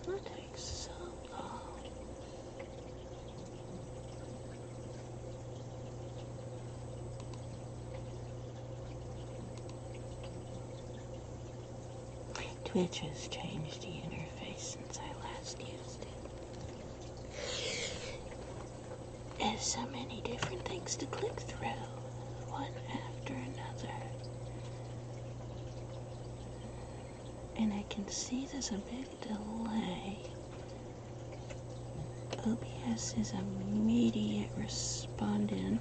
That takes so long. Twitch has changed the interface since I last used it. There's so many different things to click through, one after another. And I can see there's a big delay. OBS is immediate responding.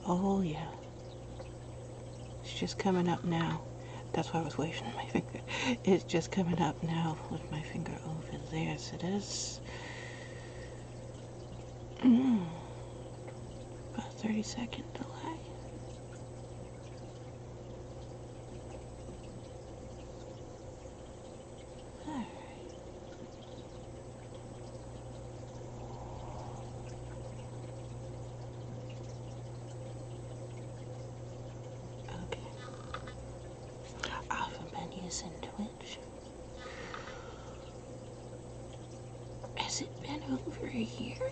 Oh yeah. It's just coming up now. That's why I was waving my finger. It's just coming up now with my finger over there. So there's about a 30-second delay. Alright. Okay. I haven't been using Twitch. Has it been over a year?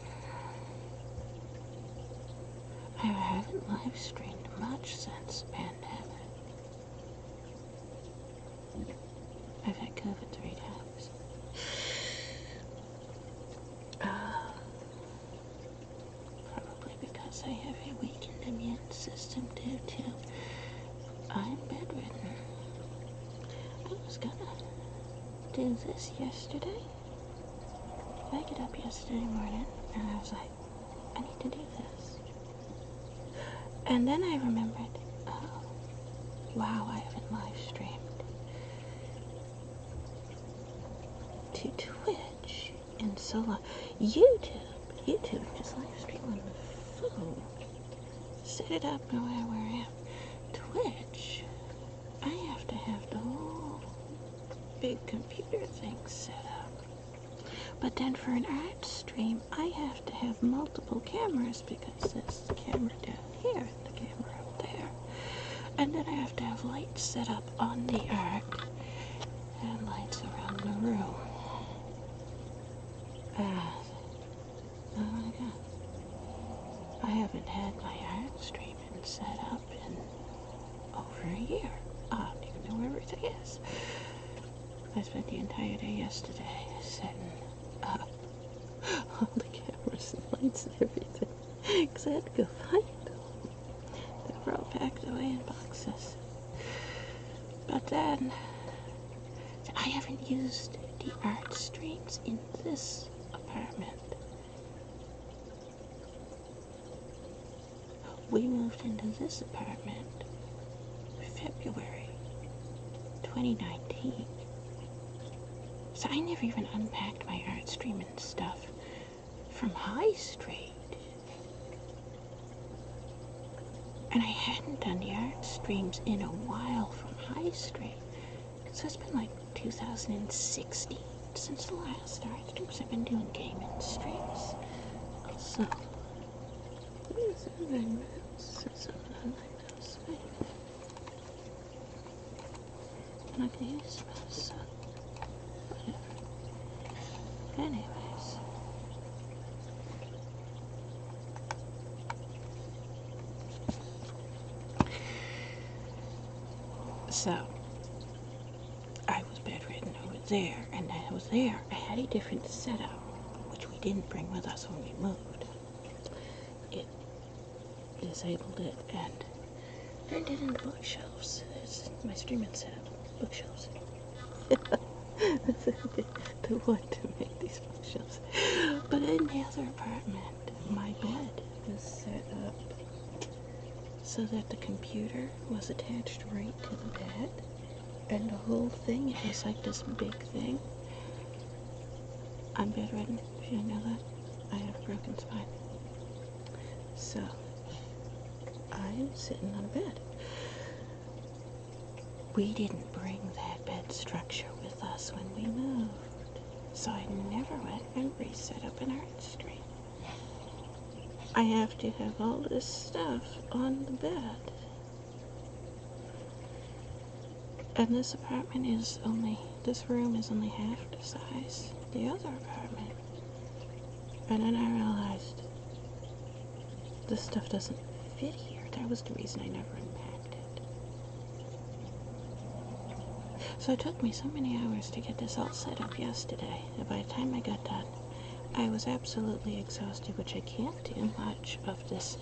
I haven't live streamed much since the pandemic. I've had COVID 3 times. Probably because I have a weakened immune system due to I'm bedridden. I was gonna do this yesterday. I get up yesterday morning and I was like, I need to do this. And then I remembered, oh, wow, I haven't live streamed to Twitch in so long. YouTube just live stream on the phone. Set it up no matter where I am. Twitch, I have to have the whole big computer thing set up. But then for an art stream, I have to have multiple cameras because there's the camera down here and the camera up there. And then I have to have lights set up on the art and lights around the room. Oh my god. I haven't had my art streaming set up in over a year. I don't even know where everything is. I spent the entire day yesterday setting up all the cameras and lights and everything. Because I had to go find them. They were all packed away in boxes. But then, I haven't used the art streams in this apartment. We moved into this apartment February 2019. So I never even unpacked my art streaming stuff from High Street. And I hadn't done the art streams in a while from High Street. So it's been like 2016 since the last art streams. I've been doing gaming streams. So, it's online mouse. It's online mouse. I'm not gonna use mouse, so whatever. Anyways. So, I was bedridden over there, and I was there. I had a different setup, which we didn't bring with us when we moved. It disabled it and turned it into bookshelves. It's my streaming setup. Bookshelves. The one to make these bookshelves. But in the other apartment, my bed was set up so that the computer was attached right to the bed. And the whole thing, it was like this big thing. I'm bedridden, if you didn't know that. I have a broken spine. So, I'm sitting on a bed. We didn't bring that bed structure with us when we moved. So I never went and reset up an art stream. I have to have all this stuff on the bed. And this room is only half the size of the other apartment. And then I realized this stuff doesn't fit here. That was the reason I never unpacked it. So it took me so many hours to get this all set up yesterday, and by the time I got done, I was absolutely exhausted, which I can't do much of this.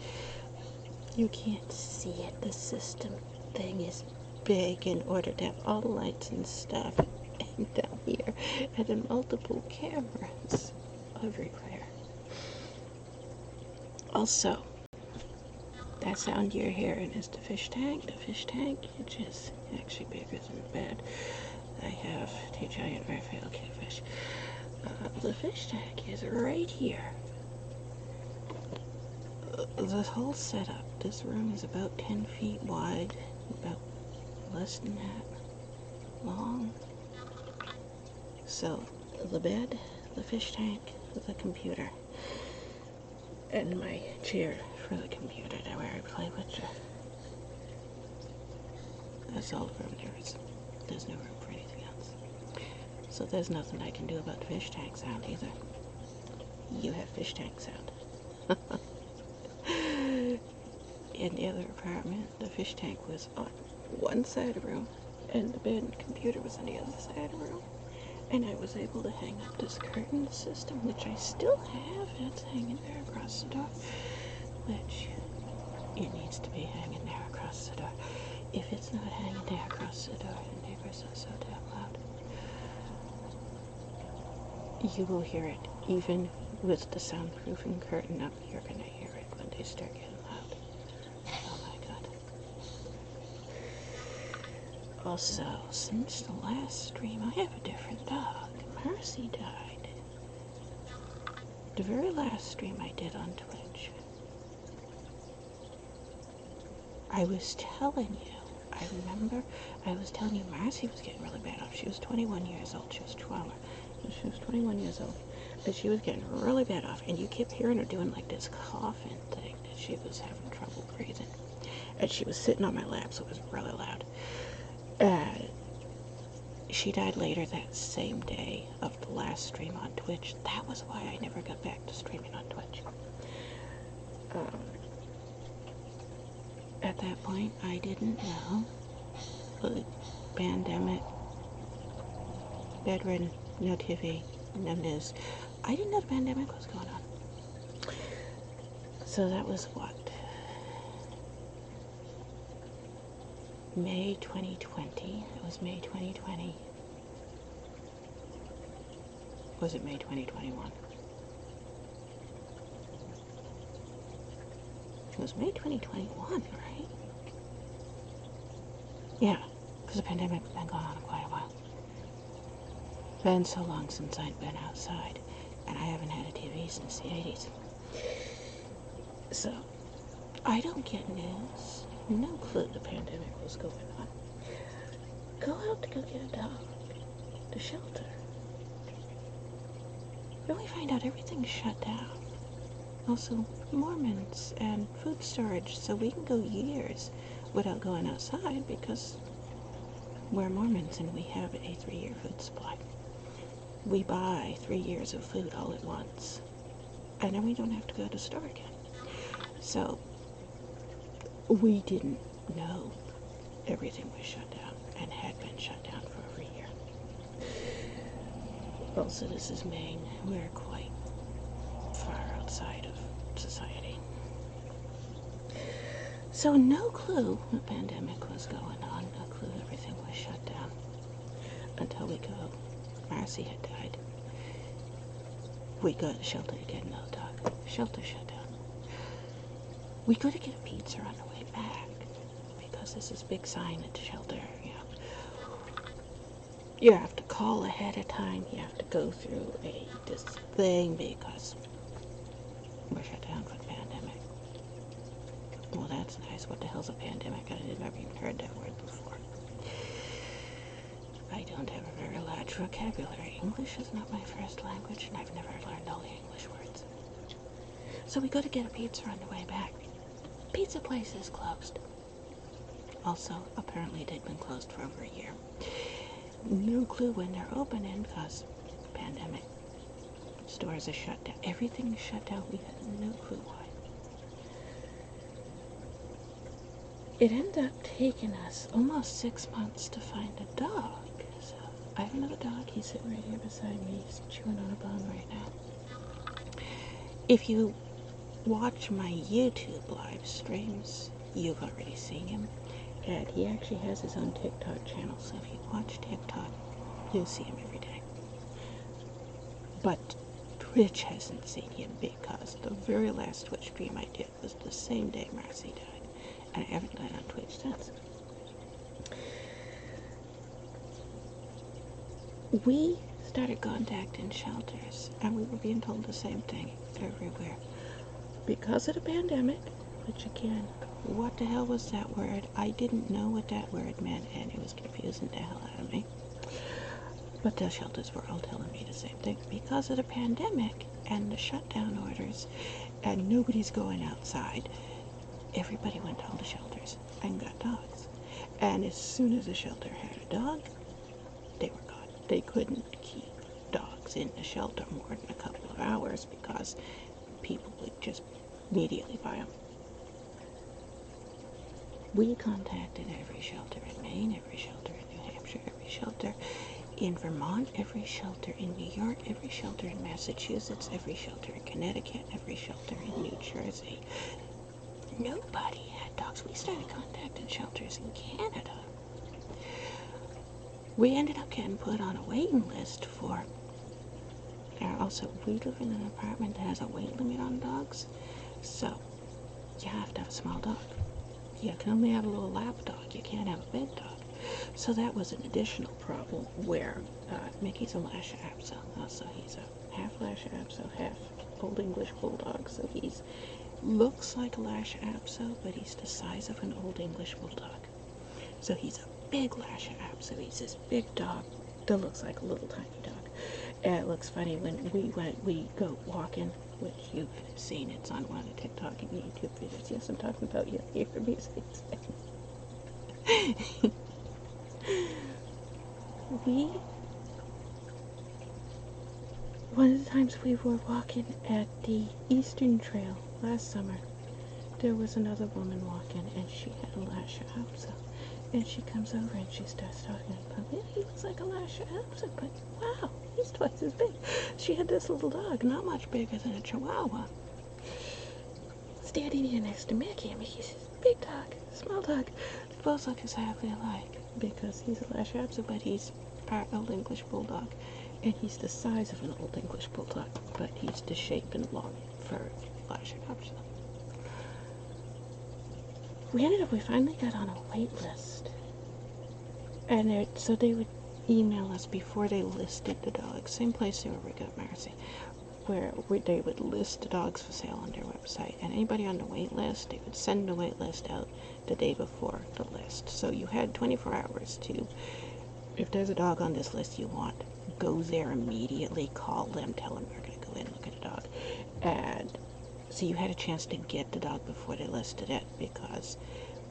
You can't see it. The system thing is big in order to have all the lights and stuff and down here, and then multiple cameras everywhere. Also, that sound you're hearing is the fish tank. The fish tank, which is actually bigger than the bed. I have two giant Raphael catfish. The fish tank is right here. The whole setup, this room is about 10 feet wide, about less than that long. So, the bed, the fish tank, the computer, and my chair for the computer where I play with you. That's all the room there is. There's no room for anything else. So there's nothing I can do about the fish tank sound either. You have fish tank sound. In the other apartment, the fish tank was on one side of the room, and the bed and computer was on the other side of the room. And I was able to hang up this curtain system, which I still have. It's hanging there across the door, which it needs to be hanging there across the door. If it's not hanging there across the door, the neighbors are so damn loud. You will hear it, even with the soundproofing curtain up. You're gonna hear it when they start getting loud. Oh my god. Also, since the last stream, I have a different dog. Marcy died. The very last stream I did on Twitch, I was telling you, I remember I was telling you Marcy was getting really bad off. She was 21 years old. She was Chihuahua. She was 21 years old. And she was getting really bad off. And you kept hearing her doing like this coughing thing that she was having trouble breathing. And she was sitting on my lap, so it was really loud. She died later that same day of the last stream on Twitch. That was why I never got back to streaming on Twitch. At that point, I didn't know. The pandemic, bedridden, no TV, no news. I didn't know the pandemic was going on. So that was what? May 2020. It was May 2020. Was it May 2021? It was May 2021, right? Yeah, because the pandemic's been going on quite a while. It's been so long since I'd been outside, and I haven't had a TV since the 80s. So, I don't get news. No clue the pandemic was going on. Go out to go get a dog. The shelter. Then we find out everything's shut down. Also, Mormons and food storage, so we can go years without going outside because we're Mormons and we have a 3-year food supply. We buy 3 years of food all at once, and then we don't have to go to the store again. So, we didn't know everything was shut down and had been shut down for over a year. Also, this is Maine. We're quite far outside of society. So no clue the pandemic was going on. No clue everything was shut down. Until we go. Marcy had died. We go to the shelter to get another dog. Shelter shut down. We go to get a pizza on the way back. Because there's this big sign at the shelter, you have to call ahead of time. You have to go through this thing because we're shut down for the pandemic. Well, that's nice. What the hell's a pandemic? I've never even heard that word before. I don't have a very large vocabulary. English is not my first language, and I've never learned all the English words. So we go to get a pizza on the way back. Pizza place is closed. Also, apparently they'd been closed for over a year. No clue when they're opening because pandemic. Stores are shut down. Everything is shut down. We had no clue why. It ended up taking us almost 6 months to find a dog. So I have another dog. He's sitting right here beside me. He's chewing on a bone right now. If you watch my YouTube live streams, you've already seen him. And he actually has his own TikTok channel. So if you watch TikTok, you'll see him every day. But Twitch hasn't seen him because the very last Twitch stream I did was the same day Marcy died. And I haven't done it on Twitch since. We started contacting shelters, and we were being told the same thing everywhere. Because of the pandemic, which again, what the hell was that word? I didn't know what that word meant, and it was confusing the hell out of me. But the shelters were all telling me the same thing. Because of the pandemic and the shutdown orders, and nobody's going outside, everybody went to all the shelters and got dogs. And as soon as the shelter had a dog, they were gone. They couldn't keep dogs in the shelter more than a couple of hours because people would just immediately buy them. We contacted every shelter in Maine, every shelter in New Hampshire, every shelter in Vermont, every shelter in New York, every shelter in Massachusetts, every shelter in Connecticut, every shelter in New Jersey. Nobody had dogs. We started contacting shelters in Canada. We ended up getting put on a waiting list for... Also, we live in an apartment that has a weight limit on dogs, so you have to have a small dog. You can only have a little lap dog. You can't have a big dog. So that was an additional problem where Mickey's a Lhasa Apso. So he's a half Lhasa Apso, half Old English Bulldog. So he's looks like a Lhasa Apso, but he's the size of an Old English Bulldog. So he's a big Lhasa Apso. He's this big dog that looks like a little tiny dog. And it looks funny when we go walking, which you have seen. It's on one of the TikTok and YouTube videos. Yes, I'm talking about you. You hear me say one of the times we were walking at the Eastern Trail last summer, there was another woman walking, and she had a Lhasa Apso. And she comes over and she starts talking about, yeah, he looks like a Lhasa Apso, but wow, he's twice as big. She had this little dog, not much bigger than a Chihuahua, standing here next to Mickey. And Mickey's this big dog, small dog. They both look exactly alike because he's a Lhasa Apso, but he's our Old English Bulldog. And he's the size of an Old English Bulldog, but he's the shape and long for Lhasa Apso. We finally got on a wait list. And so they would email us before they listed the dogs. Same place where we got Marcy, where they would list the dogs for sale on their website. And anybody on the wait list, they would send the wait list out the day before the list. So you had 24 hours to, if there's a dog on this list you want, go there immediately, call them, tell them you're going to go in and look at the dog. And so you had a chance to get the dog before they listed it, because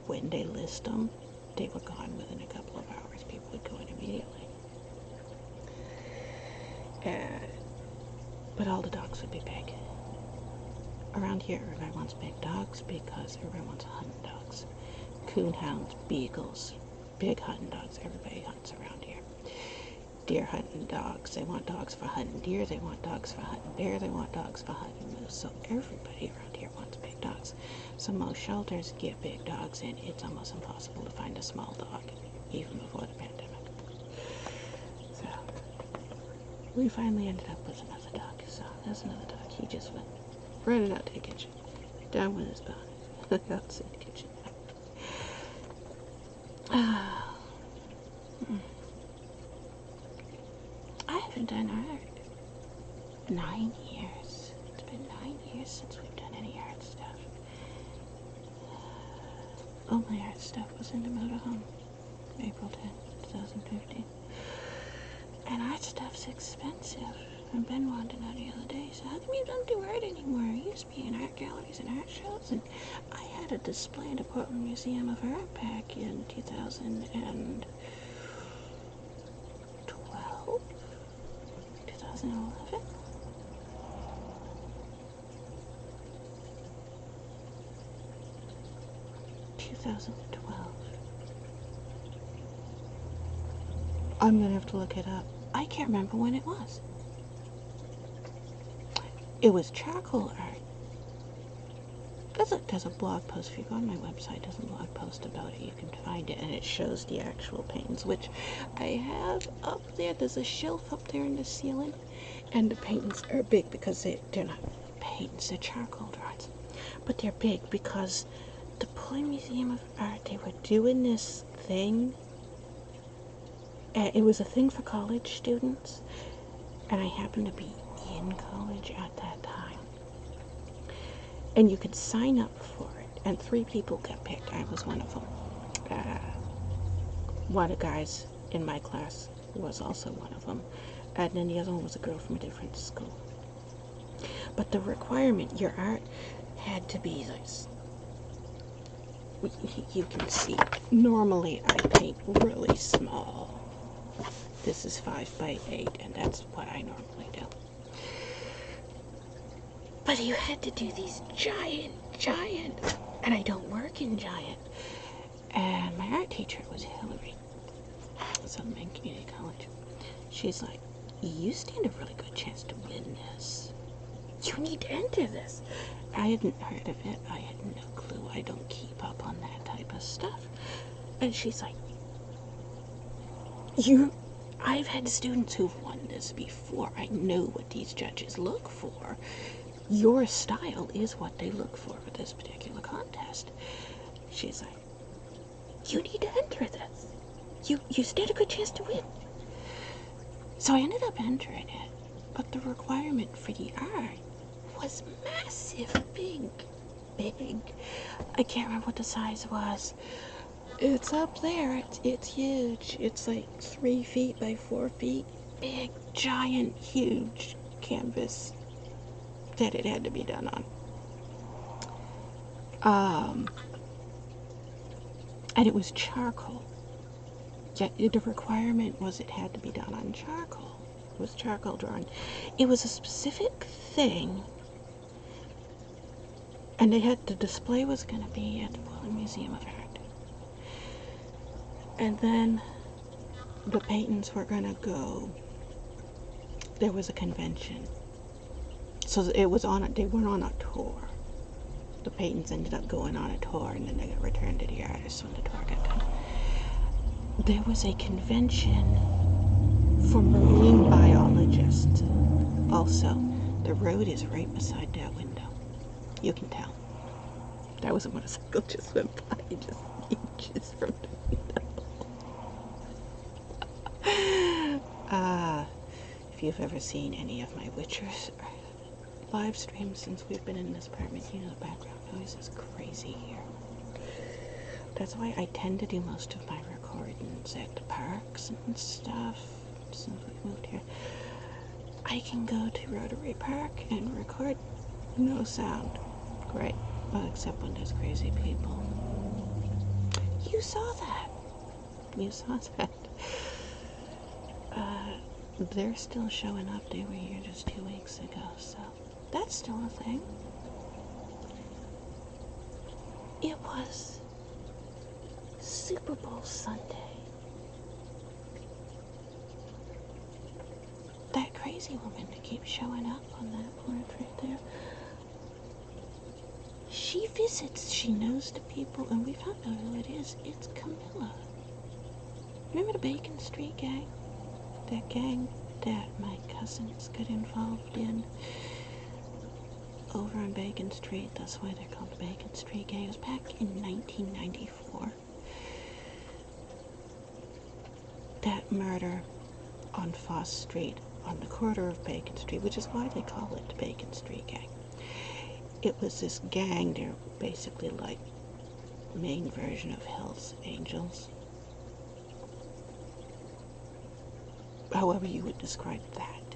when they list them, they were gone within a couple of hours. People would go in immediately. But all the dogs would be big. Around here, everybody wants big dogs because everybody wants hunting dogs. Coonhounds, beagles, big hunting dogs. Everybody hunts around here. Deer hunting dogs. They want dogs for hunting deer. They want dogs for hunting bear. They want dogs for hunting moose. So everybody around here wants big dogs. So most shelters get big dogs, and it's almost impossible to find a small dog, even before the pandemic. So we finally ended up with another dog. So there's another dog. He just went running out to the kitchen. Down with his bone. Outside the kitchen. I haven't done art. 9 years. It's been 9 years since we've done any art stuff. All my art stuff was in the motorhome. April 10th, 2015. And art stuff's expensive. And Ben wanted to know the other day, so how come you don't do art anymore? You used to be in art galleries and art shows, and I had a display at the Portland Museum of Art back in 2012? 2011? 2012. I'm gonna have to look it up. I can't remember when it was. It was charcoal art. There's a blog post. If you go on my website, there's a blog post about it. You can find it, and it shows the actual paintings, which I have up there. There's a shelf up there in the ceiling, and the paintings are big because they're not paintings, they're charcoal drawings. But they're big because the Portland Museum of Art, they were doing this thing. It was a thing for college students, and I happened to be in college at that time. And you could sign up for it, and 3 people got picked. I was one of them. One of the guys in my class was also one of them, and then the other one was a girl from a different school. But the requirement, your art had to be this. You can see, normally I paint really small. This is 5 by 8, and that's what I normally do. But you had to do these giant, and I don't work in giant. And my art teacher was Hillary, Southern Maine Community College. She's like, you stand a really good chance to win this. You need to enter this. I hadn't heard of it. I had no clue. I don't keep up on that type of stuff. And she's like, I've had students who've won this before. I know what these judges look for. Your style is what they look for this particular contest. She's like, you need to enter this. You stand a good chance to win. So I ended up entering it, but the requirement for the art was massive, big. I can't remember what the size was. It's up there. It's huge. It's like 3 feet by 4 feet. Big, giant, huge canvas that it had to be done on. And it was charcoal. Yet the requirement was it had to be done on charcoal. It was charcoal drawing. It was a specific thing, and the display was going to be at the Portland Museum of Art. And then the paintings were going to go. There was a convention. So they weren't on a tour. The paintings ended up going on a tour, and then they got returned to the artists when the tour got done. There was a convention for marine biologists. Also, the road is right beside that window. You can tell. That was a motorcycle just went by, just inches from the window. If you've ever seen any of my Witchers live streams since we've been in this apartment, you know the background noise is crazy here. That's why I tend to do most of my recordings at the parks and stuff since we moved here. I can go to Rotary Park and record no sound. Great. Well, except when there's crazy people. You saw that. They're still showing up. They were here just 2 weeks ago, so that's still a thing. It was Super Bowl Sunday. That crazy woman that keeps showing up on that portrait there. She visits, she knows the people, and we found out who it is. It's Camilla. Remember the Bacon Street gang? That gang that my cousins got involved in over on Bacon Street. That's why they're called the Bacon Street gang. It was back in 1994. That murder on Foss Street, on the corner of Bacon Street, which is why they call it the Bacon Street gang. It was this gang. They're basically like main version of Hell's Angels. However you would describe that.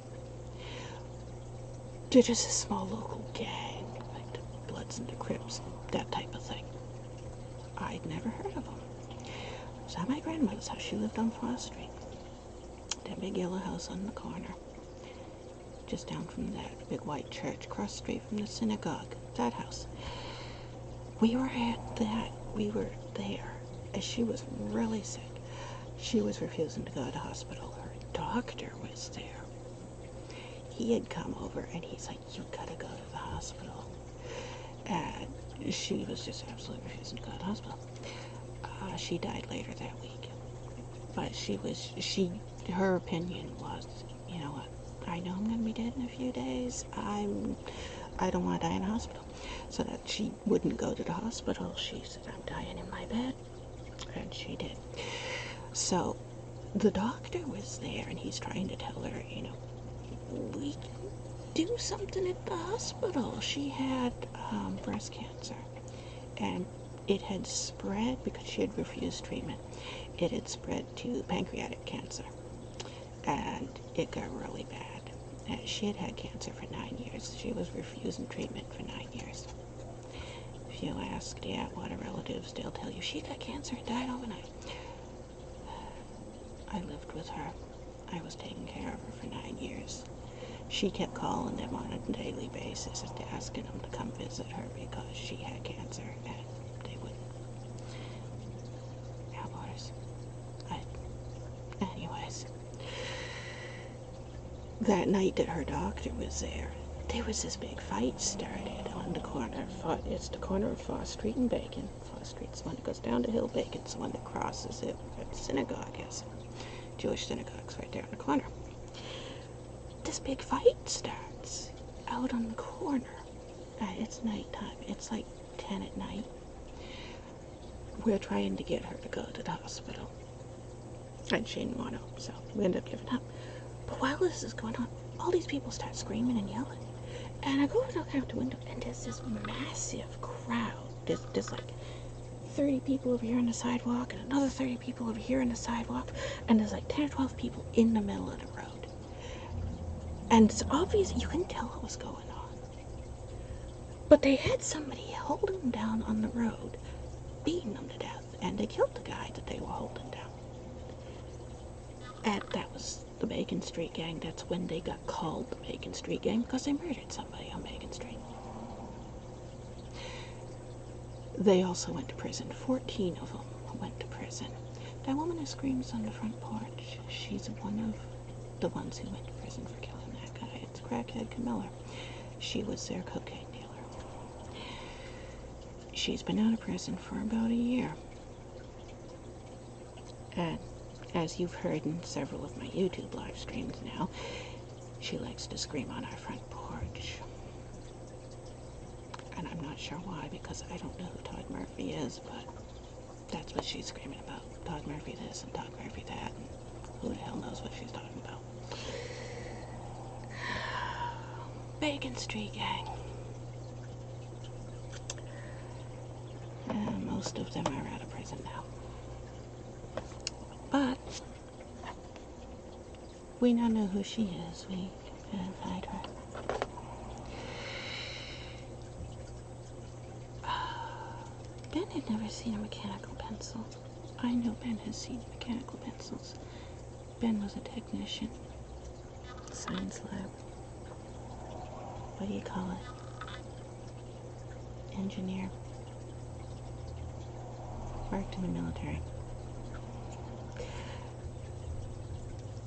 They're just a small local gang, like the Bloods and the Crips, that type of thing. I'd never heard of them. I was at my grandmother's house. She lived on Foss Street. That big yellow house on the corner. Just down from that big white church, across the street from the synagogue. That house. We were there, as she was really sick. She was refusing to go to the hospital. Her doctor was there. He had come over and he's like, you gotta go to the hospital. And she was just absolutely refusing to go to the hospital. She died later that week. But her opinion was, you know what, I know I'm gonna be dead in a few days. I don't want to die in a hospital. So that she wouldn't go to the hospital, she said, I'm dying in my bed. And she did. So the doctor was there and he's trying to tell her, you know, we can do something at the hospital. She had breast cancer. And it had spread, because she had refused treatment, it had spread to pancreatic cancer. And it got really bad. And she had had cancer for 9 years. She was refusing treatment for 9 years. If you ask the Atwater relatives, they'll tell you she got cancer and died overnight. I lived with her. I was taking care of her for 9 years. She kept calling them on a daily basis and asking them to come visit her because she had cancer and they wouldn't. Atwaters. Anyways. That night that her doctor was there was this big fight started on the corner. It's the corner of Foss Street and Bacon. Foss Street's the one that goes down to Hill. Bacon's the one that crosses it. Where the synagogue is. Jewish synagogue's right there on the corner. This big fight starts out on the corner. It's nighttime. It's like 10 at night. We're trying to get her to go to the hospital. And she didn't want to, so we ended up giving up. But while this is going on, all these people start screaming and yelling. And I go and look out the window, and there's this massive crowd. There's like 30 people over here on the sidewalk, and another 30 people over here on the sidewalk, and there's like 10 or 12 people in the middle of the road. And it's obvious, you can tell what was going on. But they had somebody holding them down on the road, beating them to death, and they killed the guy that they were holding down. And that was the Bacon Street Gang. That's when they got called the Bacon Street Gang, because they murdered somebody on Bacon Street. They also went to prison. 14 of them went to prison. That woman who screams on the front porch, she's one of the ones who went to prison for killing that guy. It's crackhead Camilla. She was their cocaine dealer. She's been out of prison for about a year. And as you've heard in several of my YouTube live streams now, she likes to scream on our front porch. And I'm not sure why, because I don't know who Todd Murphy is, but that's what she's screaming about. Todd Murphy this and Todd Murphy that, and who the hell knows what she's talking about. Bacon Street Gang. Most of them are out of prison now. But we now know who she is. We can find her. Ben had never seen a mechanical pencil. I know Ben has seen mechanical pencils. Ben was a technician. Science lab. What do you call it? Engineer. Worked in the military.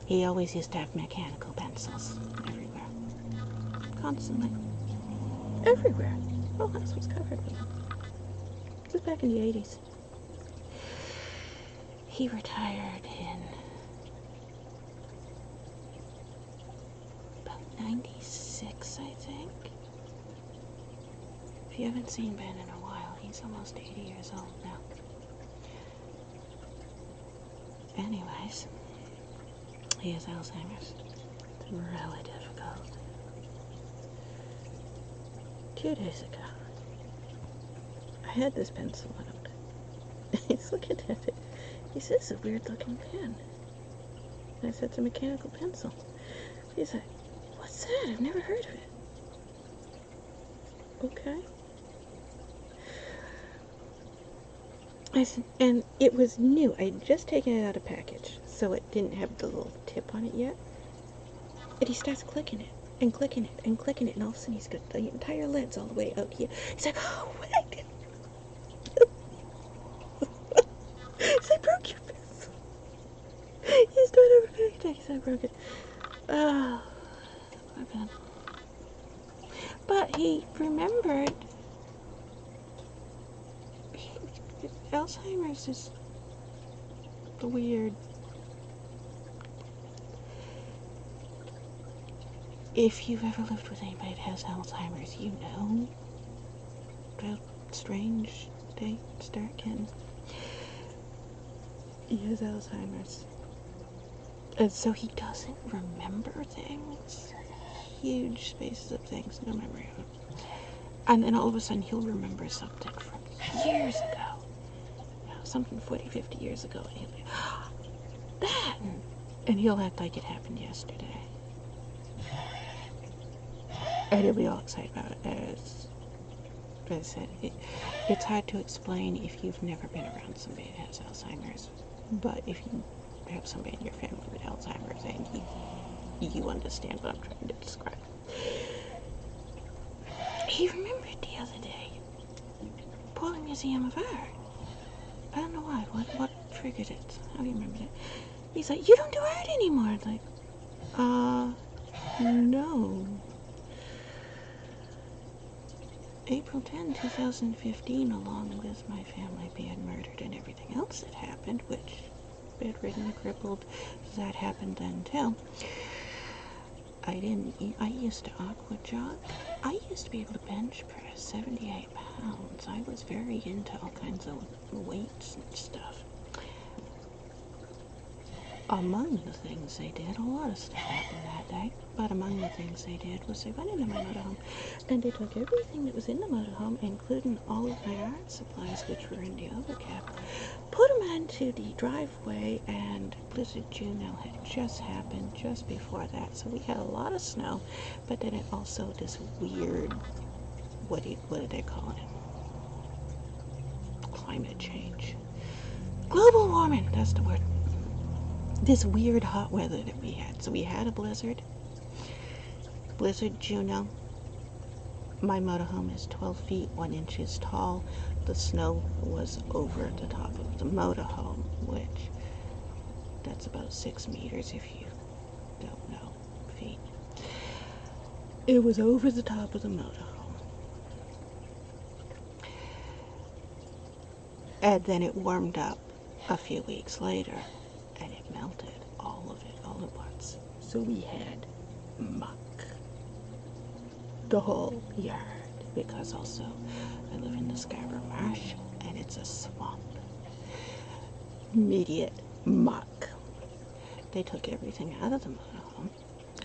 He always used to have mechanical pencils everywhere. Constantly. Everywhere. The whole house was covered with them. It was back in the 80s. He retired in about 96, I think. If you haven't seen Ben in a while, he's almost 80 years old now. Anyways, he has Alzheimer's. It's really difficult. 2 days ago, I had this pencil out. He's looking at it. He says, it's a weird looking pen. And I said, it's a mechanical pencil. He's like, what's that? I've never heard of it. Okay. I said, and it was new. I had just taken it out of package, so it didn't have the little tip on it yet. And he starts clicking it, and clicking it, and clicking it, and all of a sudden he's got the entire lid's all the way out here. He's like, oh, wait. So I broke your pencil. He's doing over packaging, so I broke it. Oh, my bad. But he remembered. Alzheimer's is weird. If you've ever lived with anybody that has Alzheimer's, you know how strange they start getting. He has Alzheimer's. And so he doesn't remember things. Huge spaces of things, no memory of it. And then all of a sudden he'll remember something from years ago. You know, something 40, 50 years ago. And he'll be, oh, that! And he'll act like it happened yesterday. And he'll be all excited about it. As I said, it's hard to explain if you've never been around somebody that has Alzheimer's. But if you have somebody in your family with Alzheimer's, and you understand what I'm trying to describe. He remembered the other day, Portland Museum of Art. I don't know why. What triggered it? How do you remember it? He's like, you don't do art anymore. It's like, no. April 10, 2015, along with my family being murdered and everything else that happened, which bedridden and crippled, that happened then too. I used to aqua jog. I used to be able to bench press 78 pounds. I was very into all kinds of weights and stuff. Among the things they did, a lot of stuff happened that day, but among the things they did was they went into my motorhome and they took everything that was in the motorhome, including all of my art supplies, which were in the overcap, put them into the driveway, and Blizzard Juno had just happened just before that, so we had a lot of snow, but then it also this weird, what did they call it? Climate change. Global warming, that's the word. This weird hot weather that we had. So we had a blizzard. Blizzard Juno. My motorhome is 12 feet, 1 inches tall. The snow was over the top of the motorhome, which that's about 6 meters if you don't know feet. It was over the top of the motorhome. And then it warmed up a few weeks later. And it melted, all of it, all at once. So we had muck. The whole yard. Because also, I live in the Scarborough Marsh, and it's a swamp. Immediate muck. They took everything out of the motorhome,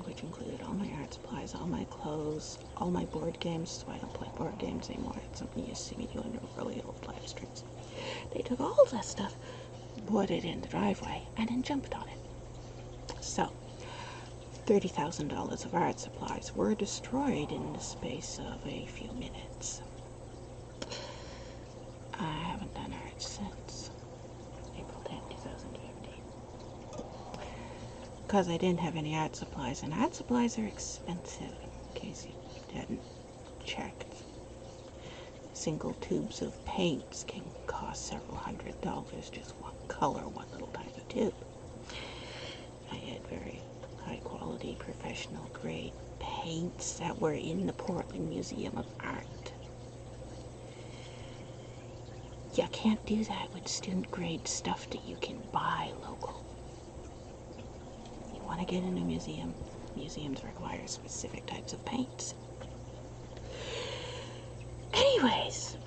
which included all my art supplies, all my clothes, all my board games, so I don't play board games anymore. It's something you see me doing in really old live streams. They took all of that stuff, put it in the driveway, and then jumped on it. So, $30,000 of art supplies were destroyed in the space of a few minutes. I haven't done art since April 10, 2015. Because I didn't have any art supplies, and art supplies are expensive, in case you hadn't checked. Single tubes of paints can cost several $100, just one color, one little tiny tube. I had very high quality, professional grade paints that were in the Portland Museum of Art. You can't do that with student grade stuff that you can buy local. You want to get in a museum, museums require specific types of paints. Anyways,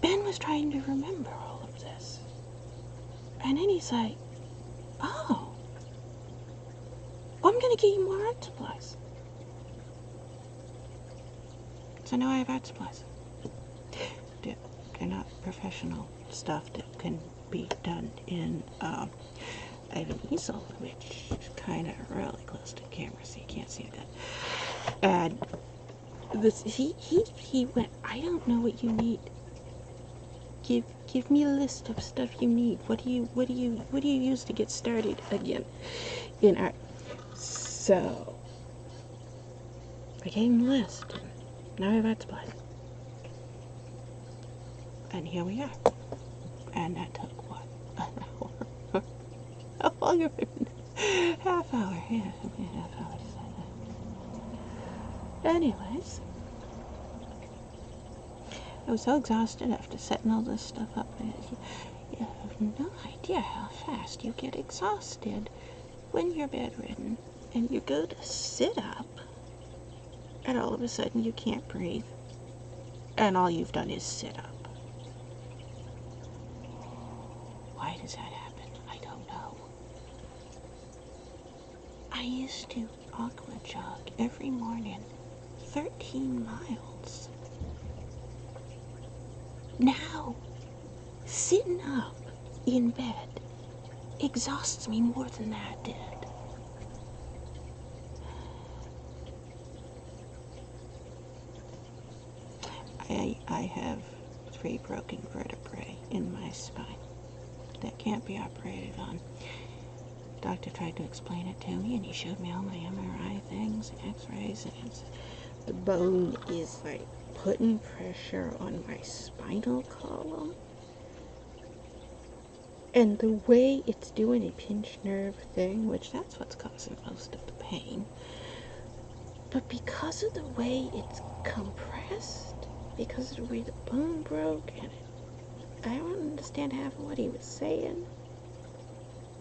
Ben was trying to remember all of this. And then he's like, oh, I'm going to get you more art supplies. So now I have art supplies. They're not professional stuff that can be done in, I have an easel, which is kind of really close to the camera, so you can't see it good. And This he went, I don't know what you need. Give me a list of stuff you need. What do you use to get started again in art? So I gave him a list, and now I have art supplies. And here we are. And that took what? An hour. How long have it been? Half hour, yeah, half hour. Anyways, I was so exhausted after setting all this stuff up. You have no idea how fast you get exhausted when you're bedridden and you go to sit up and all of a sudden you can't breathe and all you've done is sit up. Why does that happen? I don't know. I used to aqua jog every morning 13 miles. Now, sitting up in bed exhausts me more than that did. I have 3 broken vertebrae in my spine that can't be operated on. Doctor tried to explain it to me, and he showed me all my MRI things and x-rays, and the bone is like putting pressure on my spinal column. And the way it's doing a pinched nerve thing, which that's what's causing most of the pain, but because of the way it's compressed, because of the way the bone broke, and I don't understand half of what he was saying.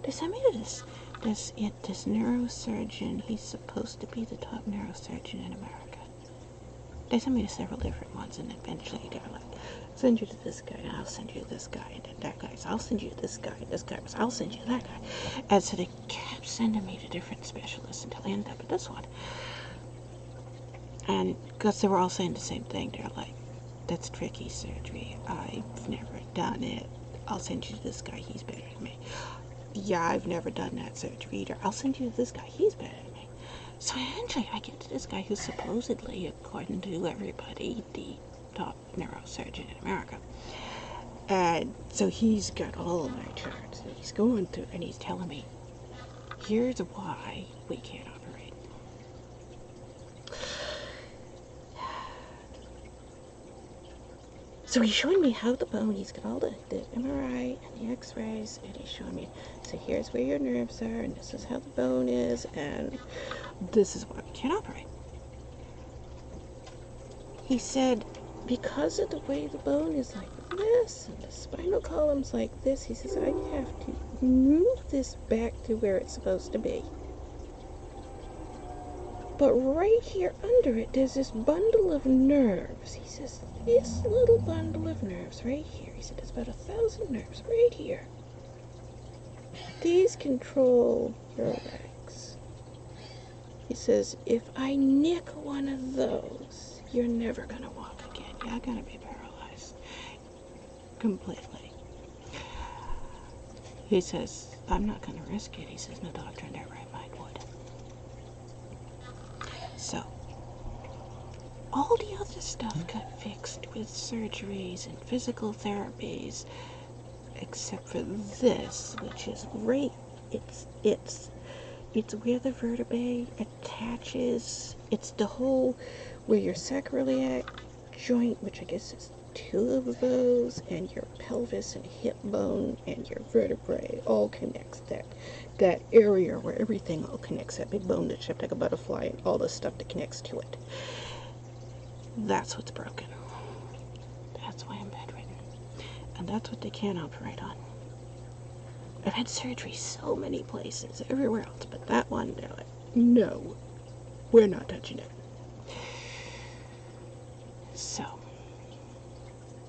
They sent me to this neurosurgeon. He's supposed to be the top neurosurgeon in America. They sent me to several different ones, and eventually they're like, send you to this guy, and I'll send you to this guy, and then that guy, so I'll send you to this guy, and this guy, so I'll send you to that guy. And so they kept sending me to different specialists until I ended up at this one. And because they were all saying the same thing, they're like, that's tricky surgery. I've never done it. I'll send you to this guy, he's better than me. Yeah, I've never done that surgery either. I'll send you to this guy, he's better than me. So eventually I get to this guy who's supposedly, according to everybody, the top neurosurgeon in America. And so he's got all of my charts, and he's going through, and he's telling me, here's why we can't operate. So he's showing me how the bone, he's got all the MRI and the x-rays, and he's showing me, so here's where your nerves are, and this is how the bone is, and this is why we can't operate. He said, because of the way the bone is like this, and the spinal column's like this, he says, I have to move this back to where it's supposed to be. But right here under it, there's this bundle of nerves. He says, this little bundle of nerves right here, he said, there's about 1,000 nerves right here. These control your legs. He says, if I nick one of those, you're never going to walk again. You're going to be paralyzed completely. He says, I'm not going to risk it. He says, no doctor in their right mind would. So, all the other stuff got fixed with surgeries and physical therapies, except for this, which is right. It's where the vertebrae attaches. It's the whole where your sacroiliac joint, which I guess is 2 of those, and your pelvis and hip bone and your vertebrae all connects. That area where everything all connects, that big bone that's shaped like a butterfly and all the stuff that connects to it. That's what's broken. That's why I'm bedridden. And that's what they can't operate on. I've had surgery so many places, everywhere else, but that one, they're like, no, we're not touching it. So,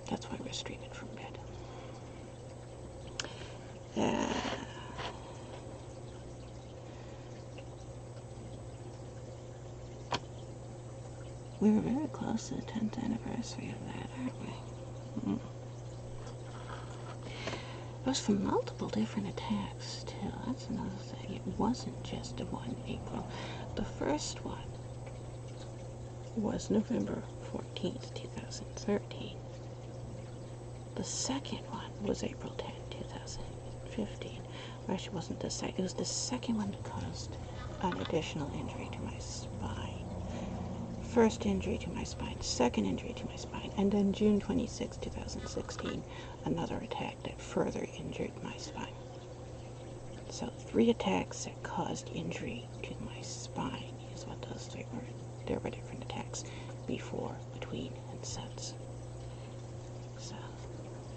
that's why we're streaming from bed. We were very close to the 10th anniversary of that, aren't we? It was from multiple different attacks, too. That's another thing. It wasn't just the one April. The first one was November 14th, 2013. The second one was April 10th, 2015. Or actually, it wasn't the second. It was the second one that caused an additional injury to my spine. First injury to my spine, second injury to my spine, and then June 26, 2016, another attack that further injured my spine. So 3 attacks that caused injury to my spine is what those 3 were. There were different attacks before, between, and since. So,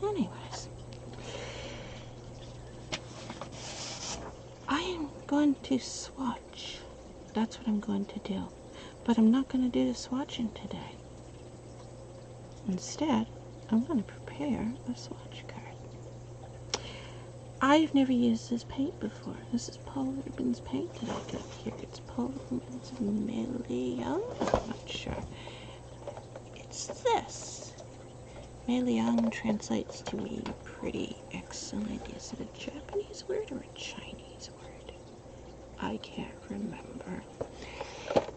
anyways, I am going to swatch. That's what I'm going to do. But I'm not going to do the swatching today. Instead, I'm going to prepare a swatch card. I've never used this paint before. This is Paul Rubens paint that I got here. It's Paul Rubens Million. I'm not sure. It's this. Million translates to me pretty excellent. Is it a Japanese word or a Chinese word? I can't remember.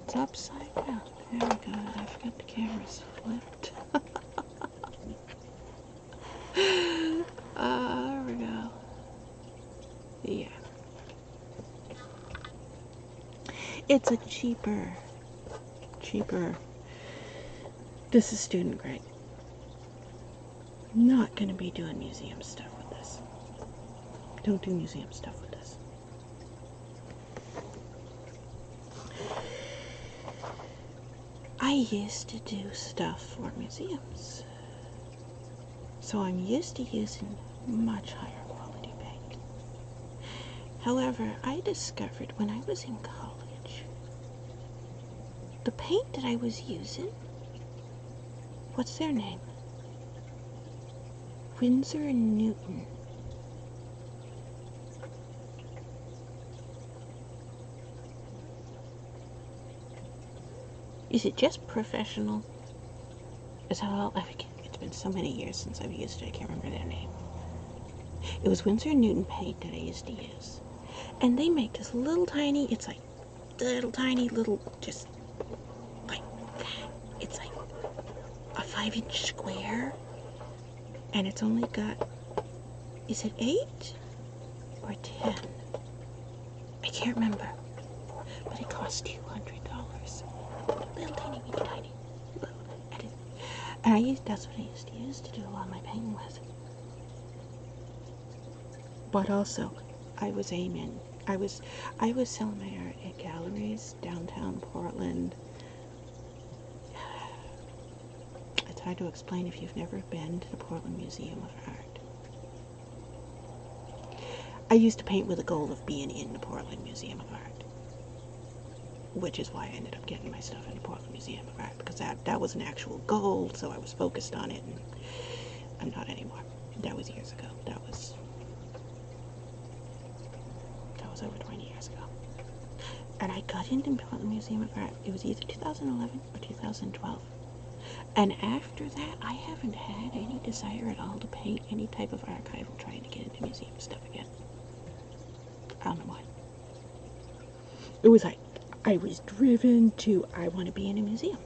It's upside down. There we go. I forgot the camera's flipped. There we go. Yeah. It's a cheaper. This is student grade. Not going to be doing museum stuff with this. Don't do museum stuff with this. I used to do stuff for museums. So I'm used to using much higher quality paint. However, I discovered when I was in college, the paint that I was using, what's their name? Winsor & Newton. Is it just professional? Is how I forget. It's been so many years since I've used it, I can't remember their name. It was Winsor & Newton paint that I used to use. And they make this little tiny, it's like little, just like that. It's like a 5-inch square. And it's only got, is it 8 or 10? I can't remember. But it cost $200. Little tiny. And that's what I used to use to do a lot of my painting with. But also, I was selling my art at galleries downtown Portland. It's hard to explain if you've never been to the Portland Museum of Art. I used to paint with the goal of being in the Portland Museum of Art, which is why I ended up getting my stuff in the Portland Museum of Art, because that was an actual goal, so I was focused on it, and I'm not anymore. That was years ago. That was over 20 years ago. And I got into the Portland Museum of Art. It was either 2011 or 2012. And after that, I haven't had any desire at all to paint any type of archival trying to get into museum stuff again. I don't know why. It was like, I was driven to, I want to be in a museum.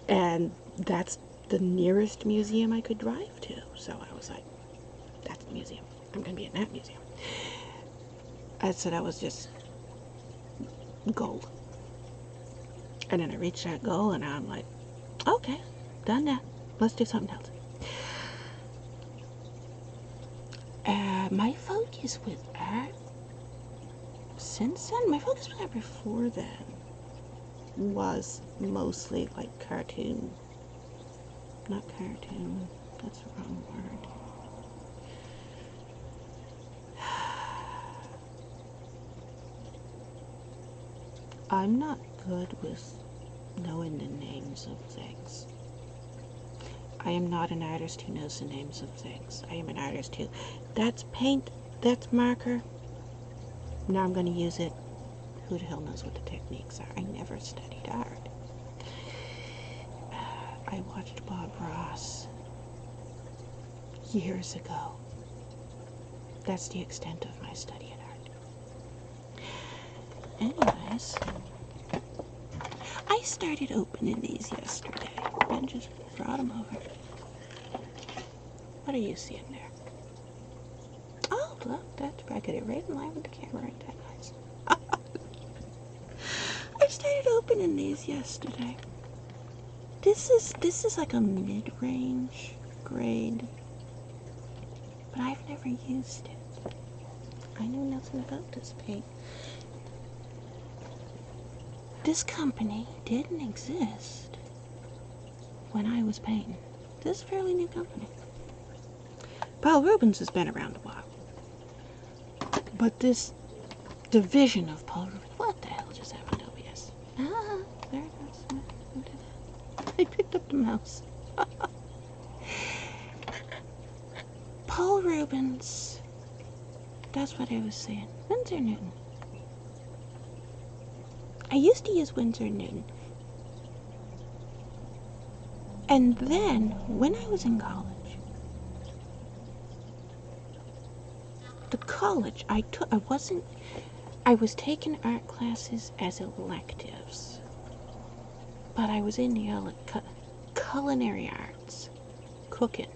And that's the nearest museum I could drive to. So I was like, that's the museum. I'm going to be in that museum. I said that was just goal. And then I reached that goal and I'm like, okay, done that. Let's do something else. My focus with art since then, my focus with art before then was mostly like cartoon. Not cartoon, that's the wrong word. I'm not good with knowing the names of things. I am not an artist who knows the names of things. I am an artist who, that's paint, that's marker, now I'm going to use it. Who the hell knows what the techniques are? I never studied art. I watched Bob Ross years ago. That's the extent of my study in art. Anyways, I started opening these yesterday. Ben just brought them over. What are you seeing there? Oh, look, that's I got it right in line with the camera. Ain't that nice? I started opening these yesterday. This is like a mid-range grade, but I've never used it. I know nothing about this paint. This company didn't exist when I was painting. This is a fairly new company. Paul Rubens has been around a while. But this division of Paul Rubens, what the hell just happened to OBS? Ah, there it goes. Who did that? I picked up the mouse. Paul Rubens, that's what I was saying. Winsor Newton. I used to use Winsor Newton. And then, when I was in college, the college I was taking art classes as electives, but I was in the culinary arts, cooking,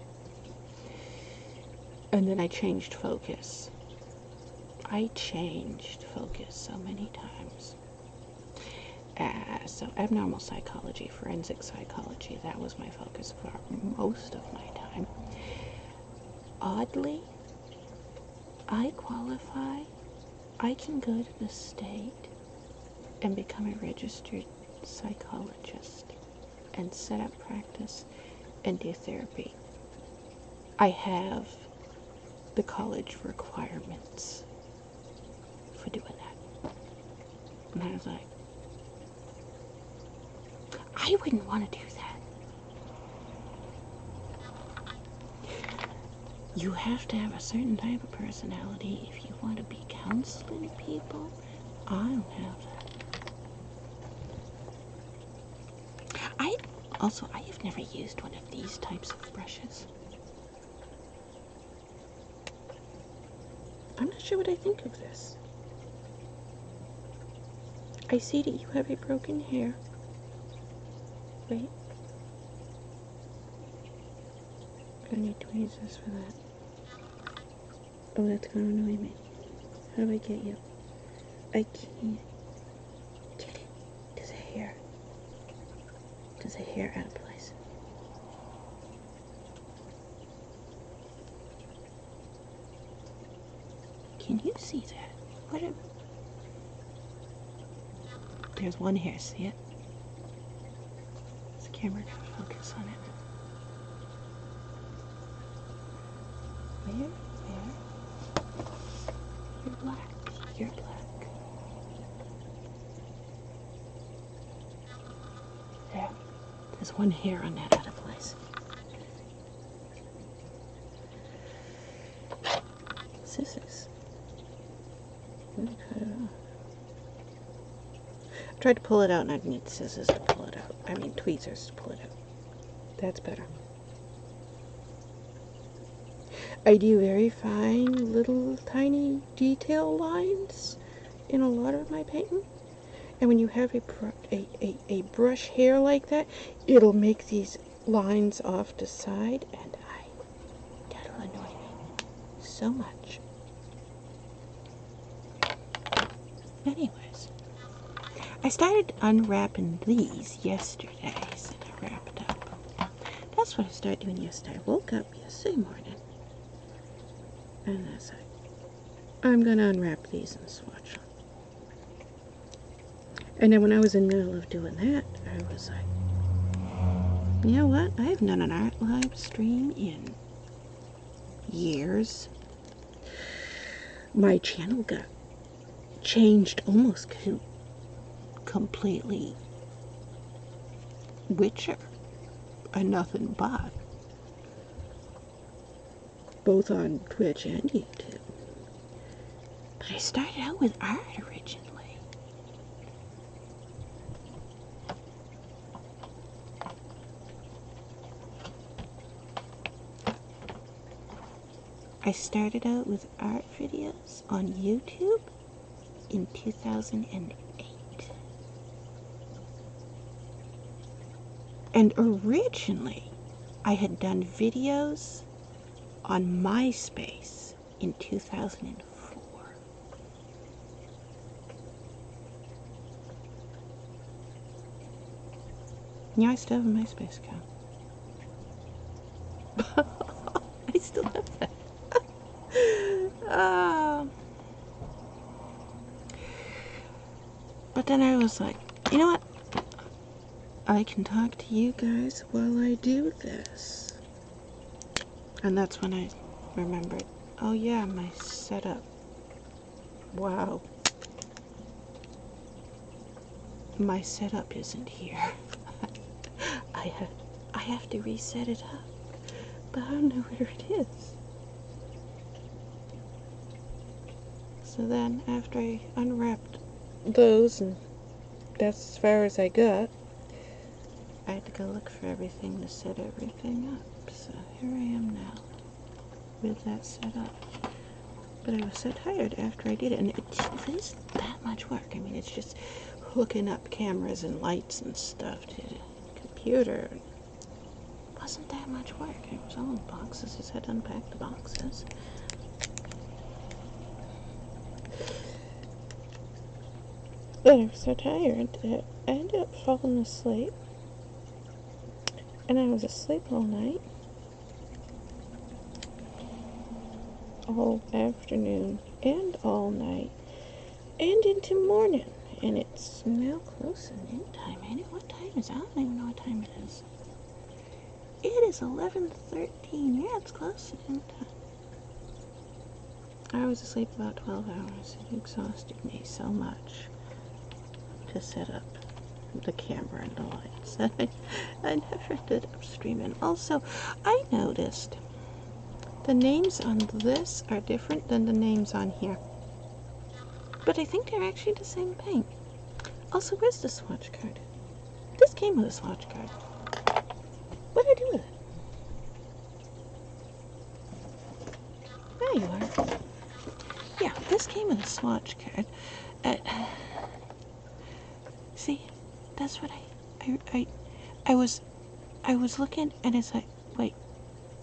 and then I changed focus. I changed focus so many times. So abnormal psychology, forensic psychology, that was my focus for most of my time. Oddly, I qualify. I can go to the state and become a registered psychologist and set up practice and do therapy. I have the college requirements for doing that. And I was like, I wouldn't want to do that. You have to have a certain type of personality if you want to be counseling people. I don't have that. I have never used one of these types of brushes. I'm not sure what I think of this. I see that you have a broken hair. Wait. I need tweezers for that. Oh, that's gonna annoy me. How do I get you? I can't get it. There's a hair. There's a hair out of place. Can you see that? What a... There's one hair, see it? This camera can focus on it. Where? You're black. You're black. There. There's one hair on that out of place. Scissors. Let me cut it off. I tried to pull it out and I'd need scissors to pull it out. I mean tweezers to pull it out. That's better. I do very fine little tiny detail lines in a lot of my painting. And when you have a brush hair like that, it'll make these lines off the side, and that'll annoy me so much. Anyways, I started unwrapping these yesterday, so I wrapped up. That's what I started doing yesterday. I woke up yesterday morning, and I was like, I'm gonna unwrap these and swatch them. And then when I was in the middle of doing that, I was like, you know what? I haven't done an art live stream in years. My channel got changed almost completely Witcher and nothing but. Both on Twitch and YouTube. But I started out with art originally. I started out with art videos on YouTube in 2008. And originally, I had done videos on MySpace in 2004. Yeah, I still have a MySpace account. I still have that. But then I was like, you know what? I can talk to you guys while I do this. And that's when I remembered, oh yeah, my setup. Wow. My setup isn't here. I have to reset it up. But I don't know where it is. So then after I unwrapped those, and that's as far as I got, I had to go look for everything to set everything up. So here I am now with that set up. But I was so tired after I did it, and it isn't that much work. I mean, it's just hooking up cameras and lights and stuff to the computer. It wasn't that much work. It was all in boxes. Just had to unpack the boxes. But I was so tired that I ended up falling asleep. And I was asleep all night. All afternoon and all night. And into morning. And it's now close to noon time. What time is it? I don't even know what time it is. It is 11:13. Yeah, it's close to noon time. I was asleep about 12 hours. It exhausted me so much to set up the camera and the lights. I never did up streaming. Also, I noticed the names on this are different than the names on here. But I think they're actually the same thing. Also, where's the swatch card? This came with a swatch card. What did I do with it? There you are. Yeah, this came with a swatch card. See, that's what I was looking, and it's like, wait,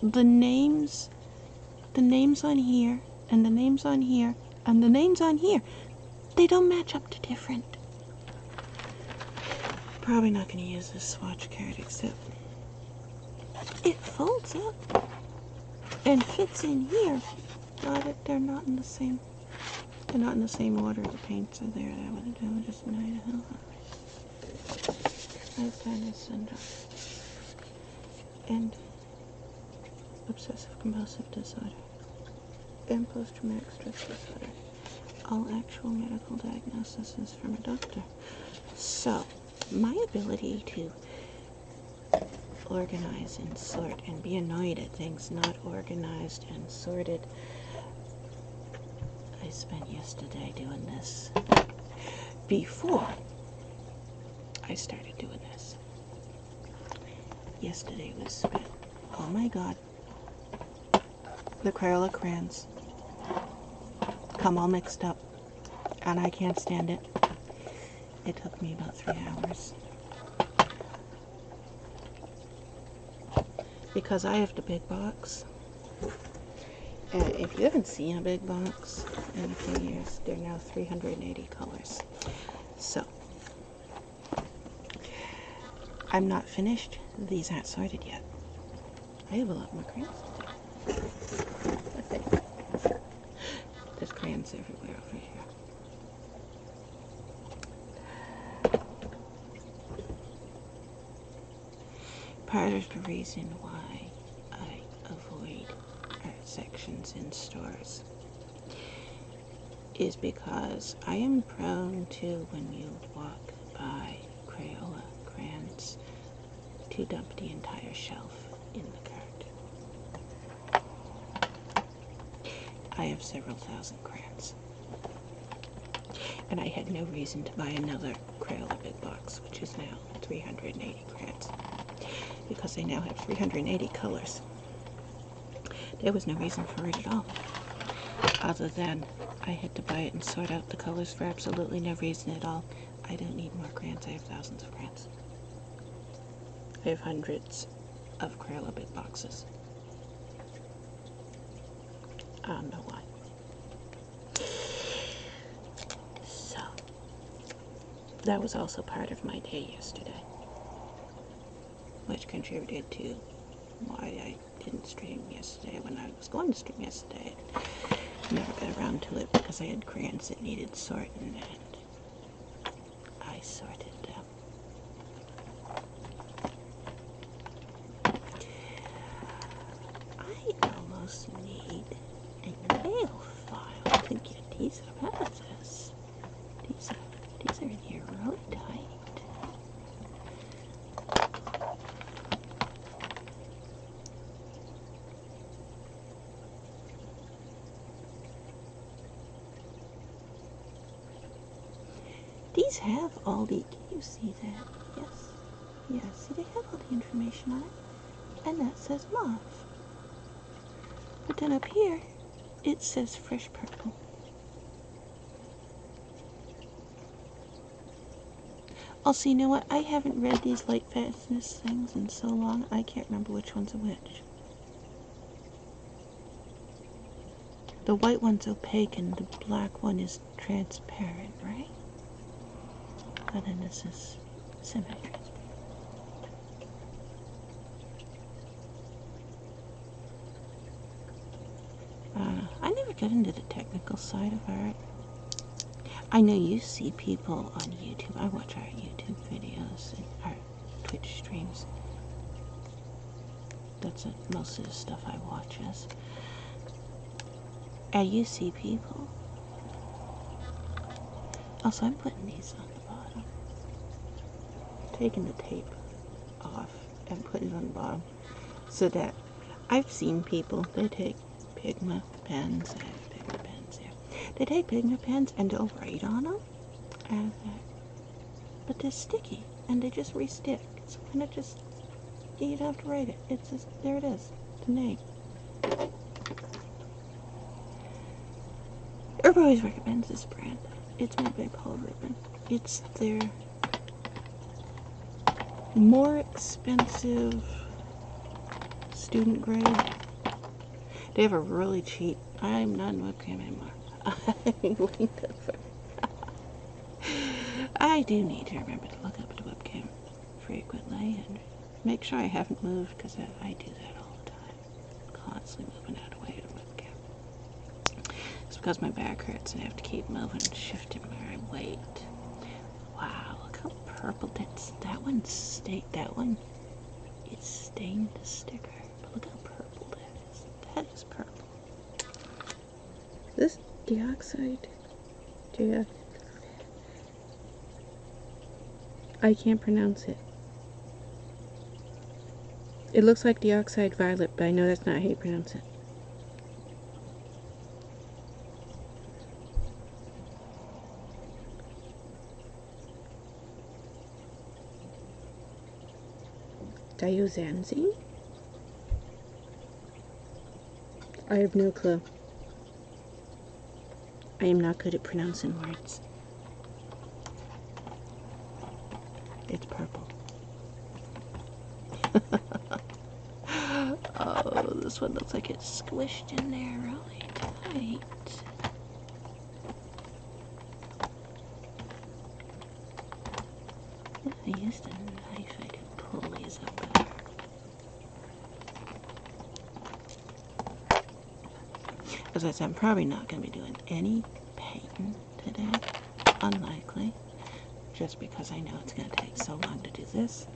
the names on here, and the names on here, and the names on here, they don't match up to different. Probably not going to use this swatch card, except it folds up and fits in here, but they're not in the same. They're not in the same order. The paints are there. That would just annoy the hell out of me. I have Turner syndrome and obsessive compulsive disorder and post-traumatic stress disorder. All actual medical diagnoses from a doctor. So, my ability to organize and sort and be annoyed at things not organized and sorted. I spent yesterday doing this before I started doing this. Yesterday was spent, oh my god, the Crayola crayons come all mixed up, and I can't stand it. It took me about 3 hours. Because I have the big box. And if you haven't seen a big box in a few years, they're now 380 colors. So, I'm not finished. These aren't sorted yet. I have a lot more crayons to do. There's crayons everywhere over here. Part of the reason why I avoid art sections in stores is because I am prone to, when you walk by Crayola crayons, to dump the entire shelf in the cart. I have several thousand crayons. And I had no reason to buy another Crayola big box, which is now 380 crayons. Because they now have 380 colors. There was no reason for it at all. Other than I had to buy it and sort out the colors for absolutely no reason at all. I don't need more crayons. I have thousands of crayons. I have hundreds of Crayola bit boxes. I don't know why. So, that was also part of my day yesterday, which contributed to why I didn't stream yesterday when I was going to stream yesterday. I never got around to it because I had crayons that needed sorting, and I sorted them. I almost need a nail file to get these out of this. These are in here really tight. These have all the, can you see that? Yes. Yes, see they have all the information on it. And that says mauve. But then up here, it says fresh purple. Also, you know what? I haven't read these light fastness things in so long, I can't remember which one's which. The white one's opaque and the black one is transparent, right? And then this is semi-transparent. I never got into the technical side of art. I know you see people on YouTube. I watch our YouTube videos and our Twitch streams. That's it. Most of the stuff I watch is. And you see people. Also, I'm putting these on the bottom. Taking the tape off and putting it on the bottom. So that I've seen people, they take Pigma pens, I have Pigma pens here. They take Pigma pens and they'll write on them, and but they're sticky and they just re-stick. So kind of just, you don't have to write it. It's just, there it is, the name. Everybody always recommends this brand. It's made by Paul Rubin. It's their more expensive student grade. They have a really cheap, I'm not in webcam anymore. I do need to remember to look up the webcam frequently and make sure I haven't moved, because I do that all the time. Constantly moving out of the way of the webcam. It's because my back hurts and I have to keep moving and shifting where I wait. Wow, look how purple that one it's stained the sticker. But look how purple that is. That is purple. This dioxide, I can't pronounce it. It looks like dioxide violet, but I know that's not how you pronounce it. Diozanzine? I have no clue. I am not good at pronouncing words. It's purple. Oh, this one looks like it's squished in there really tight. If I used a knife, I could pull these up better. As I said, I'm probably not going to be doing any painting today. Unlikely. Just because I know it's going to take so long to do this.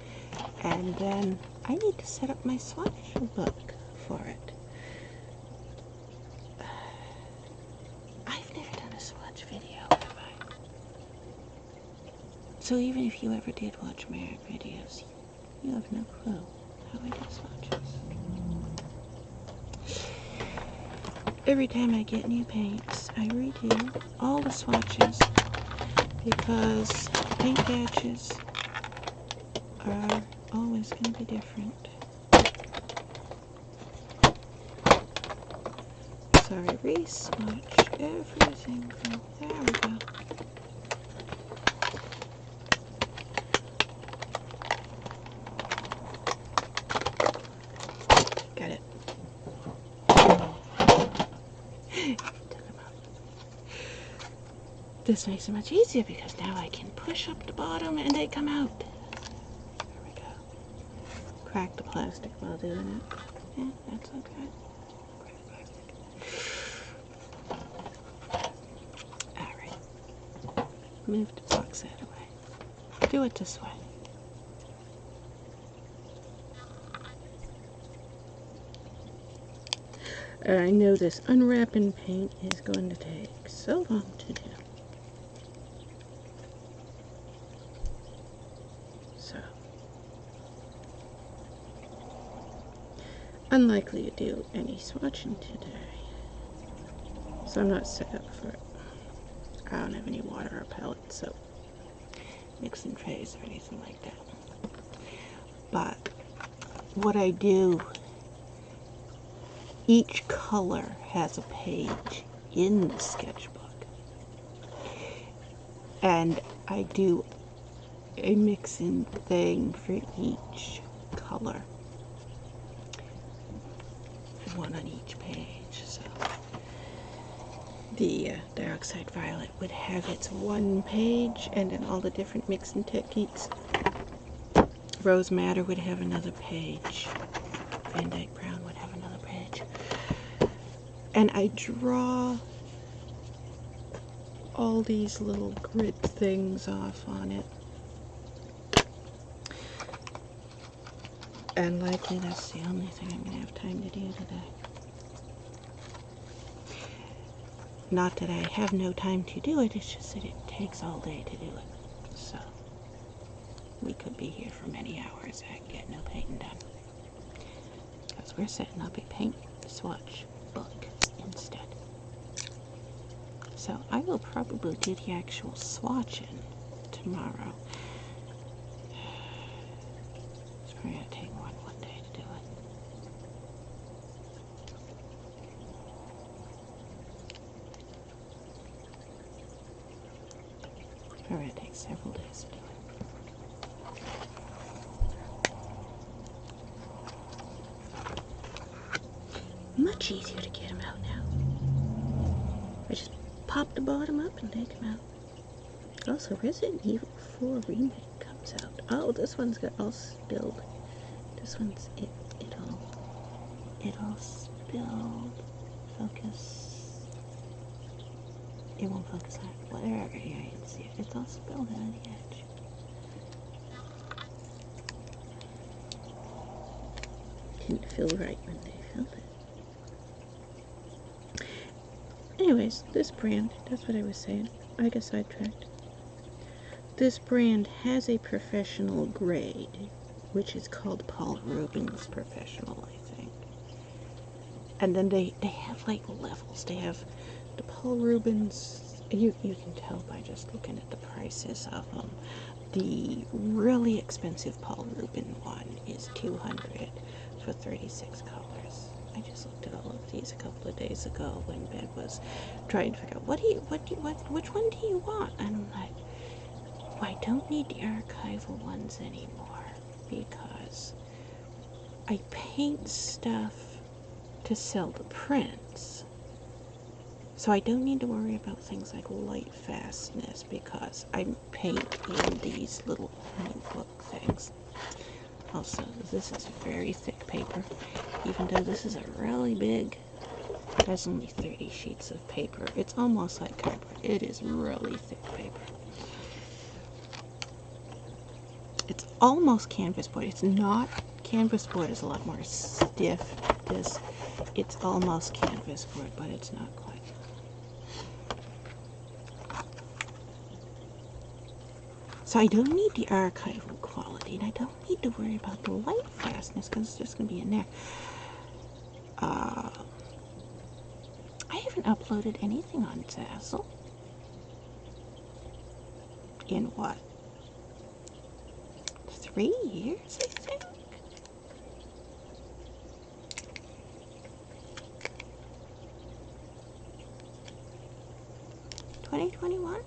And then I need to set up my swatch book for it. I've never done a swatch video, have I? So even if you ever did watch my art videos, you have no clue how I do swatches. Every time I get new paints, I redo all the swatches because paint batches are always going to be different. So I re-swatch everything. There we go. Took them out. This makes it much easier because now I can push up the bottom and they come out. There we go. Crack the plastic while doing it. Yeah, that's okay. Crack plastic. Alright. Move the box out of the way. Do it this way. I know this unwrapping paint is going to take so long to do. So, unlikely to do any swatching today. So I'm not set up for it. I don't have any water or pellets, so mixing trays or anything like that. But what I do, each color has a page in the sketchbook, and I do a mixing thing for each color, one on each page. So the Dark-Side Violet would have its one page, and then all the different mixing techniques. Rose Madder would have another page. Van Dyke Brown would have another page. And I draw all these little grid things off on it. And likely that's the only thing I'm going to have time to do today. Not that I have no time to do it, it's just that it takes all day to do it. So, we could be here for many hours and get no painting done. Because we're setting up a paint swatch book instead. So, I will probably do the actual swatching tomorrow. It's probably going to take more than one day to do it. Probably going to take several days to do it. Much easier to get them out now. I just pop the bottom up and take them out. Also, Resident Evil 4 Remake comes out. Oh, this one's got all spilled. This one's it all spilled. Focus. It won't focus on it. Whatever. Yeah, you can see it. It's all spilled on the edge. Didn't feel right when they filled it. Anyways, this brand, that's what I was saying. I got sidetracked. This brand has a professional grade, which is called Paul Rubens Professional, I think. And then they have like levels. They have the Paul Rubens, you can tell by just looking at the prices of them. The really expensive Paul Rubens one is $200 for 36 colors. I just looked at all of these a couple of days ago when Ben was trying to figure out which one do you want? And I'm like, well, I don't need the archival ones anymore because I paint stuff to sell the prints. So I don't need to worry about things like light fastness because I paint in these little book things. Also, this is very thick paper. Even though this is a really big, there's only 30 sheets of paper. It's almost like cardboard. It is really thick paper. It's almost canvas board. It's not. Canvas board is a lot more stiff. It's almost canvas board, but it's not quite. So I don't need the archival quality, and I don't need to worry about the light fastness because it's just going to be in there. I haven't uploaded anything on Zazzle in what? 3 years, I think? $2021?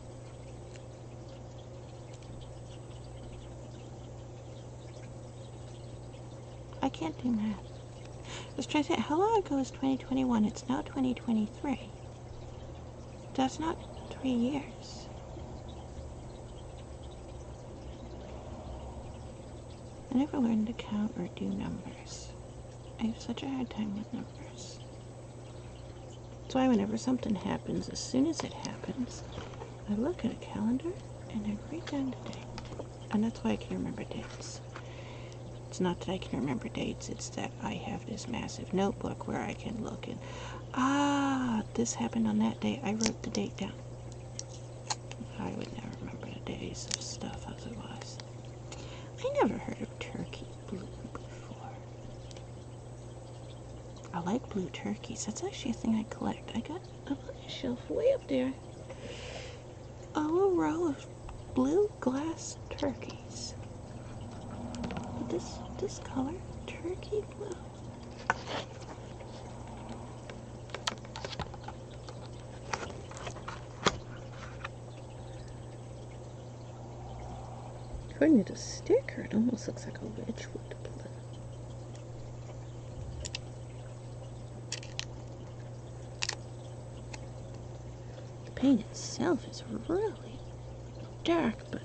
I can't do math. I was trying to say, how long ago is 2021? It's now 2023. That's not 3 years. I never learned to count or do numbers. I have such a hard time with numbers. That's why whenever something happens, as soon as it happens, I look at a calendar and I write down the date. And that's why I can remember dates. It's not that I can remember dates, it's that I have this massive notebook where I can look and, this happened on that day. I wrote the date down. I would never remember the days of stuff otherwise. I never heard of turkey blue before. I like blue turkeys. That's actually a thing I collect. I got up on a shelf way up there a whole row of blue glass turkeys. This color, turkey blue. According to the sticker, it almost looks like a Wedgwood blue. The paint itself is really dark, but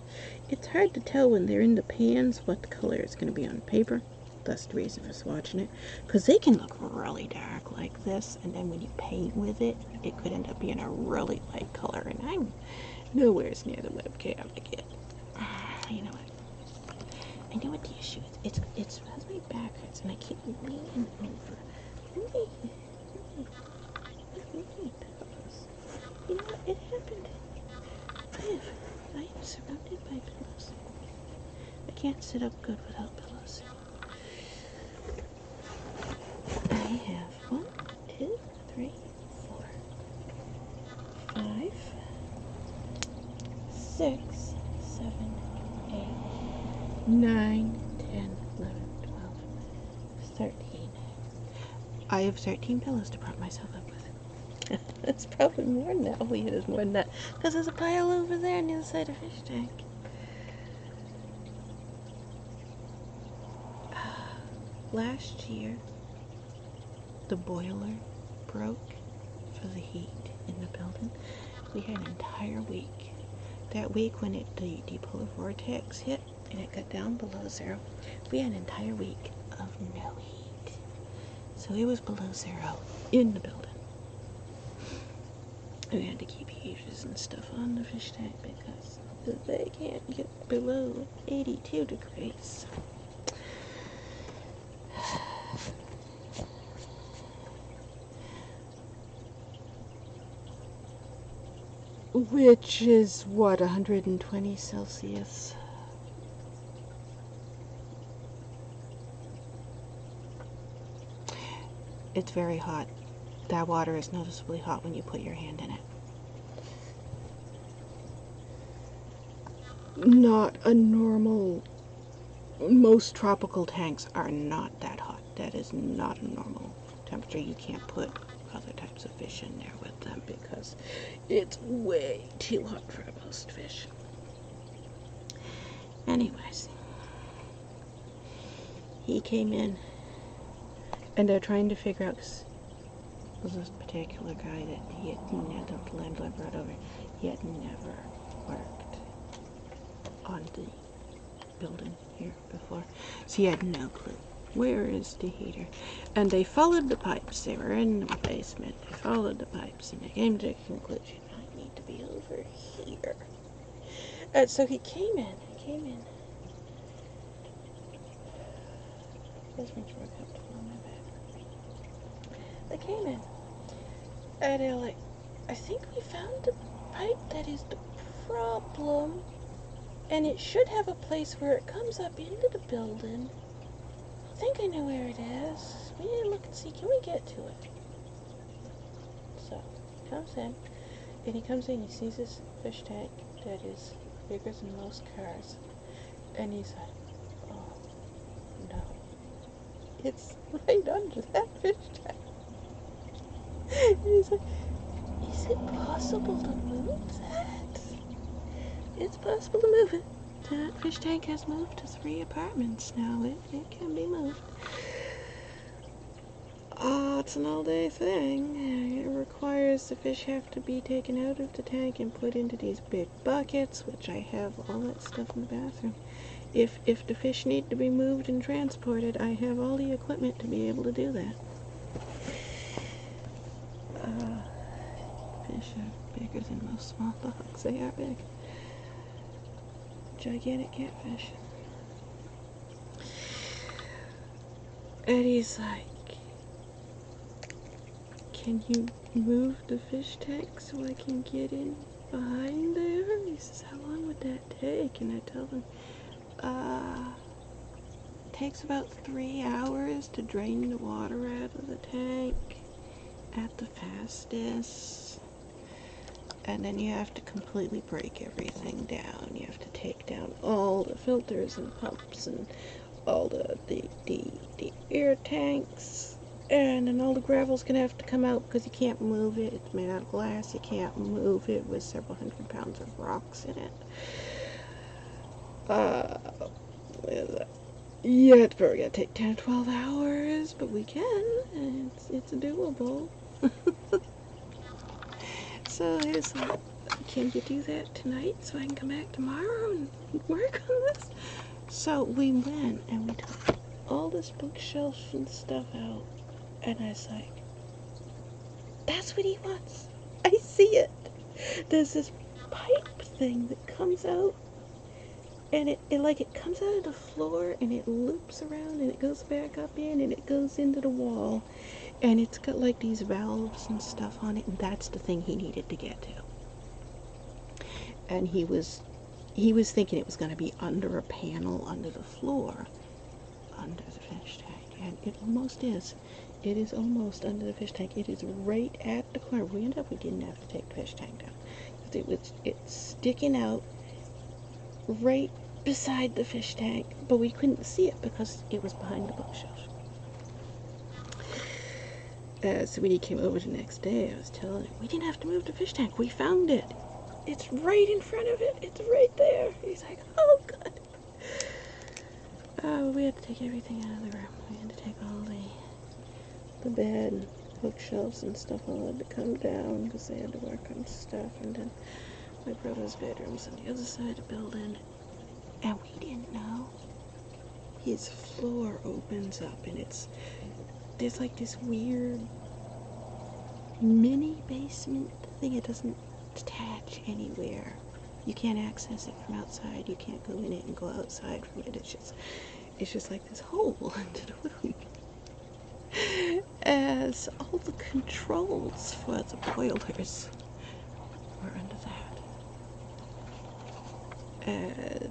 it's hard to tell when they're in the pans what the color is going to be on paper. That's the reason for swatching it, because they can look really dark like this, and then when you paint with it, it could end up being a really light color, and I'm nowhere near the webcam to get. You know what? I know what the issue is. It's because my back hurts, and I keep leaning over. You know what? It happened. I am surrounded by pillows. I can't sit up good without pillows. I have 1, 2, 3, 4, 5, 6, 7, 8, 9, 10, 11, 12, 13. I have 13 pillows to prop myself up with. It's probably more than that. Hopefully it is more than that. Because there's a pile over there near the side of the fish tank. Last year, the boiler broke for the heat in the building. We had an entire week. That week when the polar vortex hit and it got down below zero, we had an entire week of no heat. So it was below zero in the building. We had to keep heaters and stuff on the fish tank because they can't get below 82 degrees. Which is, what, 120 Celsius? It's very hot. That water is noticeably hot when you put your hand in it. Not a normal... Most tropical tanks are not that hot. That is not a normal temperature. You can't put other types of fish in there with them because it's way too hot for most fish. Anyways, he came in and they're trying to figure out, because this particular guy that he had never, the landlord brought over, he had never worked on the building here before, so he had no clue. Where is the heater? And they followed the pipes. They were in the basement. They followed the pipes and they came to the conclusion, I need to be over here. And so he came in. Let's make sure we're comfortable on my back. They came in and they're like, I think we found the pipe that is the problem, and it should have a place where it comes up into the building. I think I know where it is. We need to look and see, can we get to it? So, he comes in, and he comes in, he sees this fish tank that is bigger than most cars, and he's like, oh, no. It's right under that fish tank. And he's like, is it possible to move that? It's possible to move it. That fish tank has moved to 3 apartments now. It can be moved. It's an all-day thing. requires the fish have to be taken out of the tank and put into these big buckets, which I have all that stuff in the bathroom. If the fish need to be moved and transported, I have all the equipment to be able to do that. Fish are bigger than most small dogs. They are big. Gigantic catfish. And he's like, can you move the fish tank so I can get in behind there? He says, how long would that take? And I tell him, it takes about 3 hours to drain the water out of the tank at the fastest. And then you have to completely break everything down. You have to take down all the filters and pumps and all the air tanks. And then all the gravel's gonna have to come out because you can't move it. It's made out of glass. You can't move it with several hundred pounds of rocks in it. Yeah, it's probably gonna take 10 or 12 hours, but we can, and it's doable. So he's like, can you do that tonight so I can come back tomorrow and work on this? So we went and we took all this bookshelf and stuff out, and I was like, that's what he wants. I see it. There's this pipe thing that comes out, and it comes out of the floor and it loops around and it goes back up in and it goes into the wall, and it's got like these valves and stuff on it, and that's the thing he needed to get to. And he was thinking it was going to be under a panel under the floor, under the fish tank, and it almost is. It is almost under the fish tank. It is right at the corner. We didn't have to take the fish tank down. It's sticking out right beside the fish tank, but we couldn't see it because it was behind the bookshelf. So when he came over the next day, I was telling him, we didn't have to move the fish tank. We found it. It's right in front of it. It's right there. He's like, oh, good. We had to take everything out of the room. We had to take all the bed and bookshelves and stuff all had to come down because they had to work on stuff. And then my brother's bedroom's on the other side of the building. And we didn't know. His floor opens up and there's like this weird mini basement thing. It doesn't attach anywhere. You can't access it from outside. You can't go in it and go outside from it. It's just like this hole into the room. As all the controls for the boilers were under that.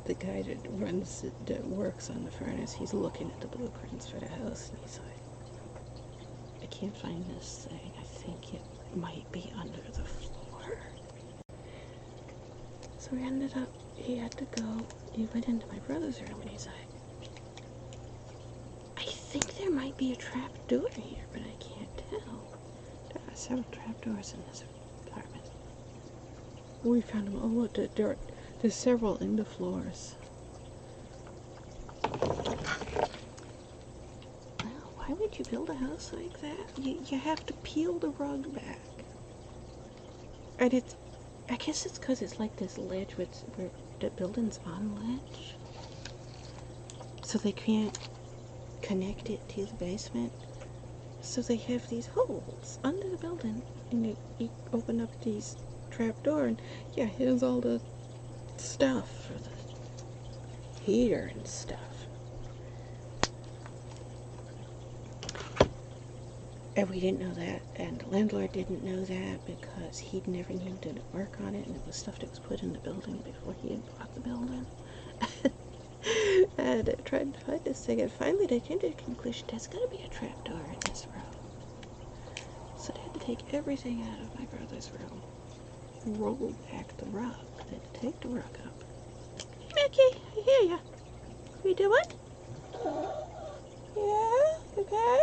The guy that works on the furnace, he's looking at the blueprints for the house, and he's like, I can't find this thing. I think it might be under the floor. So we ended up, he had to go, he went into my brother's room and he's like, I think there might be a trap door here, but I can't tell. There are several trap doors in this apartment. We found them all at the door. There's several in the floors. Well, why would you build a house like that? You have to peel the rug back. And I guess it's because it's like this ledge where the building's on ledge. So they can't connect it to the basement. So they have these holes under the building. And you open up these trapdoor and yeah, here's all the stuff for the heater and stuff. And we didn't know that, and the landlord didn't know that because he'd never needed to work on it, and it was stuff that was put in the building before he had bought the building. And I tried to find this thing, and finally they came to the conclusion there's got to be a trapdoor in this room. So they had to take everything out of my brother's room, roll back the rug, they had to take the rug up. Mickey, I hear ya. What you doing? Yeah, okay.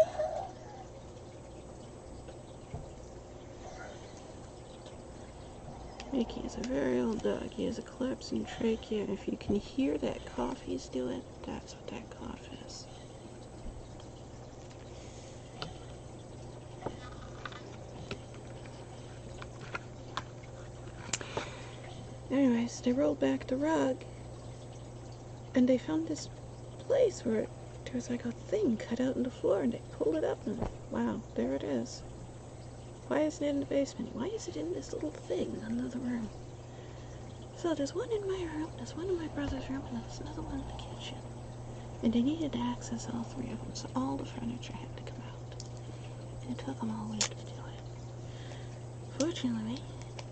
Mickey is a very old dog. He has a collapsing trachea, and if you can hear that cough he's doing, that's what that cough is. Anyways, they rolled back the rug, and they found this place where there was like a thing cut out in the floor, and they pulled it up, and wow, there it is. Why isn't it in the basement? Why is it in this little thing under the room? So there's one in my room, there's one in my brother's room, and there's another one in the kitchen. And they needed to access all three of them, so all the furniture had to come out. And it took them all week to do it. Fortunately,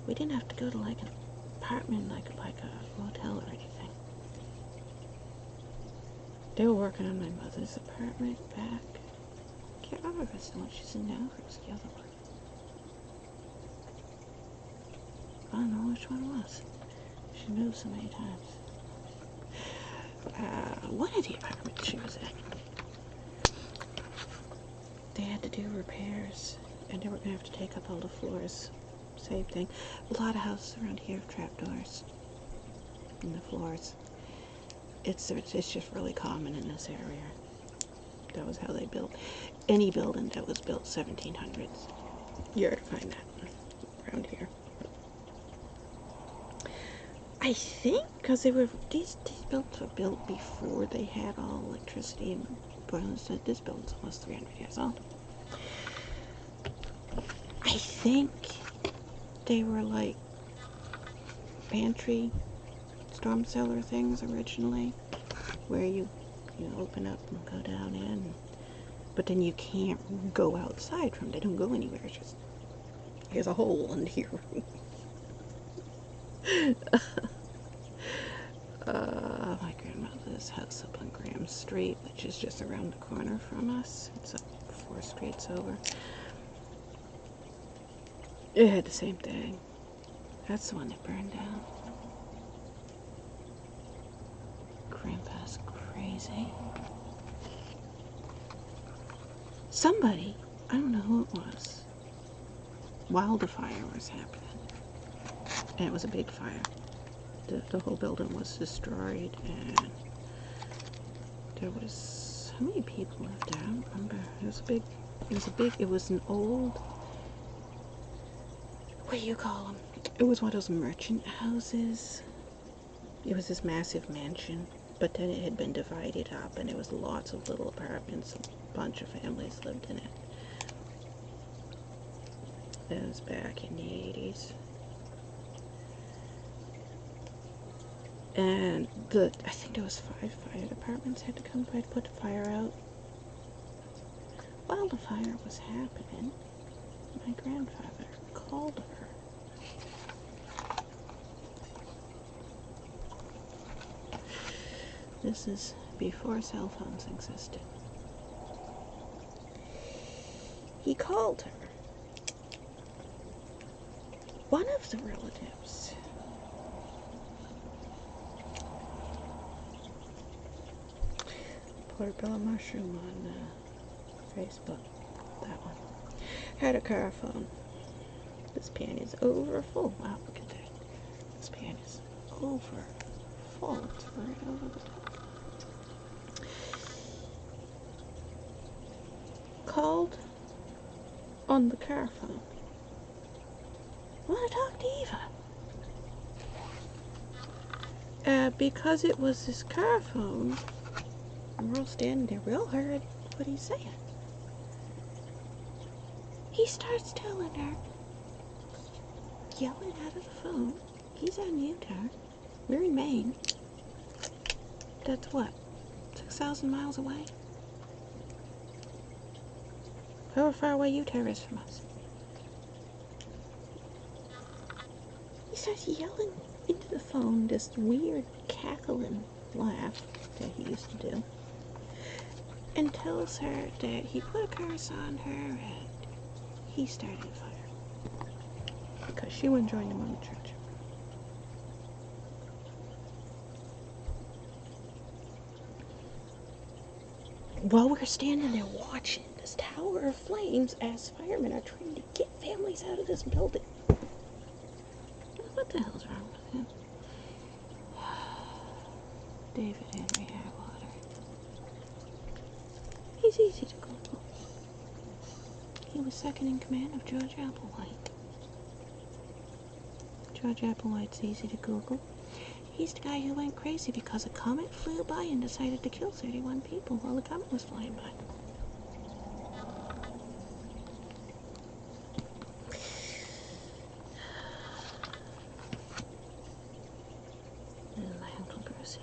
we didn't have to go to like an apartment, like a motel or anything. They were working on my mother's apartment back. Can't remember if it's the one she's in now or it's the other one. I don't know which one it was. She moved so many times. One of the apartments she was in, they had to do repairs, and they were going to have to take up all the floors. Same thing. A lot of houses around here have trapdoors in the floors. It's just really common in this area. That was how they built any building that was built 1700s. You're to find that around here. I think because these buildings were built before they had all electricity and boilers. This building's almost 300 years old. I think they were like pantry, storm cellar things originally, where you open up and go down in, but then you can't go outside from them. They don't go anywhere. It's just here's a hole in here. My grandmother's house up on Graham Street, which is just around the corner from us. It's up 4 streets over. It had the same thing. That's the one that burned down. Grandpa's crazy. Somebody, I don't know who it was, while the fire was happening, and it was a big fire. The whole building was destroyed, and there was, how many people lived there? I don't remember. It was an old, what do you call them? It was one of those merchant houses. It was this massive mansion, but then it had been divided up, and there was lots of little apartments. A bunch of families lived in it. That was back in the 80s. And I think there was 5 fire departments had to come by to put the fire out. While the fire was happening, my grandfather called her. This is before cell phones existed. He called her. One of the relatives Portobello Mushroom on Facebook, that one, had a car phone. This pan is over full. Wow, look at that. This pan is over full. It's right over the top. Called on the car phone. I want to talk to Eva. Because it was this car phone, and we're all standing there, we all heard what he's saying. He starts telling her, yelling out of the phone, he's on Utah, we're in Maine. That's what, 6,000 miles away? However far away Utah is from us. He starts yelling into the phone this weird cackling laugh that he used to do, and tells her that he put a curse on her and he started a fire because she wouldn't join him on the church. While we're standing there watching this tower of flames as firemen are trying to get families out of this building. What the hell's wrong with him? David Henry Atwater. He's easy to Google. He was second in command of George Applewhite. George Applewhite's easy to Google. He's the guy who went crazy because a comet flew by and decided to kill 31 people while the comet was flying by. And my Uncle Brucey.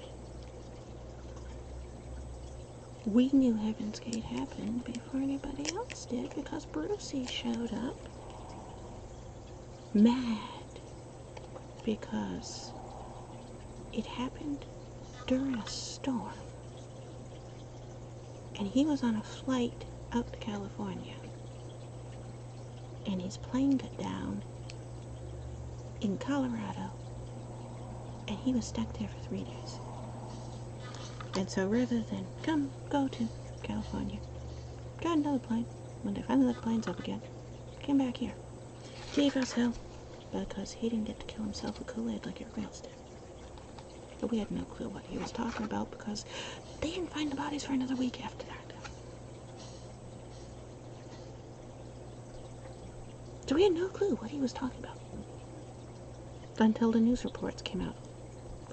We knew Heaven's Gate happened before anybody else did because Brucey showed up mad because it happened during a storm. And he was on a flight out to California. And his plane got down in Colorado. And he was stuck there for 3 days. And so rather than go to California, got another plane. When they finally let the planes up again, came back here. Gave us hell because he didn't get to kill himself with Kool-Aid like everybody else did. But we had no clue what he was talking about because they didn't find the bodies for another week after that. So we had no clue what he was talking about until the news reports came out.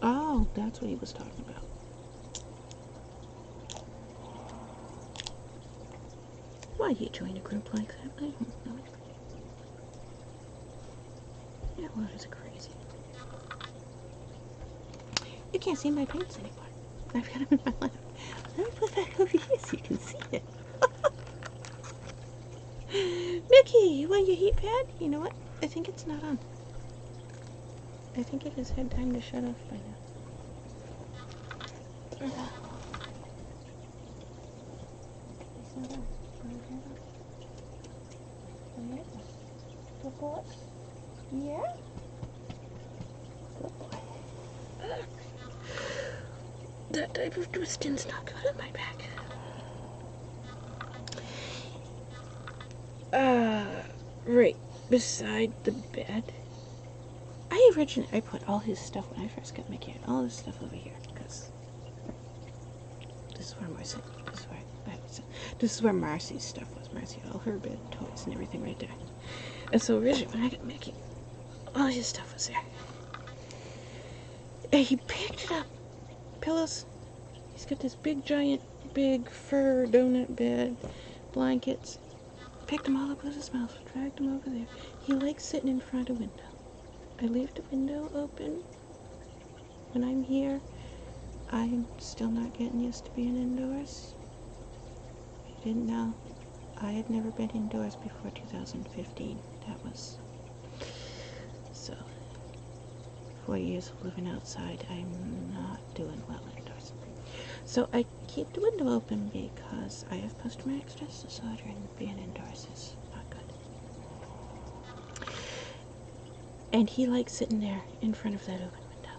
Oh, that's what he was talking about. Why do you join a group like that? I don't know. That world is crazy. You can't see my pants anymore. I've got them in my lap. Let me put that over here so you can see it. Mickey, you want your heat pad? You know what? I think it's not on. I think it has had time to shut off by now. It's not on. Good boy. Yeah? Good boy. That type of twisting's not good on my back. Right beside the bed. I put all his stuff when I first got Mickey, all his stuff over here, because this is where Marcy's stuff was. Marcy had all her bed toys and everything right there. And so originally when I got Mickey, all his stuff was there. And he picked it up. Pillows. He's got this big fur donut bed, blankets. Picked them all up with his mouth, dragged them over there. He likes sitting in front of a window. I leave the window open when I'm here. I'm still not getting used to being indoors. I didn't know. I had never been indoors before 2015. That was... So, 4 years of living outside, I'm not doing well indoors. So I keep the window open because I have post-traumatic stress disorder and being indoors is not good. And he likes sitting there in front of that open window.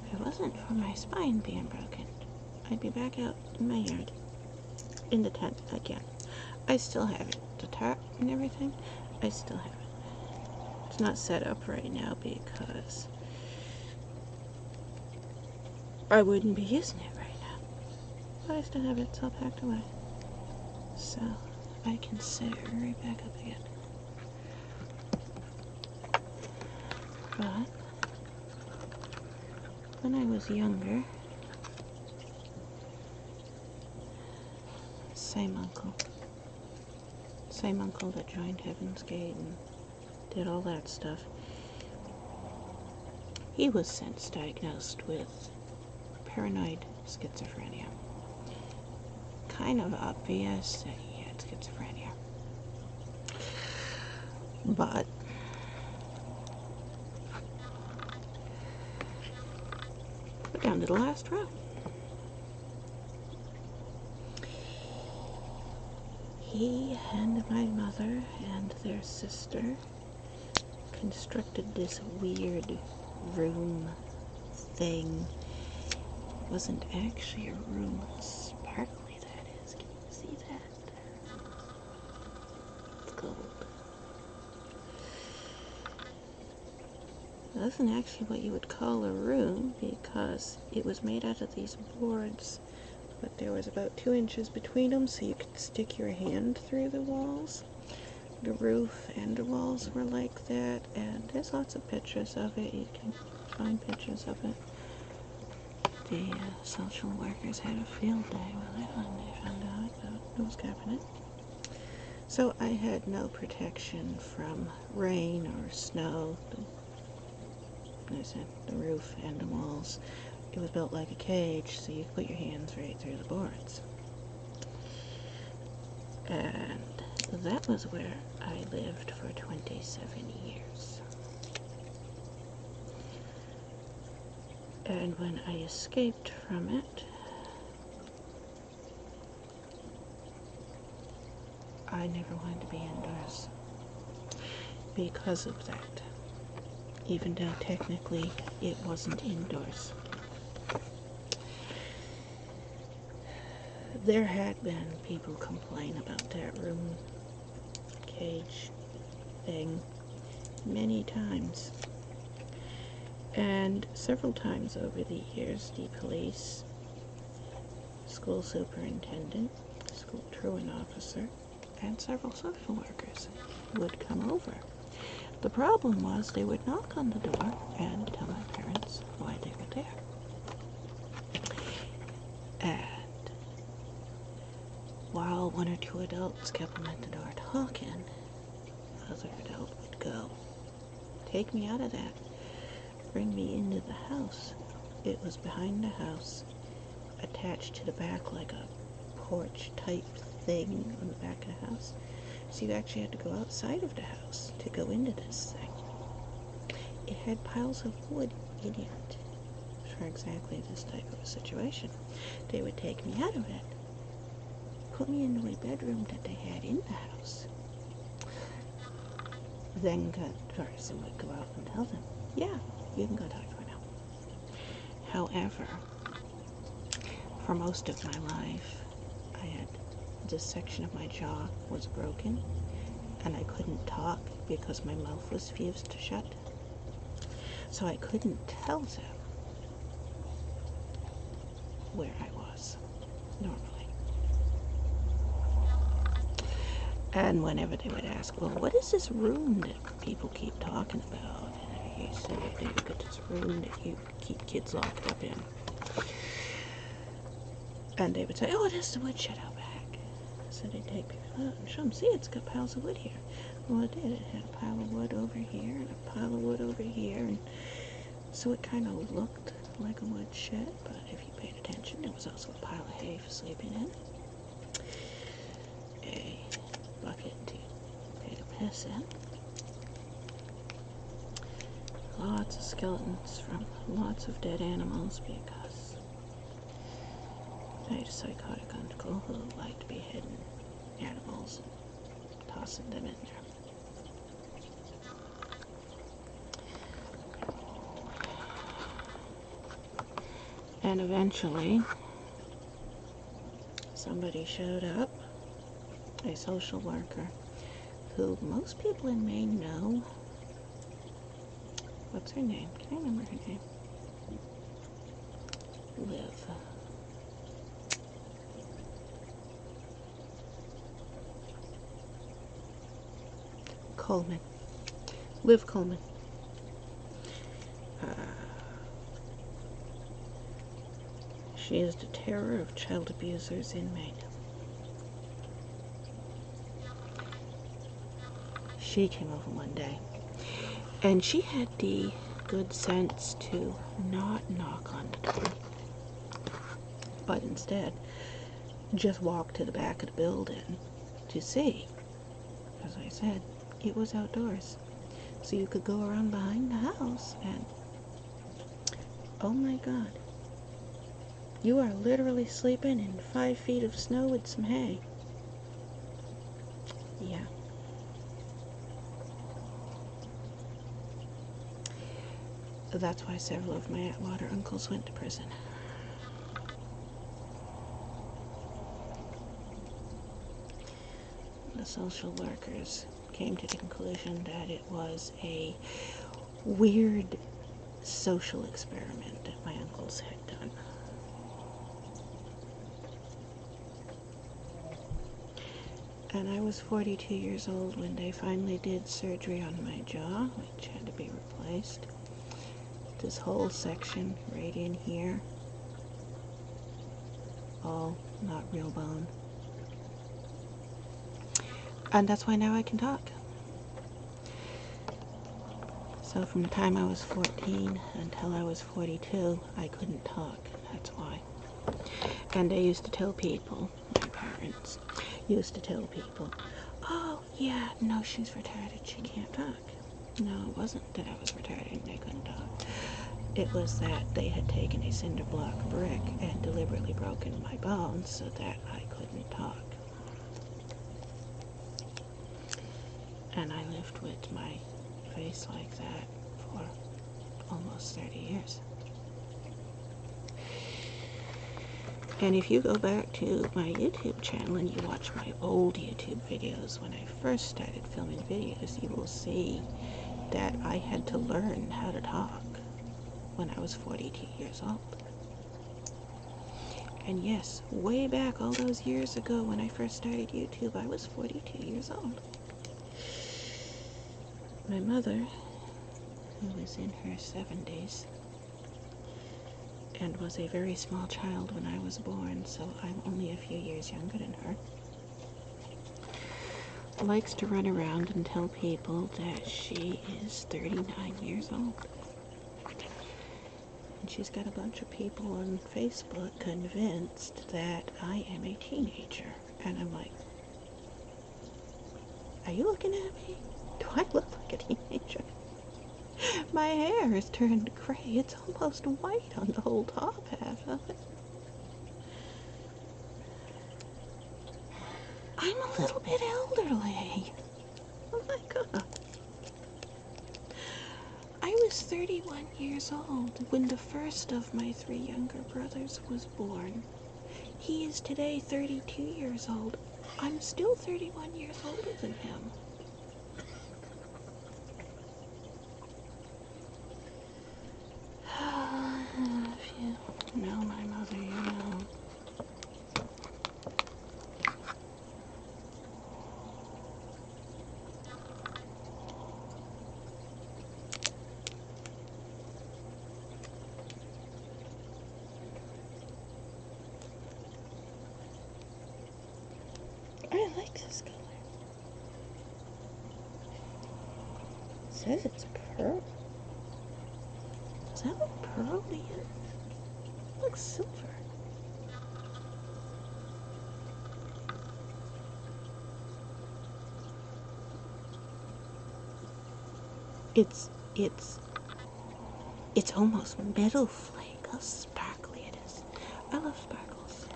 If it wasn't for my spine being broken, I'd be back out in my yard, in the tent again. I still have it, the tarp and everything, I still have it. It's not set up right now because I wouldn't be using it right now. But I still have it, it's all packed away. So I can set it right back up again. But when I was younger, same uncle that joined Heaven's Gate and did all that stuff, he was since diagnosed with paranoid schizophrenia. Kind of obvious that he had schizophrenia. But we're down to the last row. He and my mother and their sister constructed this weird room thing. It wasn't actually a room. Sparkly that is. Can you see that? It's gold. It wasn't actually what you would call a room because it was made out of these boards, but there was about 2 inches between them so you could stick your hand through the walls. The roof and the walls were like that, and there's lots of pictures of it. You can find pictures of it. The social workers had a field day with it when they found out that it was cabinet. So I had no protection from rain or snow. Like I said, the roof and the walls. It was built like a cage, so you could put your hands right through the boards. And that was where I lived for 27 years. And when I escaped from it, I never wanted to be indoors because of that, even though technically it wasn't indoors. There had been people complain about that room cage thing many times. And several times over the years, the police, school superintendent, school truant officer, and several social workers would come over. The problem was they would knock on the door and tell my parents why they were there. And while one or two adults kept them at the door talking, the other adult would go, take me out of that, bring me into the house. It was behind the house, attached to the back like a porch type thing on the back of the house. So you actually had to go outside of the house to go into this thing. It had piles of wood in it for exactly this type of a situation. They would take me out of it, put me into a bedroom that they had in the house, then person would go out and tell them, yeah, you can go talk to her now. However, for most of my life, I had this section of my jaw was broken, and I couldn't talk because my mouth was fused shut. So I couldn't tell them where I was normally. And whenever they would ask, well, what is this room that people keep talking about? And you say, they've got this room that you keep kids locked up in. And they would say, oh, that's the woodshed out back. So they'd take people out and show them, see, it's got piles of wood here. Well, it did. It had a pile of wood over here and a pile of wood over here. And so it kind of looked like a woodshed, but if you paid attention, there was also a pile of hay for sleeping in. A bucket to take a piss in. Lots of skeletons from lots of dead animals because I had a psychotic uncle who liked beheading animals and tossing them in there. And eventually, somebody showed up, a social worker, who most people in Maine know. What's her name? Can I remember her name? Liv. Coleman. Liv Coleman. She is the terror of child abusers in Maine. She came over one day, and she had the good sense to not knock on the door, but instead just walk to the back of the building to see. As I said, it was outdoors, so you could go around behind the house and, oh my God, you are literally sleeping in 5 feet of snow with some hay. Yeah. That's why several of my Atwater uncles went to prison. The social workers came to the conclusion that it was a weird social experiment that my uncles had done. And I was 42 years old when they finally did surgery on my jaw, which had to be replaced. This whole section right in here, all not real bone. And that's why now I can talk. So from the time I was 14 until I was 42, I couldn't talk. That's why. And I used to tell people, my parents used to tell people, oh yeah, no, she's retarded, she can't talk. No, it wasn't that I was retarded and I couldn't talk. It was that they had taken a cinder block brick and deliberately broken my bones so that I couldn't talk. And I lived with my face like that for almost 30 years. And if you go back to my YouTube channel and you watch my old YouTube videos, when I first started filming videos, you will see that I had to learn how to talk when I was 42 years old. And yes, way back all those years ago when I first started YouTube, I was 42 years old. My mother, who was in her 70s, and was a very small child when I was born, so I'm only a few years younger than her, likes to run around and tell people that she is 39 years old. And she's got a bunch of people on Facebook convinced that I am a teenager. And I'm like, are you looking at me? Do I look like a teenager? My hair is turned gray. It's almost white on the whole top half of it. I'm a little bit elderly. Oh my God. I was 31 years old when the first of my 3 younger brothers was born. He is today 32 years old. I'm still 31 years older than him. If you know my mother, you know. I like this color. It says it's pearl. Is that what pearl is? It looks silver. It's almost metal flake. How sparkly it is. I love sparkles.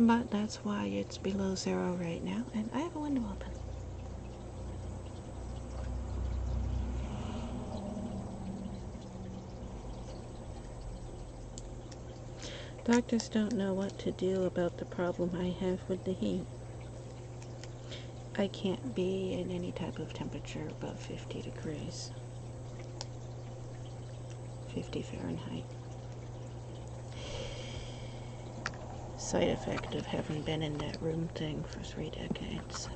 But that's why it's below 0 right now, and I have a window open. Doctors don't know what to do about the problem I have with the heat. I can't be in any type of temperature above 50 degrees. 50 Fahrenheit. Side effect of having been in that room thing for 3 decades.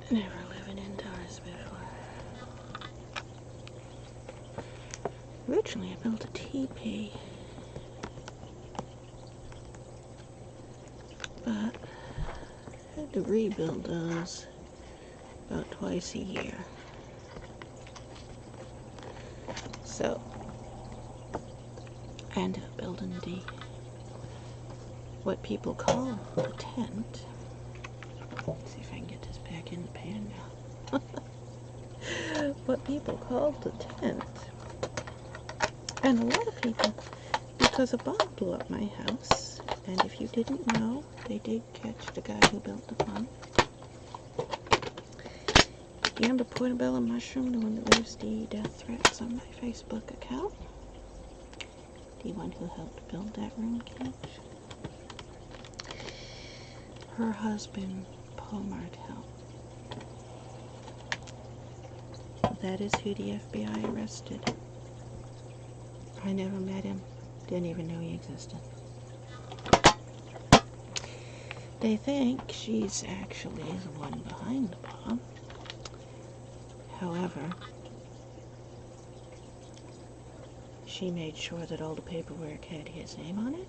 Never living indoors before. Originally I built a teepee, but I had to rebuild those about twice a year. So I ended up building what people call the tent. Let's see if I can get this back in the pan now. What people call the tent. And a lot of people, because a bomb blew up my house, and if you didn't know, they did catch the guy who built the bomb. And the portobello mushroom, the one that leaves the death threats on my Facebook account. The one who helped build that room cage. her husband, Paul Martell. That is who the FBI arrested. I never met him, didn't even know he existed. They think she's actually the one behind the bomb. However, she made sure that all the paperwork had his name on it,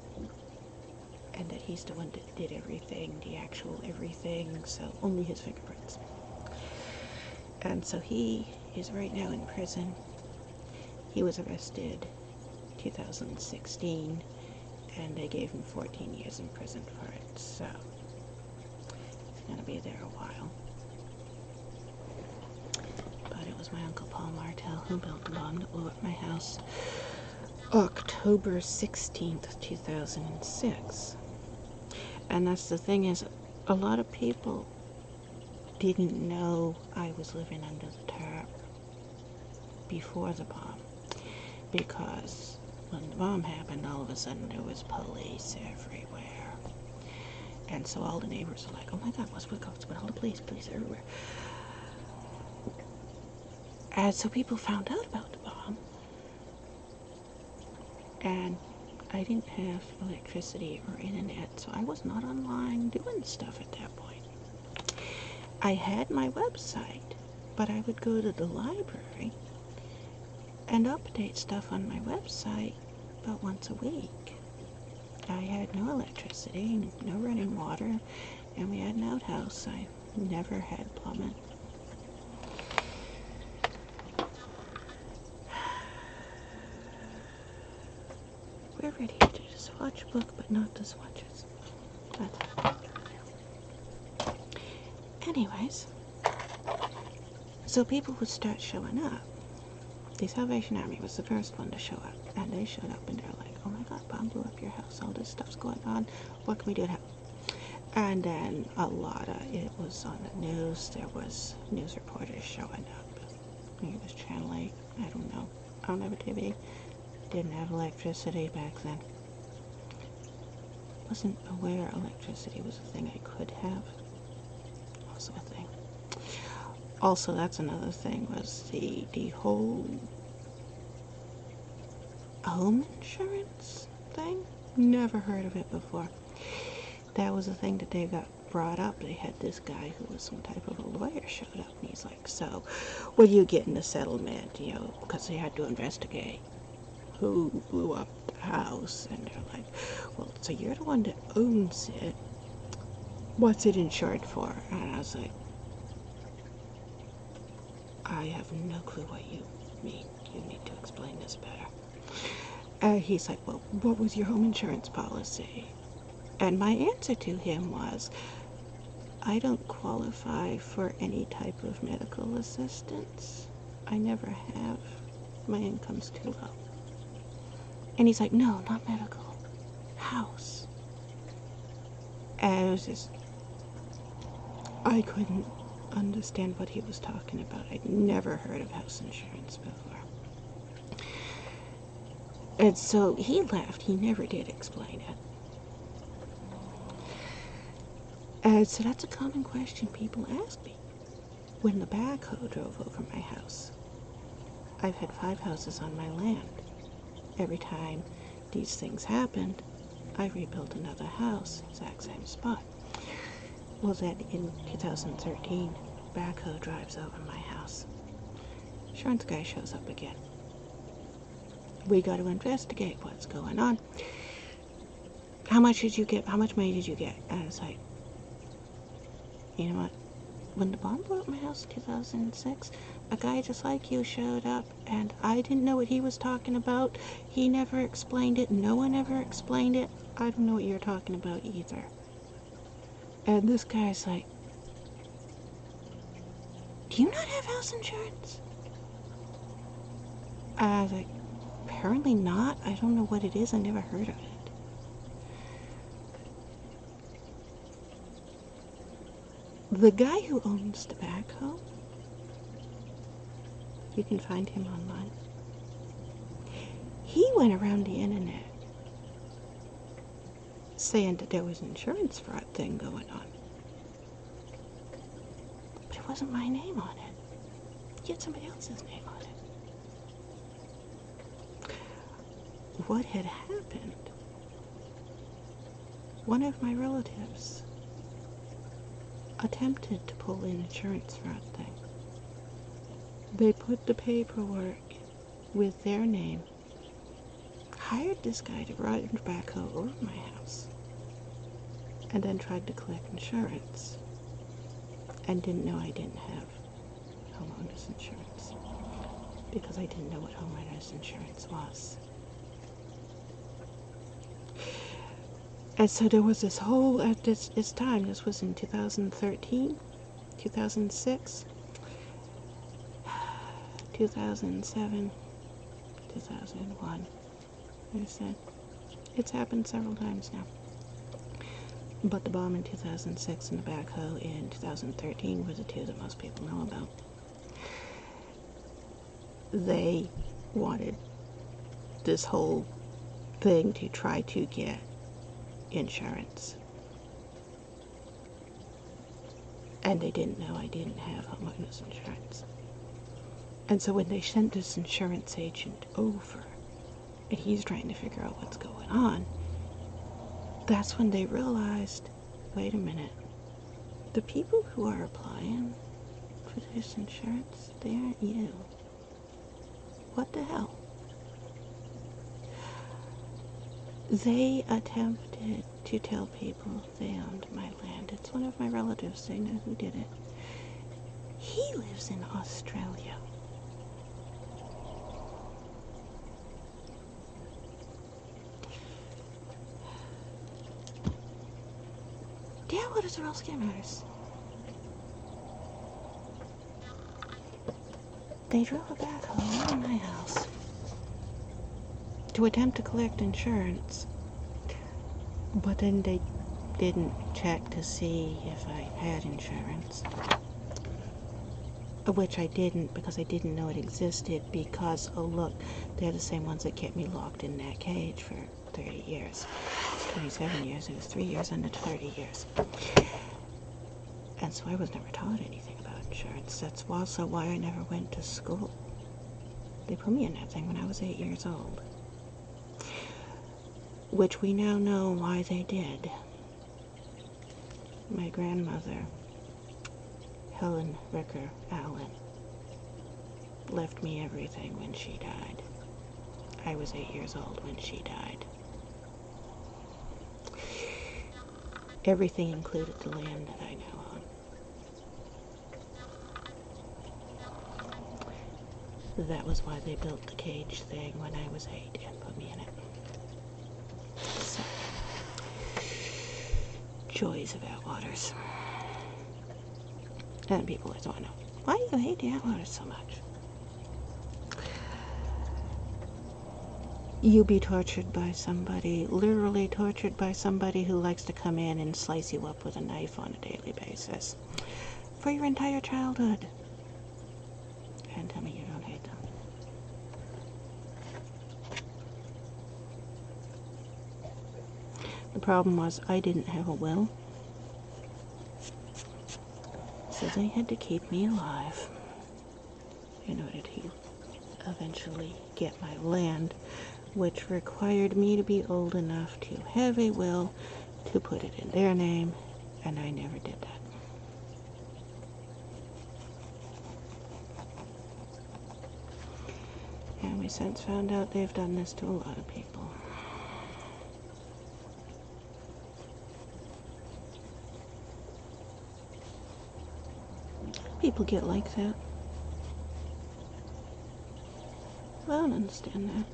and that he's the one that did everything, the actual everything, so only his fingerprints. And so he is right now in prison. He was arrested 2016, and they gave him 14 years in prison for it, so he's gonna be there a while. But it was my Uncle Paul Martell who built the bomb that blew up my house October 16th, 2006. And that's the thing, is a lot of people didn't know I was living under the tarp before the bomb, because when the bomb happened, all of a sudden there was police everywhere, and so all the neighbors were like, oh my god, what's with all the police everywhere. And so people found out about the bomb, and I didn't have electricity or internet, so I was not online doing stuff at that point. I had my website, but I would go to the library and update stuff on my website about once a week. I had no electricity, no running water, and we had an outhouse. I never had plumbing. We're ready to do the swatch book, but not the swatches. Anyways, so people would start showing up. The Salvation Army was the first one to show up, and they showed up and they're like, oh my god, bomb blew up your house, all this stuff's going on, what can we do to help? And then a lot of it was on the news. There was news reporters showing up. I think it was Channel 8, I don't know. I don't have a TV. Didn't have electricity back then. Wasn't aware electricity was a thing I could have. Also a thing. Also, that's another thing, was the whole home insurance thing. Never heard of it before. That was a thing that they got brought up. They had this guy who was some type of a lawyer showed up, and he's like, so, what do you get in the settlement, you know, because they had to investigate who blew up the house, and they're like, well, so you're the one that owns it, what's it insured for? And I was like, I have no clue what you mean, you need to explain this better. He's like, well, what was your home insurance policy? And my answer to him was, I don't qualify for any type of medical assistance. I never have. My income's too low. And he's like, no, not medical. House. And it was just, I couldn't understand what he was talking about. I'd never heard of house insurance before. And so he left. He never did explain it. And so that's a common question people ask me when the backhoe drove over my house. I've had 5 houses on my land. Every time these things happened, I rebuilt another house, exact same spot. Well, then in 2013, backhoe drives over my house. Insurance guy shows up again. We got to investigate what's going on. How much did you get? How much money did you get? And it's like, you know what? When the bomb blew up my house in 2006, a guy just like you showed up, and I didn't know what he was talking about. He never explained it. No one ever explained it. I don't know what you're talking about either. And this guy's like, do you not have house insurance? I was like, apparently not. I don't know what it is. I never heard of it. The guy who owns the backhoe, you can find him online. He went around the internet saying that there was an insurance fraud thing going on. wasn't my name on it. He had somebody else's name on it. What had happened? One of my relatives attempted to pull an insurance fraud thing. They put the paperwork with their name, hired this guy to ride a backhoe over my house, and then tried to collect insurance, and didn't know I didn't have homeowners insurance, because I didn't know what homeowners insurance was. And so there was this whole, at this time, this was in 2013, 2006, 2007, 2001. Like I said, it's happened several times now. But the bomb in 2006 and the backhoe in 2013 were the two that most people know about. They wanted this whole thing to try to get insurance. And they didn't know I didn't have homeowners insurance. And so when they sent this insurance agent over, and he's trying to figure out what's going on, that's when they realized, wait a minute, the people who are applying for this insurance, they aren't you. What the hell? They attempted to tell people they owned my land. It's one of my relatives, they know who did it. He lives in Australia. Yeah, what is the real scammers? They drove a backhoe around my house to attempt to collect insurance, but then they didn't check to see if I had insurance, which I didn't, because I didn't know it existed, because, oh look, they're the same ones that kept me locked in that cage for 30 years. 27 years, it was 3 years under 30 years. And so I was never taught anything about insurance. That's also why I never went to school. They put me in that thing when I was 8 years old. Which we now know why they did. My grandmother, Helen Ricker Allen, left me everything when she died. I was 8 years old when she died. Everything included the land that I now own. That was why they built the cage thing when I was 8 and put me in it. So, joys of Atwaters. And people always want to know, why do you hate the Atwaters so much? You be tortured by somebody, literally tortured by somebody who likes to come in and slice you up with a knife on a daily basis for your entire childhood. And tell me you don't hate them. The problem was I didn't have a will, so they had to keep me alive in order to eventually get my land, which required me to be old enough to have a will to put it in their name, and I never did that. And we since found out they've done this to a lot of people. People get like that. I don't understand that.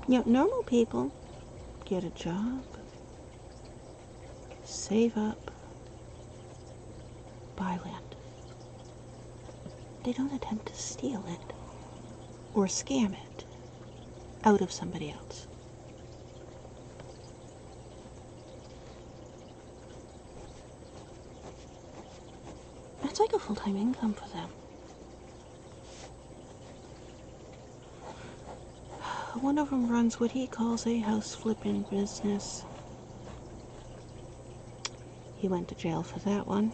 You know, normal people get a job, save up, buy land. They don't attempt to steal it or scam it out of somebody else. That's like a full-time income for them. One of them runs what he calls a house flipping business. He went to jail for that one.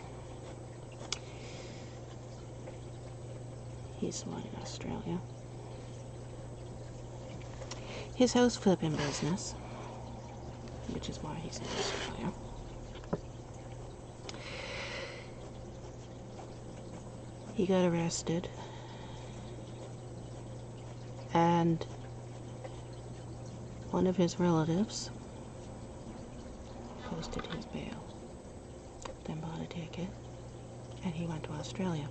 He's the one in Australia. His house flipping business, which is why he's in Australia, he got arrested, and one of his relatives posted his bail, then bought a ticket, and he went to Australia.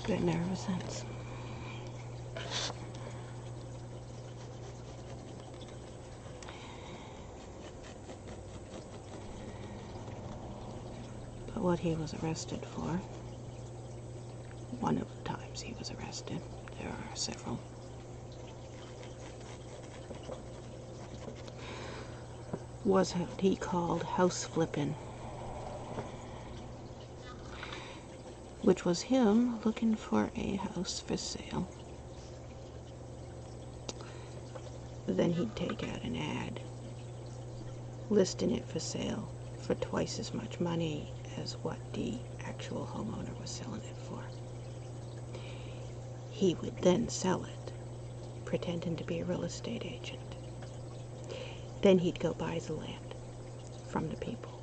Been there ever since. But what he was arrested for, one of the times he was arrested, there are several, was what he called house flipping, which was him looking for a house for sale. Then he'd take out an ad listing it for sale for twice as much money as what the actual homeowner was selling it for. He would then sell it, pretending to be a real estate agent. Then he'd go buy the land from the people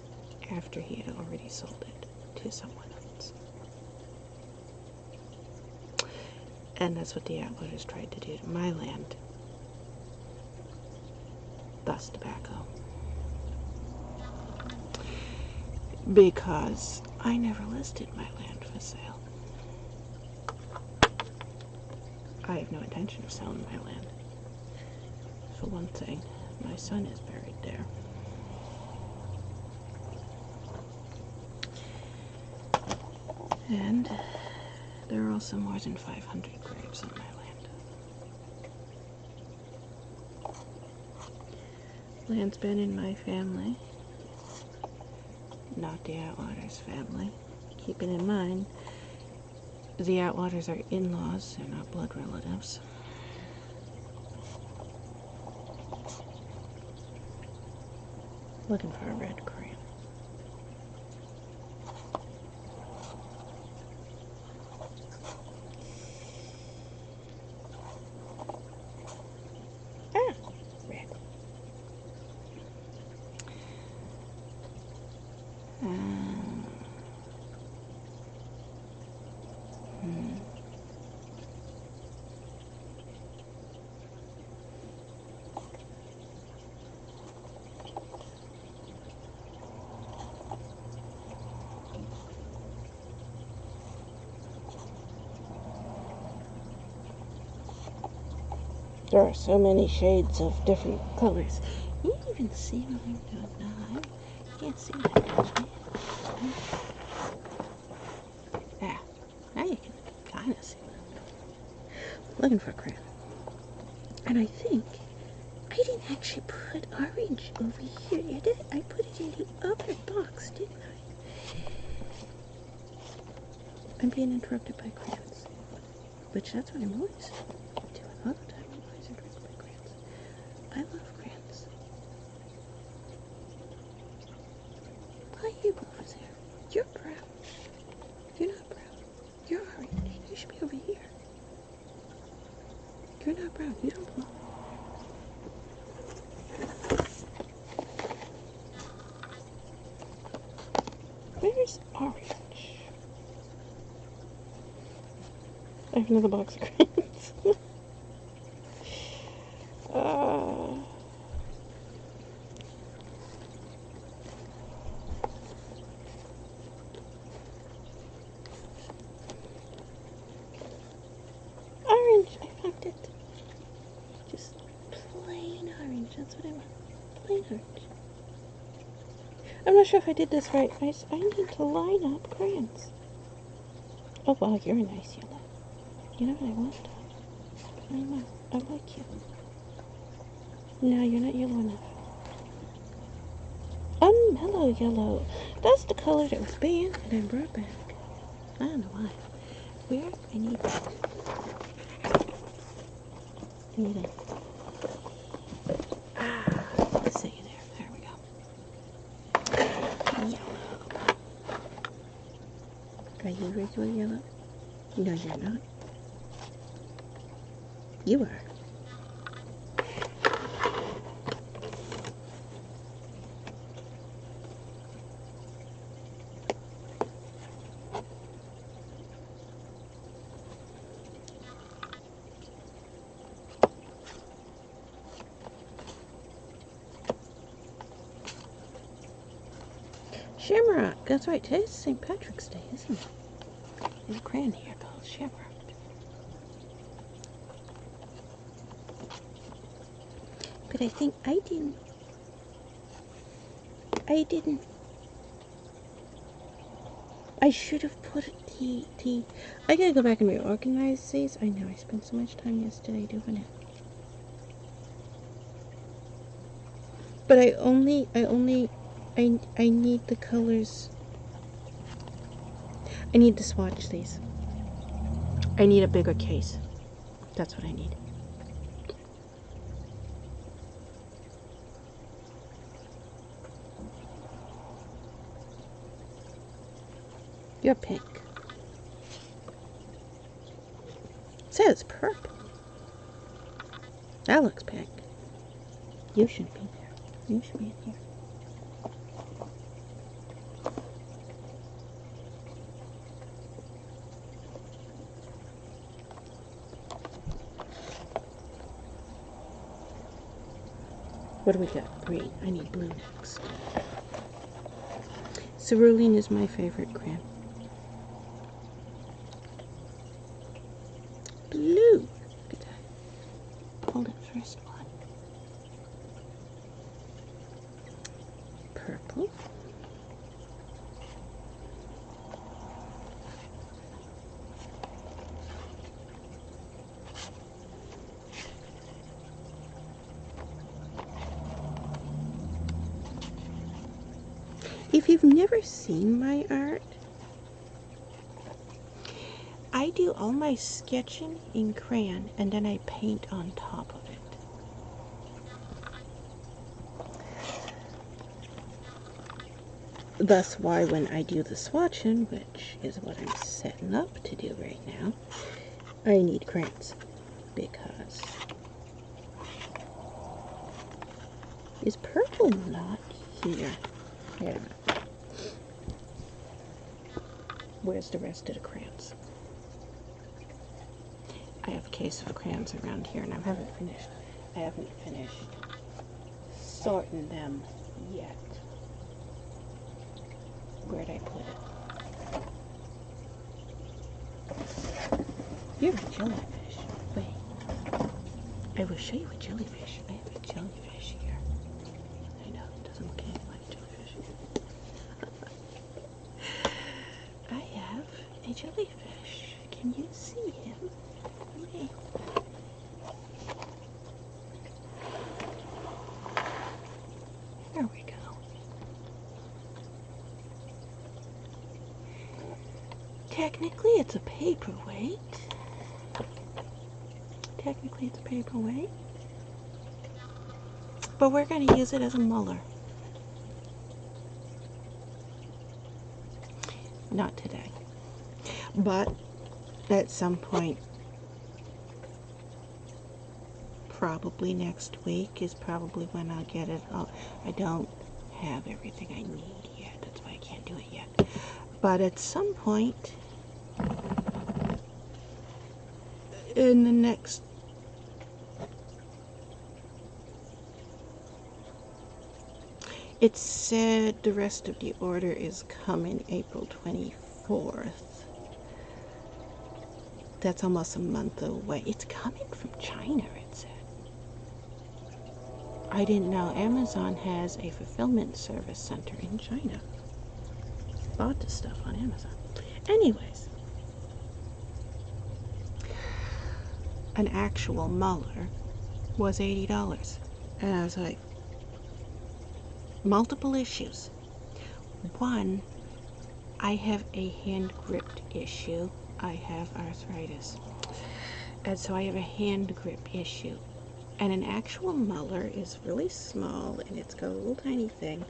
after he had already sold it to someone else. And that's what the outlaws tried to do to my land, thus tobacco. Because I never listed my land for sale. I have no intention of selling my land. For one thing, my son is buried there. And there are also more than 500 graves on my land. Land's been in my family, not the Atwater's family. Keeping in mind, the Atwaters are in-laws, they're not blood relatives. Looking for a red crayon. Ah, red. There are so many shades of different colors. You can even see what I'm doing now. You can't see that much. Ah, now you can kind of see what I'm doing. Looking for a crayon. And I think I didn't actually put orange over here, did I? I put it in the other box, didn't I? I'm being interrupted by crayons. Which that's what I'm always doing all the time. I love crayons. Why are you over there? You're brown. You're not brown. You're orange. You should be over here. You're not brown. You don't belong. Where's orange? I have another box of crayons. Orange! I found it. Just plain orange. That's what I want. Plain orange. I'm not sure if I did this right. I need to line up crayons. Oh wow, you're a nice yellow. You know what I want? I know. I like you. No, you're not yellow enough. Unmellow yellow. That's the color that was banned and then brought back. I don't know why. Where I need need it. See you there. There we go. Yellow. Are you regular yellow? No, you're not. You are. Shamrock. That's right. Today's St. Patrick's Day, isn't it? There's a crayon here called Shamrock. But I think I didn't. I should have put the. I gotta go back and reorganize these. I know I spent so much time yesterday doing it. But I need the colors. I need to swatch these. I need a bigger case. That's what I need. You're pink. It says purple. That looks pink. You shouldn't be there. You should be in here. What do we got? Green. I need blue next. Cerulean is my favorite crayon. Blue. Look at that. Hold it first one. Purple. If you've never seen my art, I do all my sketching in crayon and then I paint on top of it. Thus why when I do the swatching, which is what I'm setting up to do right now, I need crayons because is purple not here? Wait a minute. Where's the rest of the crayons? I have a case of crayons around here and I haven't finished sorting them yet. Where'd I put it? You're a jellyfish. Wait. I will show you a jellyfish. I have a jellyfish here. I know, it doesn't look anything like a jellyfish. I have a jellyfish. Can you see him? Okay. There we go. Technically, it's a paperweight. But we're going to use it as a muller. Not today. But at some point, probably next week is probably when I'll get it. I don't have everything I need yet. That's why I can't do it yet. But at some point in the next it said the rest of the order is coming April 24th. That's almost a month away. It's coming from China, it said. I didn't know Amazon has a fulfillment service center in China. Bought the stuff on Amazon. Anyways, an actual muller was $80. And I was like, multiple issues. One, I have a hand-gripped issue. I have arthritis. And so I have a hand grip issue. and an actual muller is really small and it's got a little tiny thing,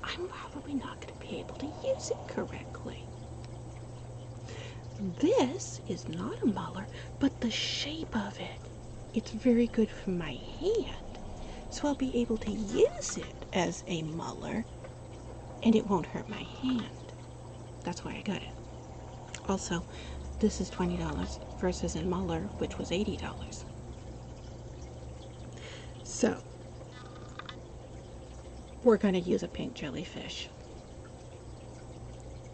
I'm probably not going to be able to use it correctly. This is not a muller, but the shape of it, it's very good for my hand. So I'll be able to use it as a muller and it won't hurt my hand. That's why I got it. Also, this is $20 versus a muller, which was $80. So, we're going to use a pink jellyfish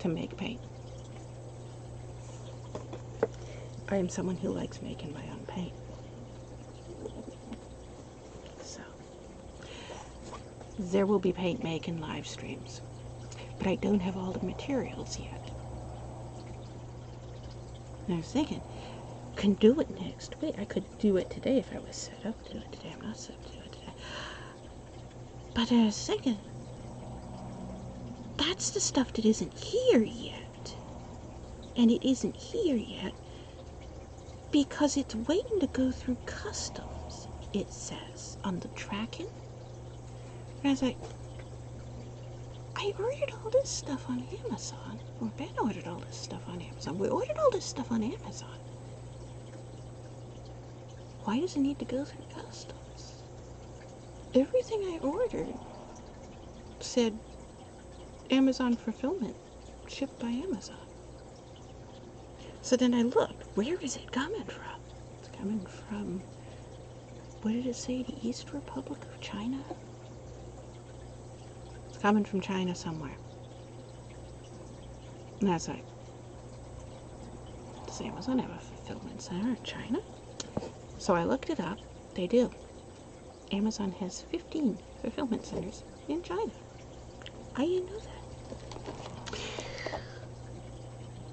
to make paint. I am someone who likes making my own paint. So, there will be paint making live streams, but I don't have all the materials yet. And I was thinking, can do it next week. I could do it today if I was set up to do it today. I'm not set up to do it today. But I was thinking, that's the stuff that isn't here yet. And it isn't here yet because it's waiting to go through customs, it says, on the tracking. And I was like, I ordered all this stuff on Amazon. Or Ben ordered all this stuff on Amazon. We ordered all this stuff on Amazon. Why does it need to go through customs? Everything I ordered said Amazon fulfillment, shipped by Amazon. So then I looked, where is it coming from? It's coming from, what did it say, the East Republic of China? It's coming from China somewhere. And I was like, does Amazon have a fulfillment center in China? So I looked it up. They do. Amazon has 15 fulfillment centers in China. I didn't know that.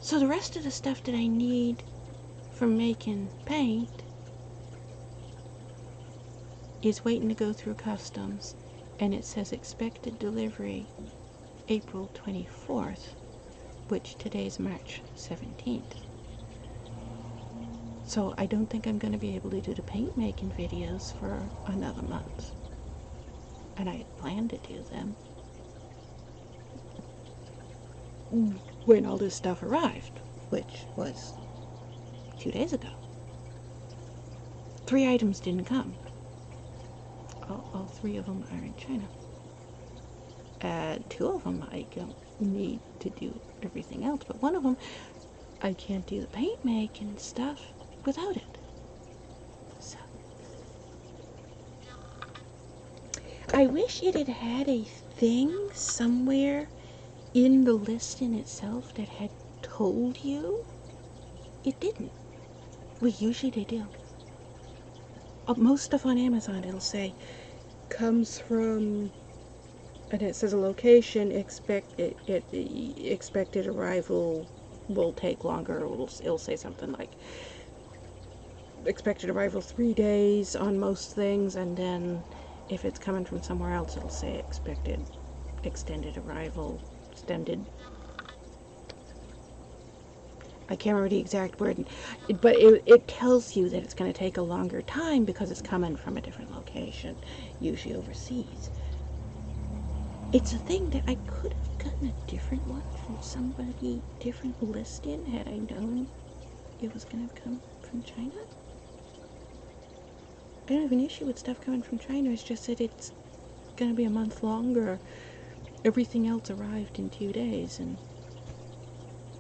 So the rest of the stuff that I need for making paint is waiting to go through customs, and it says expected delivery April 24th, which today's March 17th. So I don't think I'm going to be able to do the paint making videos for another month. And I had planned to do them when all this stuff arrived, which was 2 days ago. 3 items didn't come. All 3 of them are in China. 2 of them I don't need to do everything else, but 1 of them I can't do the paint making stuff without it. So I wish it had had a thing somewhere in the listing itself that had told you. It didn't. Well, usually they do. Most stuff on Amazon, it'll say comes from, and it says a location, expected arrival will take longer. It'll say something like expected arrival 3 days on most things, and then if it's coming from somewhere else, it'll say extended arrival, extended. I can't remember the exact word, but it tells you that it's going to take a longer time because it's coming from a different location, usually overseas. It's a thing that I could have gotten a different one from somebody, different listing, had I known it was going to come from China. I don't have an issue with stuff coming from China, it's just that it's going to be a month longer. Everything else arrived in 2 days, and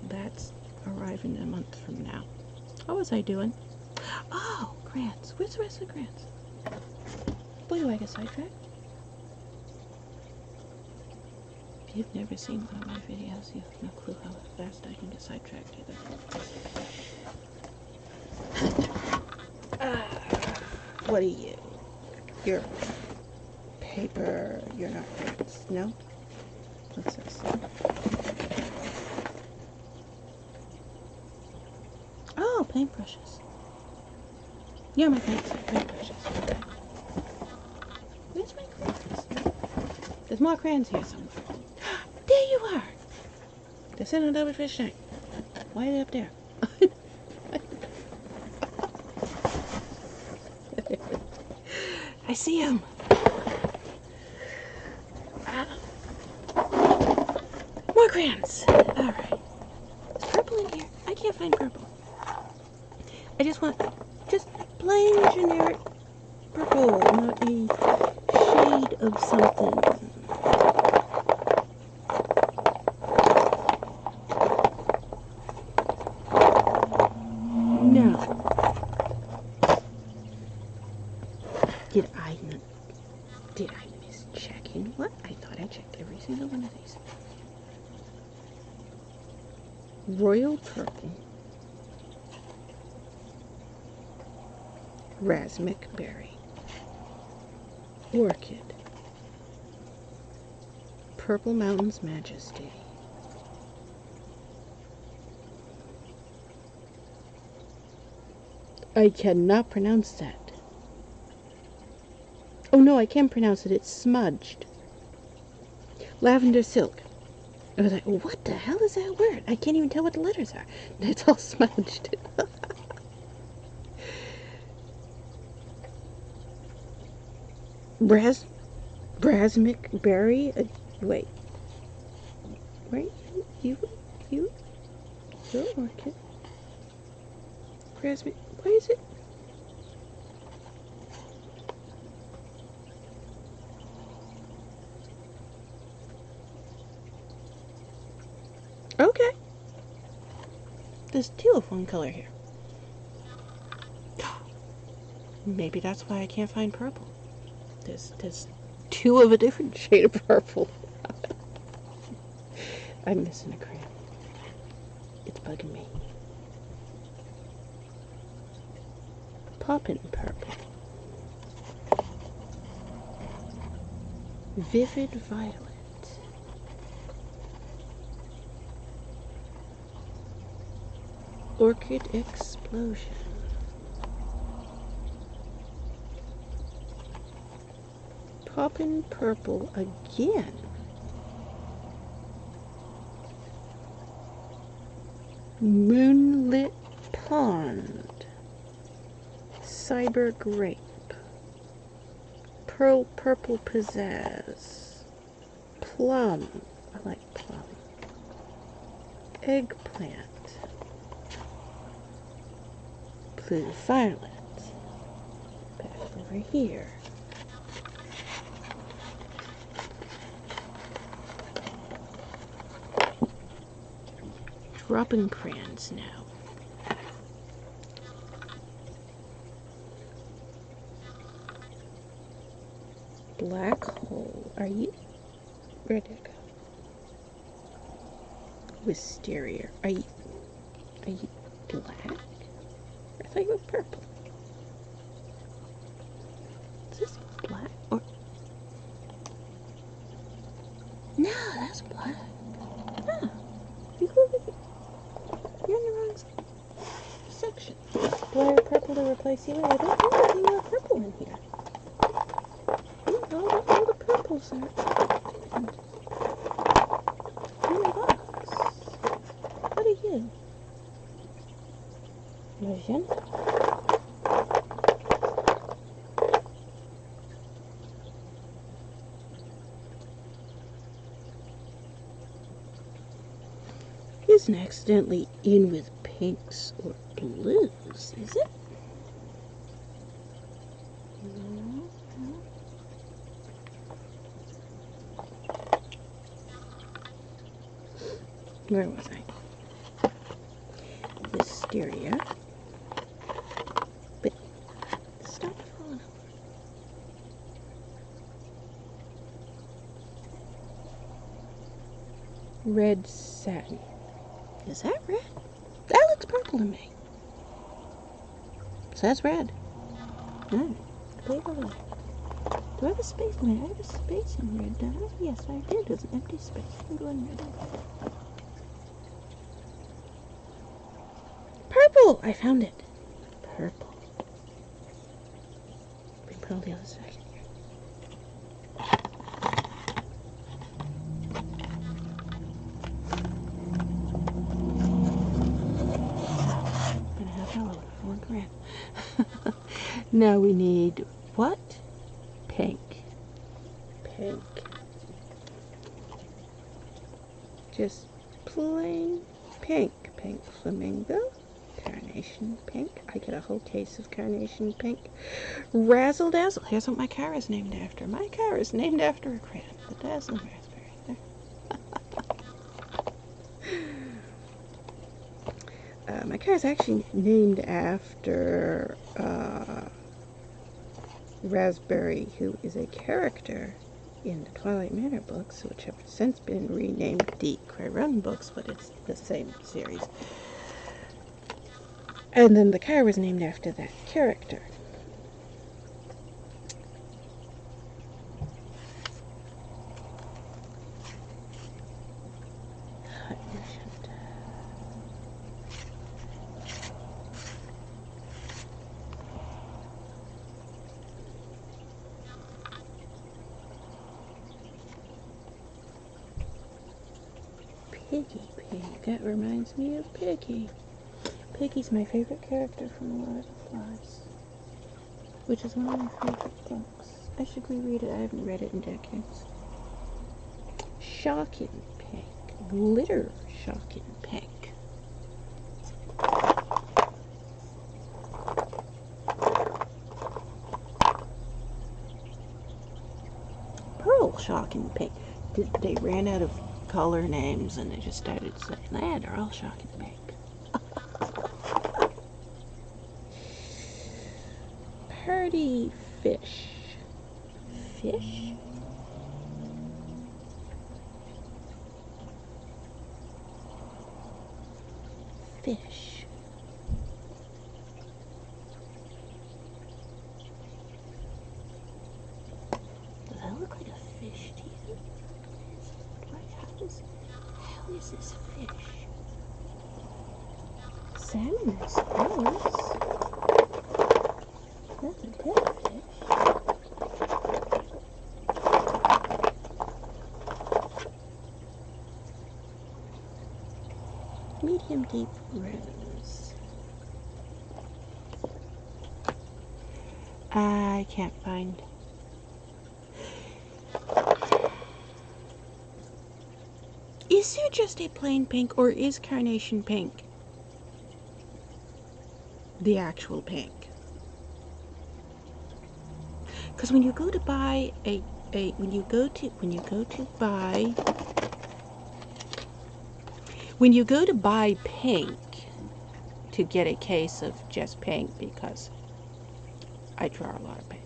that's arriving a month from now. How was I doing? Oh, grants. Where's the rest of the grants? Boy, do I get sidetracked. If you've never seen one of my videos, you have no clue how fast I can get sidetracked either. What are you? You're paper. You're not grants. No? What's this? Oh, paintbrushes. You're my paintbrushes. Okay. Where's my crayons? There's more crayons here somewhere. There you are! They're sitting on double fish tank. Why are they up there? I see him. More crayons. Alright. Is purple in here? I can't find purple. I just want just plain generic purple, not a shade of something. No. Did I miss checking? What? I thought I checked every single one of these. Royal purple. Raspberry berry. Orchid. Purple Mountain's Majesty. I cannot pronounce that. Oh no, I can pronounce it. It's smudged. Lavender silk. I was like, what the hell is that word? I can't even tell what the letters are. It's all smudged. Raspberry berry. Wait. Right? You. Your orchid. Raspberry. Why is it? Okay. There's two of one color here. Maybe that's why I can't find purple. There's two of a different shade of purple. I'm missing a crayon. It's bugging me. Poppin' purple. Vivid violet. Orchid explosion. Poppin' purple again. Moonlit pond. Cyber grape. Pearl purple pizzazz. Plum. I like plum. Eggplant. Blue violet. Back over here. Dropping crayons now. Black hole. Are you? Where'd it go? Wisteria. Are you black? I thought you were purple. Is this black or? No, that's black. Huh. You're in the wrong section. Do I have purple to replace you? I don't think there's any more purple in here. All the purples are in the box. What are you? Magenta. Isn't accidentally in with pinks or blues, is it? No. Where was I? Wisteria. But stop falling over. Red satin. Is that red? That looks purple to me. So that's red. Oh, put it over there. Do I have a space? Wait, I have a space in red, don't I? Yes, I did. There's an empty space. I'm going red. Purple! I found it. Purple. We put on the other side here. Now we need what? pink. Pink. Just plain pink. Pink flamingo. Carnation pink. I get a whole case of carnation pink. Razzle dazzle. Here's what my car is named after. My car is named after a crayon. The dazzling raspberry. My car is actually named after Raspberry, who is a character in the Twilight Manor books, which have since been renamed the Crayon books, but it's the same series. And then the car was named after that character. Piggy Pig. That reminds me of Piggy. Piggy's my favorite character from Lord of the Flies, which is one of my favorite books. I should reread it. I haven't read it in decades. Shocking Pink. Glitter Shocking Pink. Pearl Shocking Pink. They ran out of color names and they just started saying, they're all shocking pink. Party fish. Fish? Fish. Does that look like a fish to you? How is this fish? Salmon, I suppose. That's a dead fish. Medium deep rose. I can't find. Is there just a plain pink, or is carnation pink the actual pink? Because when you go to buy when you go to buy pink, to get a case of just pink, because I draw a lot of pink.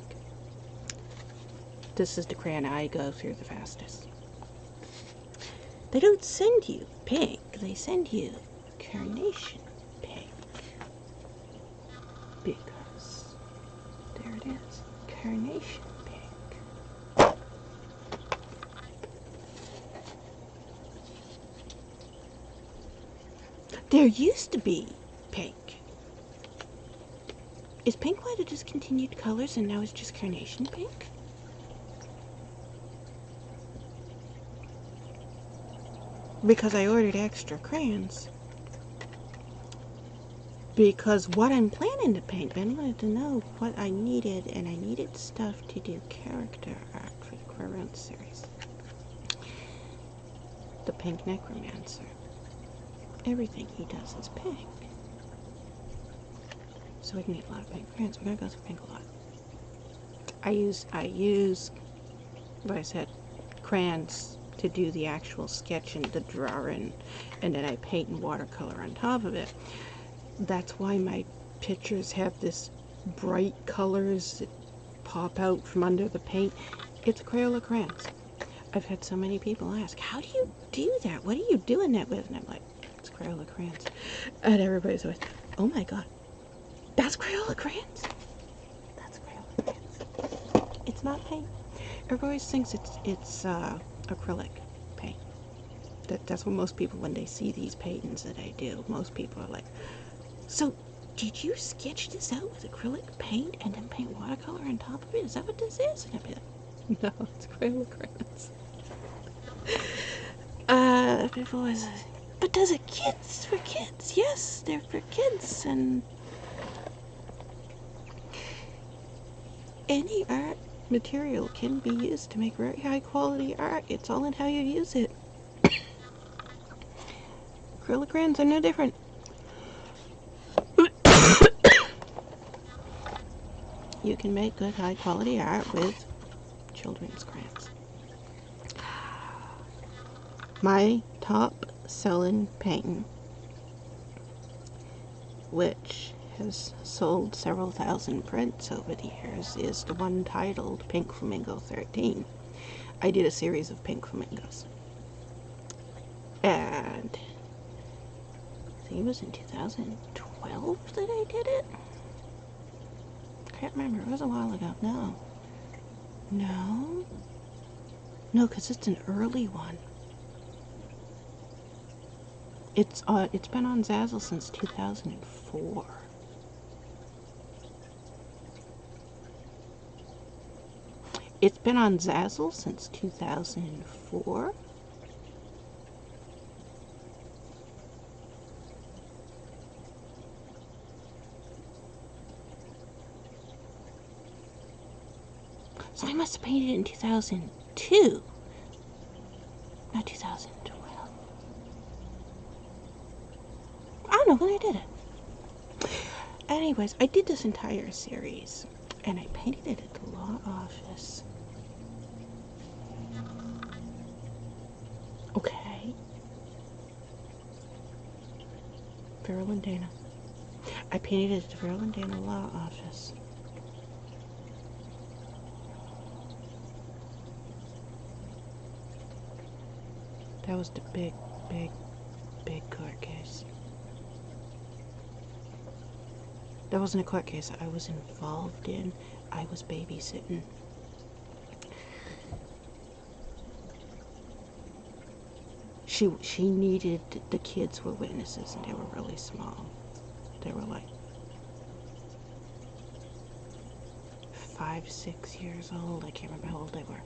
This is the crayon I go through the fastest. They don't send you pink, they send you carnation pink. Because there it is, carnation pink. There used to be pink. Is pink one of the discontinued colors and now it's just carnation pink? Because I ordered extra crayons. Because what I'm planning to paint, Ben wanted to know what I needed, and I needed stuff to do character art for the Crayon series. The Pink Necromancer. Everything he does is pink. So we can need a lot of pink crayons. We're gonna go through pink a lot. I use, like I said, crayons to do the actual sketch and the drawing, and then I paint in watercolor on top of it. That's why my pictures have this bright colors that pop out from under the paint. It's Crayola crayons. I've had so many people ask, how do you do that? What are you doing that with? And I'm like, it's Crayola crayons. And everybody's always, oh my god, that's Crayola crayons? That's Crayola crayons. It's not paint. Everybody thinks it's acrylic paint. That's what most people, when they see these paintings that I do, most people are like, so did you sketch this out with acrylic paint and then paint watercolor on top of it? Is that what this is? And I'd be like, no, it's Crayola crayons. People always say, but does it kids for kids? Yes, they're for kids, and any art material can be used to make very high quality art. It's all in how you use it. Acrylic crayons are no different. You can make good high quality art with children's crayons. My top selling painting, which has sold several thousand prints over the years, is the one titled Pink Flamingo 13. I did a series of pink flamingos. And I think it was in 2012 that I did it. I can't remember. It was a while ago. No, because it's an early one. It's been on Zazzle since 2004. It's been on Zazzle since 2004. So I must have painted it in 2002, not 2012. I don't know when I did it. Anyways, I did this entire series, and I painted it at the law office. Okay. Farrell and Dana. I painted it at the Farrell and Dana law office. That was the big court case. That wasn't a court case I was involved in. I was babysitting. She needed, the kids were witnesses and they were really small. They were like 5, 6 years old. I can't remember how old they were.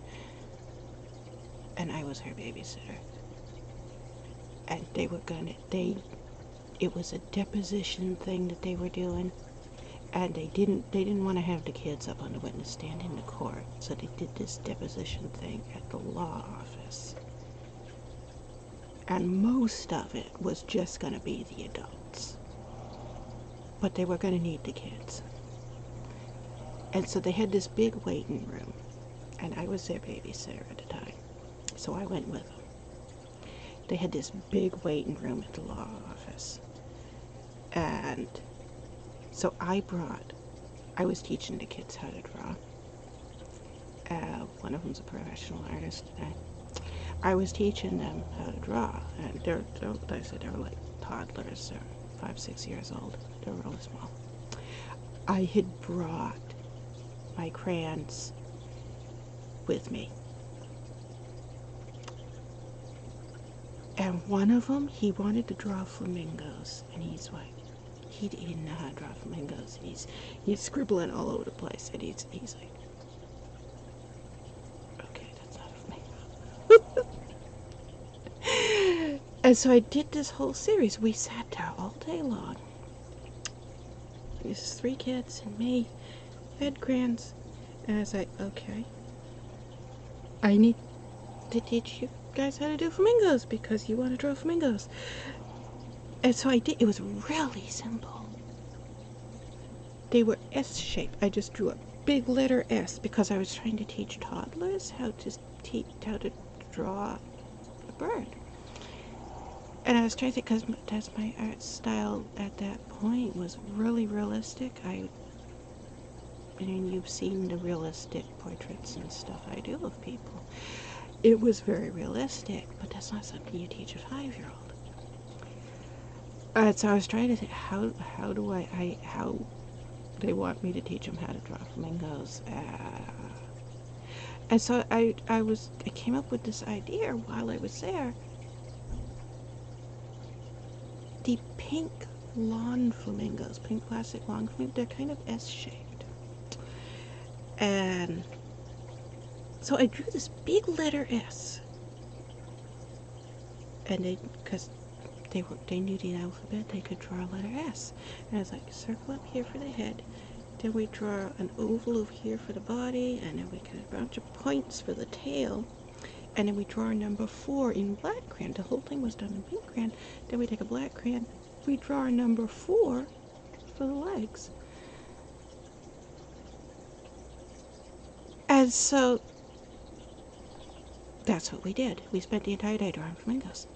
And I was her babysitter. And they were it was a deposition thing that they were doing. And they didn't want to have the kids up on the witness stand in the court. So they did this deposition thing at the law office. And most of it was just going to be the adults. But they were going to need the kids. And so they had this big waiting room. And I was their babysitter at the time. So I went with them. They had this big waiting room at the law office. And so I was teaching the kids how to draw. One of them's a professional artist today. I was teaching them how to draw. And they were like toddlers. They're 5, 6 years old. They were really small. I had brought my crayons with me. And one of them, he wanted to draw flamingos. And he's like, he didn't know how to draw flamingos. And he's scribbling all over the place. And he's like, okay, that's not a flamingo. And so I did this whole series. We sat there all day long. There's 3 kids and me, had crayons. And I was like, okay, I need to teach you guys how to do flamingos because you want to draw flamingos. And so I did. It was really simple. They were S-shaped. I just drew a big letter S because I was trying to teach toddlers how to draw a bird. And I was trying to, because that's my art style at that point, was really realistic. You've seen the realistic portraits and stuff I do of people. It was very realistic, but that's not something you teach a 5-year-old. So I was trying to think, how they want me to teach them how to draw flamingos. And so I came up with this idea while I was there. The pink lawn flamingos, pink plastic lawn flamingos, they're kind of S-shaped. And so I drew this big letter S. And because they knew the alphabet, they could draw a letter S. And I was like, circle up here for the head, Then we draw an oval over here for the body, and then we get a bunch of points for the tail. And then we draw number 4 in black crayon. The whole thing was done in pink crayon. Then we take a black crayon. We draw a number 4 for the legs. And so that's what we did. We spent the entire day drawing flamingos.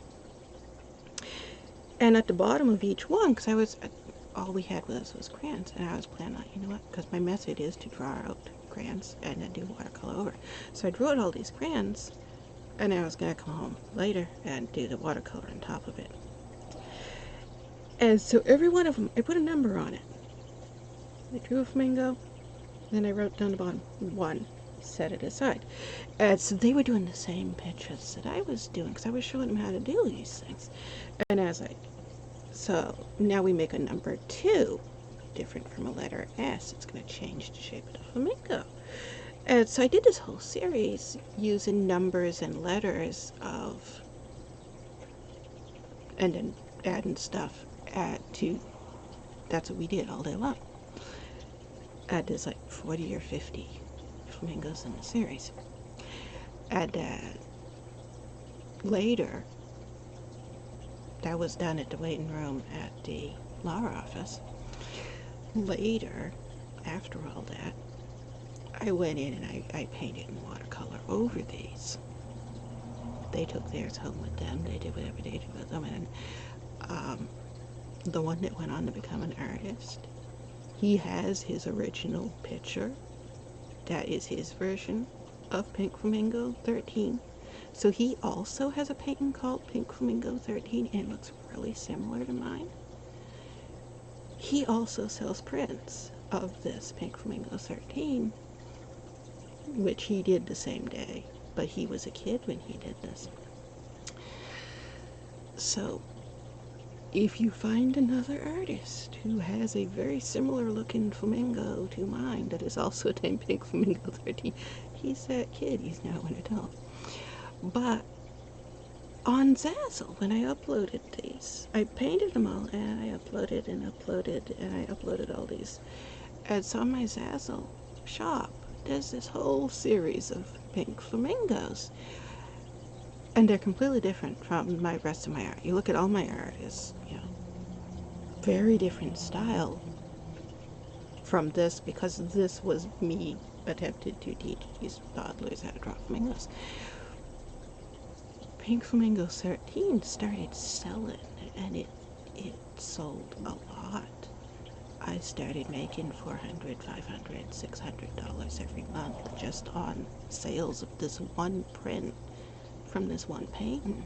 And at the bottom of each one, because all we had with us was crayons, and I was planning on, you know what, because my method is to draw out crayons and then do watercolor over. So I drew out all these crayons, and I was going to come home later and do the watercolor on top of it. And so every one of them, I put a number on it. I drew a flamingo, then I wrote down the bottom 1, set it aside. And so they were doing the same pictures that I was doing, because I was showing them how to do these things. And so now we make a number 2, different from a letter S. It's going to change the shape of the flamingo. And so I did this whole series using numbers and letters and then adding stuff that's what we did all day long. There's like 40 or 50 flamingos in the series. And later, that was done at the waiting room at the law office. Later, after all that, I went in and I painted in watercolor over these. They took theirs home with them. They did whatever they did with them. And the one that went on to become an artist, he has his original picture. That is his version of Pink Flamingo 13. So he also has a painting called Pink Flamingo 13, and it looks really similar to mine. He also sells prints of this Pink Flamingo 13, which he did the same day, but he was a kid when he did this. So if you find another artist who has a very similar looking flamingo to mine that is also named Pink Flamingo 13, he's that kid. He's now an adult. But on Zazzle, when I uploaded these, I painted them all, and I uploaded all these. And so on my Zazzle shop, there's this whole series of pink flamingos. And they're completely different from my rest of my art. You look at all my art, is, very different style from this, because this was me attempted to teach these toddlers how to draw flamingos. Pink Flamingo 13 started selling, and it sold a lot. I started making $400, $500, $600 every month just on sales of this one print from this one painting.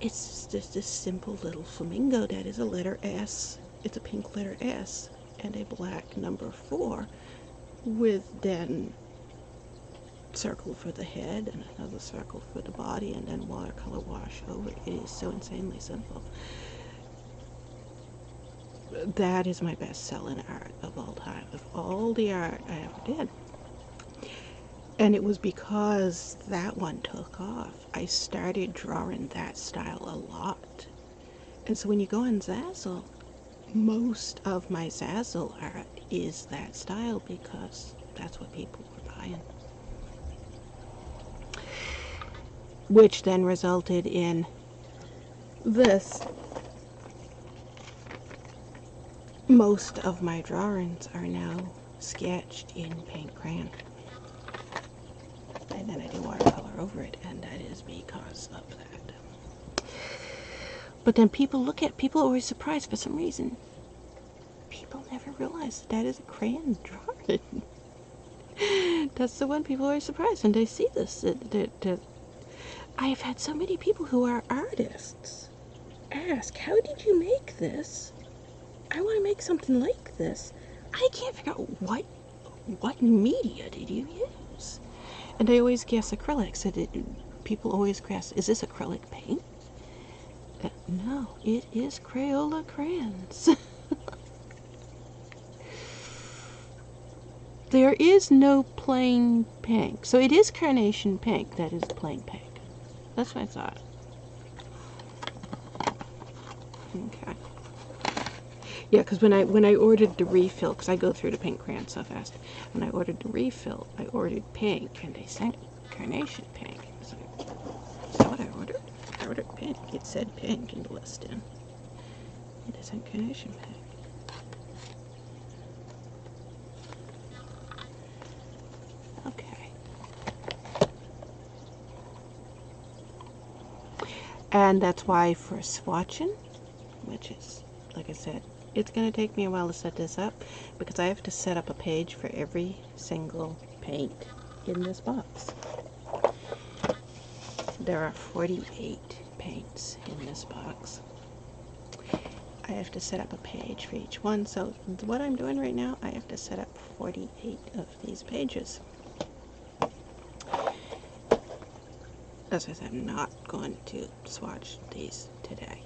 It's just this simple little flamingo that is a letter S. It's a pink letter S and a black number 4 with then circle for the head and another circle for the body and then watercolor wash over it. It is so insanely simple. That is my best selling art of all time, of all the art I ever did. And it was because that one took off. I started drawing that style a lot. And so when you go on Zazzle, most of my Zazzle art is that style because that's what people were buying. Which then resulted in this. Most of my drawings are now sketched in paint crayon. And then I do watercolor over it, and that is because of that. But then people are always surprised for some reason. People never realize that is a crayon drawing. That's the one people are always surprised when they see this. I have had so many people who are artists ask, how did you make this? I want to make something like this. I can't figure out what media did you use? And they always guess acrylic. So people always guess, is this acrylic paint? No, it is Crayola crayons. There is no plain pink. So it is carnation pink that is plain pink. That's what I thought. Okay. Yeah, because when I ordered the refill, because I go through the pink crayon so fast, when I ordered the refill, I ordered pink, and they sent carnation pink. So, is that what I ordered? I ordered pink. It said pink in the listing. It sent carnation pink. Okay. And that's why for swatching, which is, like I said, it's going to take me a while to set this up because I have to set up a page for every single paint in this box. There are 48 paints in this box. I have to set up a page for each one, so what I'm doing right now, I have to set up 48 of these pages. As I said, I'm not going to swatch these today.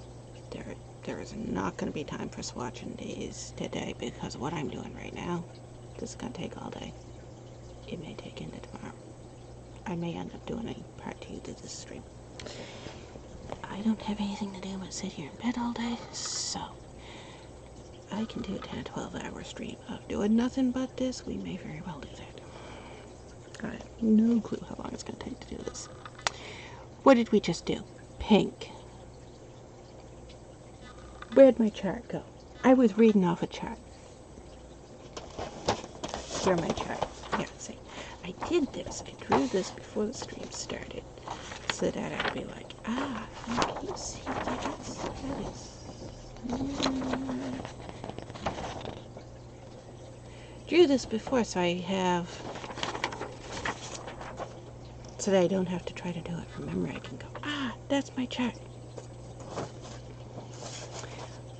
There is not going to be time for swatching these today because what I'm doing right now, this is going to take all day. It may take into tomorrow. I may end up doing a part 2 to this stream. I don't have anything to do but sit here in bed all day, so I can do a 10 to 12 hour stream of doing nothing but this. We may very well do that. I have no clue how long it's going to take to do this. What did we just do? Pink. Where'd my chart go? I was reading off a chart. Here's my chart. Yeah, see. I did this. I drew this before the stream started. So that I'd be like, ah, can you see that is. Drew this before so I have. So that I don't have to try to do it from memory. I can go, ah, that's my chart.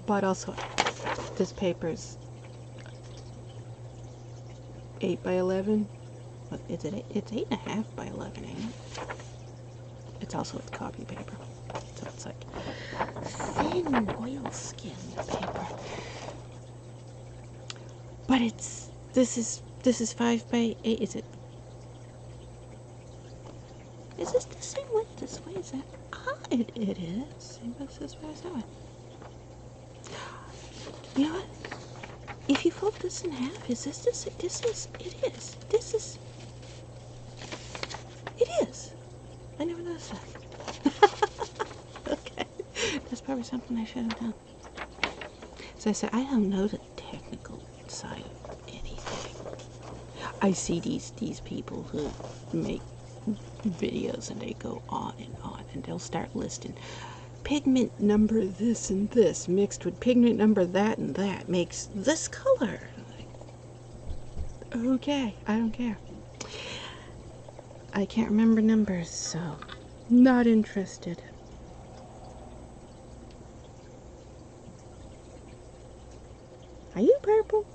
But also, this paper's 8 by 11. What is it? It's 8.5 by 11, ain't it? It's also its copy paper, so it's like thin oilskin paper. But this is 5 by 8. Is it? Is this the same width this way? Is that? Ah, it is. Same width this way as that way. You know what? If you fold this in half, is this, it is. It is. I never noticed that. Okay. That's probably something I should have done. So I said, I don't know the technical side of anything. I see these people who make videos and they go on and they'll start listing pigment number this and this mixed with pigment number that and that makes this color. Like, okay, I don't care. I can't remember numbers, so not interested. Are you purple?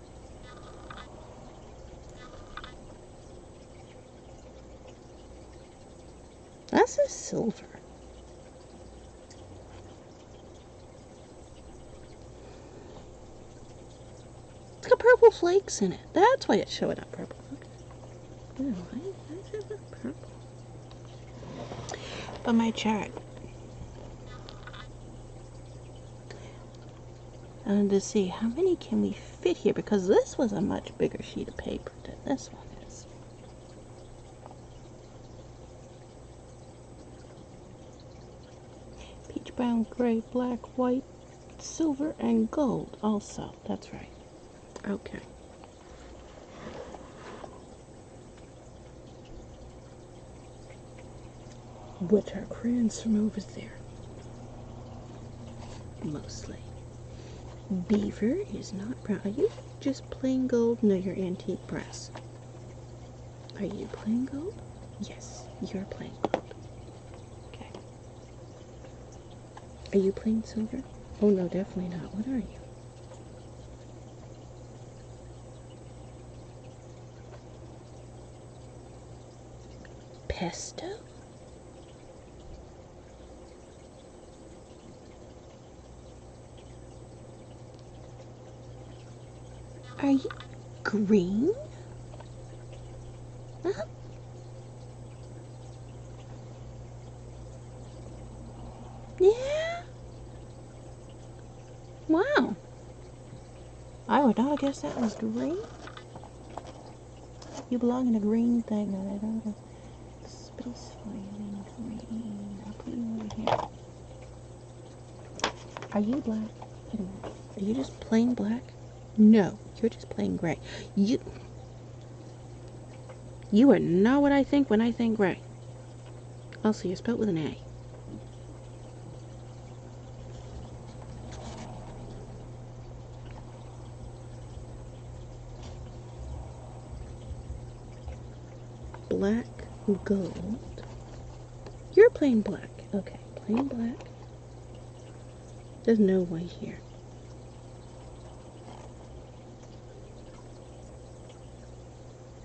That's a silver. It's got purple flakes in it. That's why it's showing up purple. Okay. Why is it purple? But my chart. And to see how many can we fit here, because this was a much bigger sheet of paper than this one is. Peach, brown, gray, black, white, silver, and gold also. That's right. Okay. Which are crayons from over there. Mostly. Beaver is not brown. Are you just plain gold? No, you're antique brass. Are you plain gold? Yes, you're plain gold. Okay. Are you plain silver? Oh no, definitely not. What are you? Pesto? Are you green? Huh? Yeah? Wow. I would not have guessed that was green. You belong in a green thing. I don't know. Space for you in green. I'll put you over here. Are you black? Wait a minute. Are you just plain black? No, you're just plain gray. You are not what I think when I think gray. Also, you're spelled with an A. Black gold. You're plain black. Okay, plain black. There's no white here.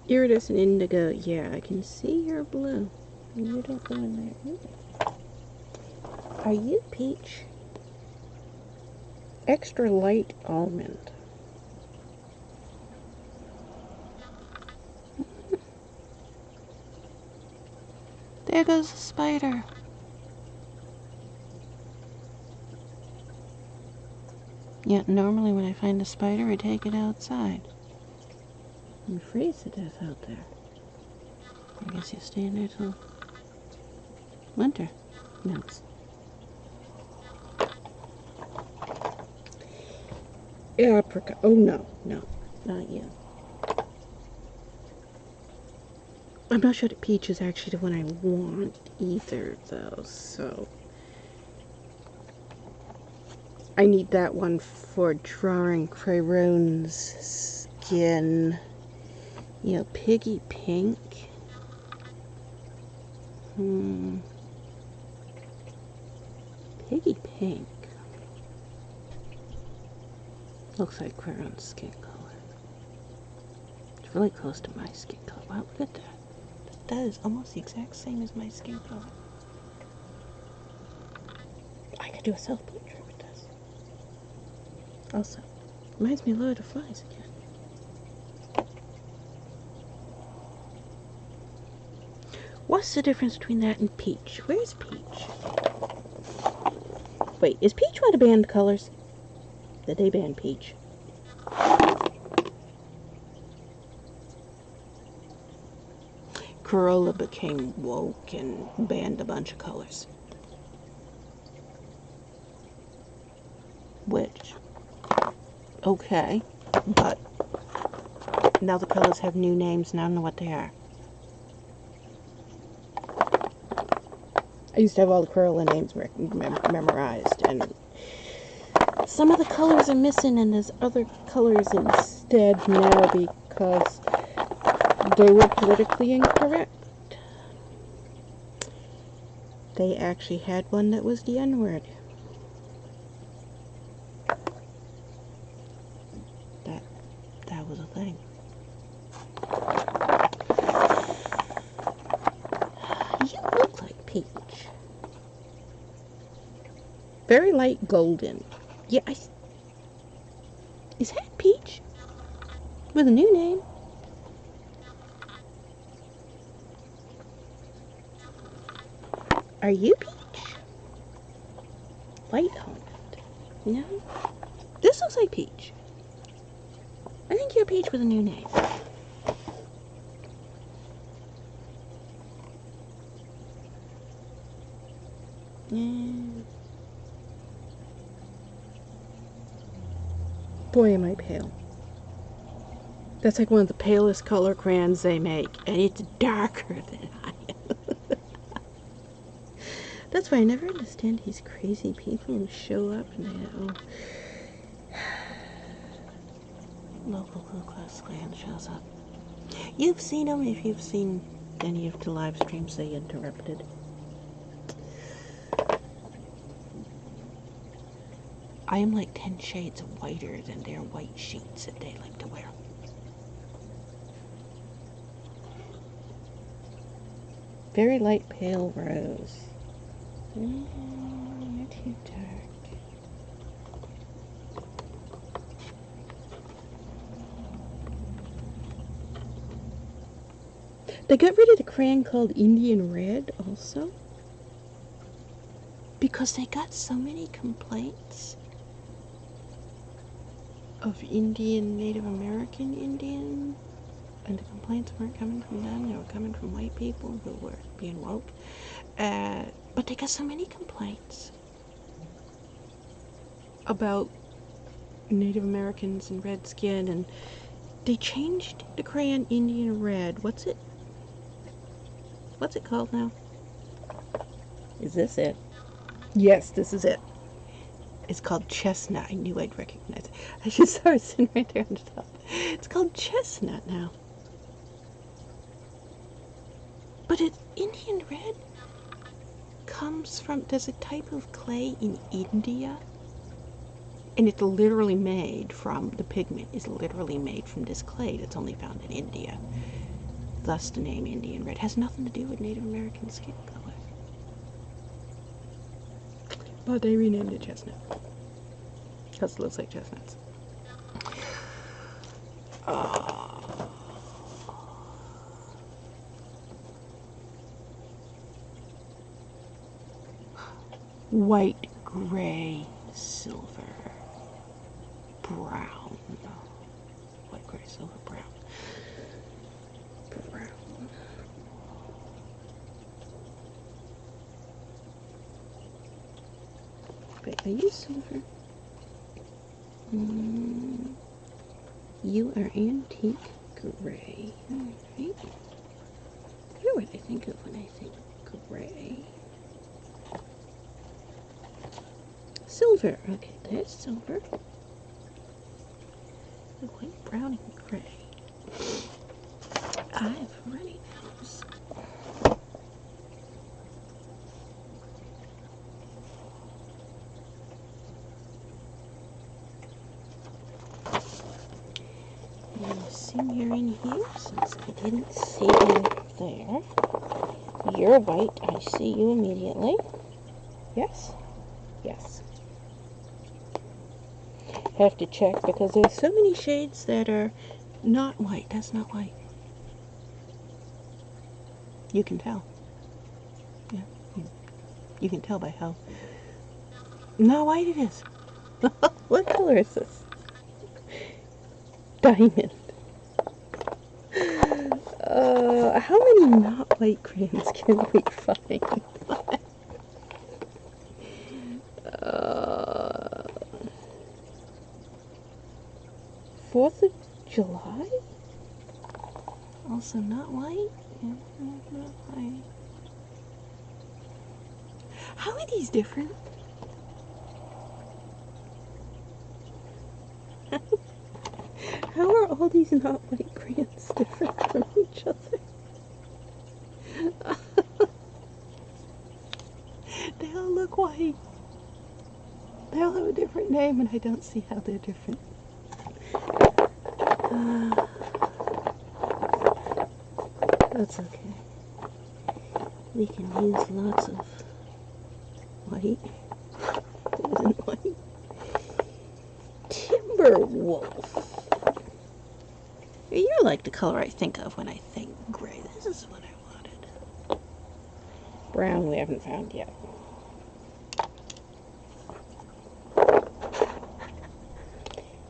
Iridescent indigo. Yeah, I can see you're blue. You don't go in there either. Are you peach? Extra light almond. There goes the spider. Yeah, normally when I find a spider, I take it outside and freeze to death out there. I guess you stay in there till winter. No. Apricot. Oh no, no, not you. I'm not sure that peach is actually the one I want either, though, so I need that one for drawing Crayone's skin. You know, piggy pink. Piggy pink. Looks like Crayone's skin color. It's really close to my skin color. Wow, look at that. That is almost the exact same as my skin color. I could do a self-portrait with this. Also, reminds me of Lord of the Flies again. What's the difference between that and peach? Where's peach? Wait, is peach one of the banned colors? Did they ban peach? Corolla became woke and banned a bunch of colors. Which, okay, but now the colors have new names and I don't know what they are. I used to have all the Corolla names memorized, and some of the colors are missing and there's other colors instead now because they were politically incorrect. They actually had one that was the N-word. That was a thing. You look like peach. Very light golden. Yeah, is that peach? With a new name? Are you peach? Light almond. No? This looks like peach. I think you're peach with a new name. Yeah. Boy, am I pale. That's like one of the palest color crayons they make, and it's darker than I am. That's why I never understand these crazy people who show up and they local Ku Klux Klan shows up. You've seen them if you've seen any of the live streams they interrupted. I am like 10 shades whiter than their white sheets that they like to wear. Very light pale rose. You're too dark. They got rid of the crayon called Indian Red also, because they got so many complaints of Indian, Native American Indian, and the complaints weren't coming from them, they were coming from white people who were being woke. But they got so many complaints about Native Americans and red skin, and they changed the crayon Indian red. What's it called now? Is this it? Yes, this is it. It's called chestnut. I knew I'd recognize it. I just saw it sitting right there on the top. It's called chestnut now. But Indian red comes from, there's a type of clay in India, and it's literally made from, the pigment is literally made from this clay that's only found in India. Thus the name Indian red. Has nothing to do with Native American skin color. But they renamed it chestnut because it looks like chestnuts. White, gray, silver, brown. White, gray, silver, brown. Brown. Wait, are you silver? You are antique gray. Alright. You're what I think of when I think gray. Silver. Okay, there's silver. The white, brown, and gray. I have runny nose. I'm going to assume you're in here since I didn't see you there. You're white. I see you immediately. Yes? Yes. Have to check because there's so many shades that are not white. That's not white. You can tell. Yeah, you can tell by how not white it is. What color is this? Diamond. How many not white crayons can we find? 4th of July? Also not white? Yeah, not white. How are these different? How are all these not white crayons different from each other? They all look white. They all have a different name and I don't see how they're different. That's okay. We can use lots of white. It isn't white. Timberwolf. You're like the color I think of when I think gray. This is what I wanted. Brown we haven't found yet.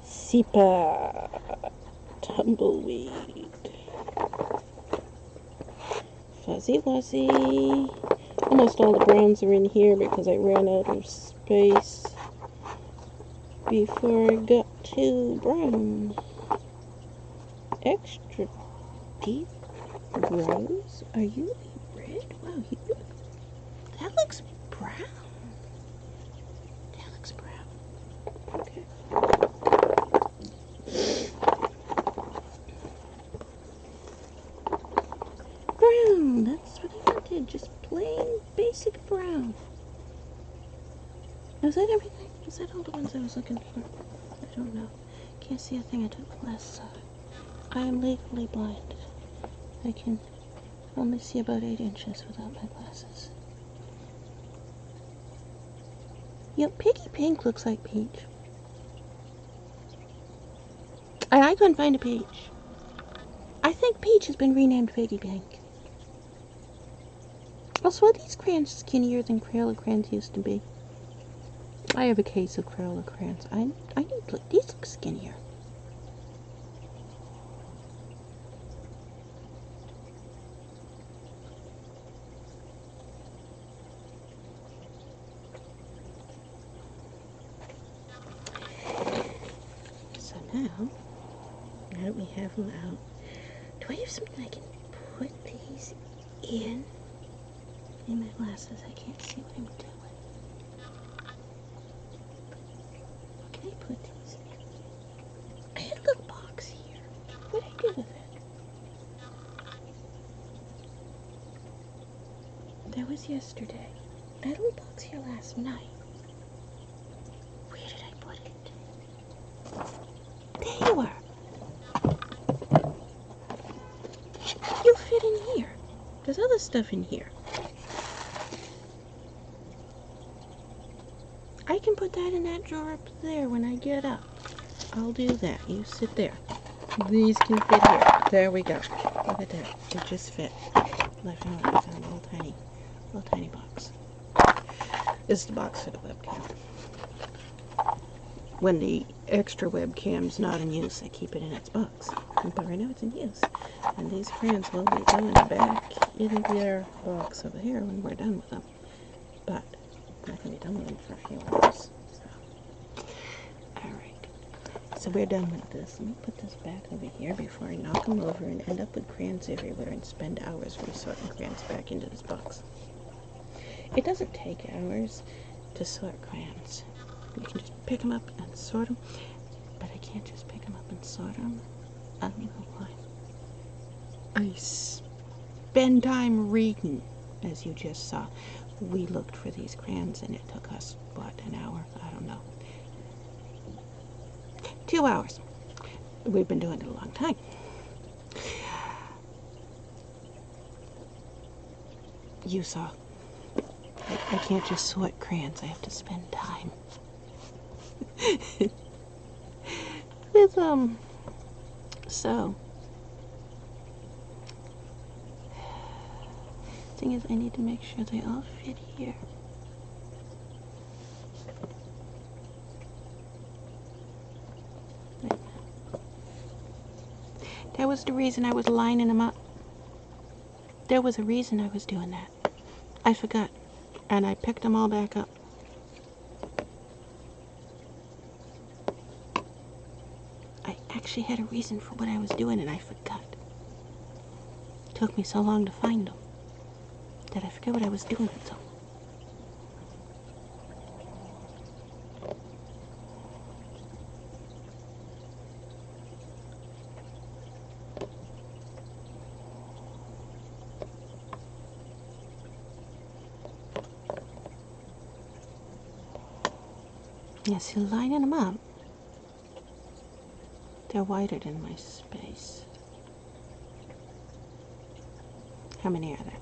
Sepia. Tumbleweed. Fuzzy Wuzzy. Almost all the browns are in here because I ran out of space before I got to brown. Extra deep rose. Are you a red? Wow, that looks brown. That looks brown. Okay. Brown. That's what I wanted. Just plain basic brown. Is that everything? Is that all the ones I was looking for? I don't know. Can't see a thing. I took the last side. I am legally blind. I can only see about 8 inches without my glasses. You know, Piggy Pink looks like peach. And I couldn't find a peach. I think peach has been renamed Piggy Pink. Also, are these crayons skinnier than Crayola crayons used to be? I have a case of Crayola crayons. I need to look. These look skinnier. now that we have them out, do I have something I can put these in? In my glasses, I can't see what I'm doing. Can I put these in? I had a little box here. What did I do with it? That was yesterday. I had a little box here last night. Where did I put it? There you are. You fit in here. There's other stuff in here. I can put that in that drawer up there when I get up. I'll do that. You sit there. These can fit here. There we go. Look at that. It just fit. Left and right. It's in a little tiny box. This is the box for the webcam. When the extra webcam's not in use, I keep it in its box. But right now it's in use. And these crayons will be going back in their box over here when we're done with them. But I'm not going to be done with them for a few hours. So. Alright. So we're done with this. Let me put this back over here before I knock them over and end up with crayons everywhere and spend hours resorting crayons back into this box. It doesn't take hours to sort crayons. You can just pick them up and sort them. But I can't just pick them up and sort them. I don't know why. I spend time reading, as you just saw. We looked for these crayons and it took us, what, an hour? I don't know. 2 hours. We've been doing it a long time. You saw. I can't just sort crayons. I have to spend time. With, so. Thing is, I need to make sure they all fit here. That was the reason I was lining them up. There was a reason I was doing that. I forgot. And I picked them all back up. I actually had a reason for what I was doing and I forgot. It took me so long to find them that I forget what I was doing with them. Yes, you're lining them up. They're wider than my space. How many are there?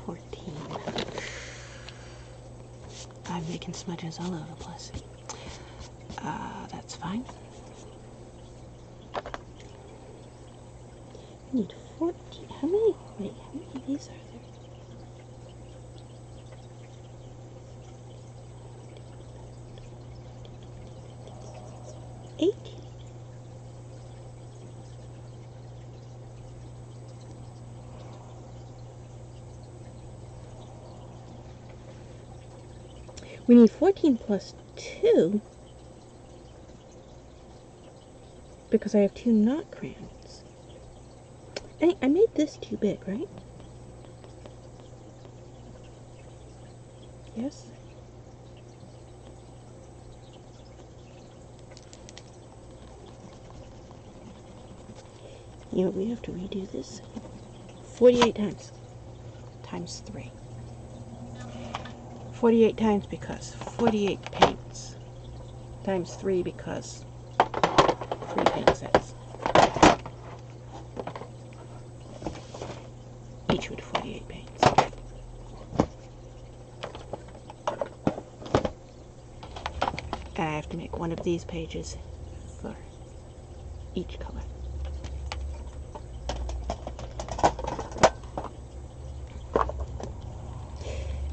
14. I'm making smudges all over the place. That's fine. I need 14. How many? Wait, how many of these are there? 18. We need 14 plus 2 because I have 2 knot crayons. I made this too big, right? Yes? You know, we have to redo this 48 times. Times 3. 48 times because 48 paints. Times 3 because 3 paint sets. Each with 48 paints. And I have to make one of these pages for each color.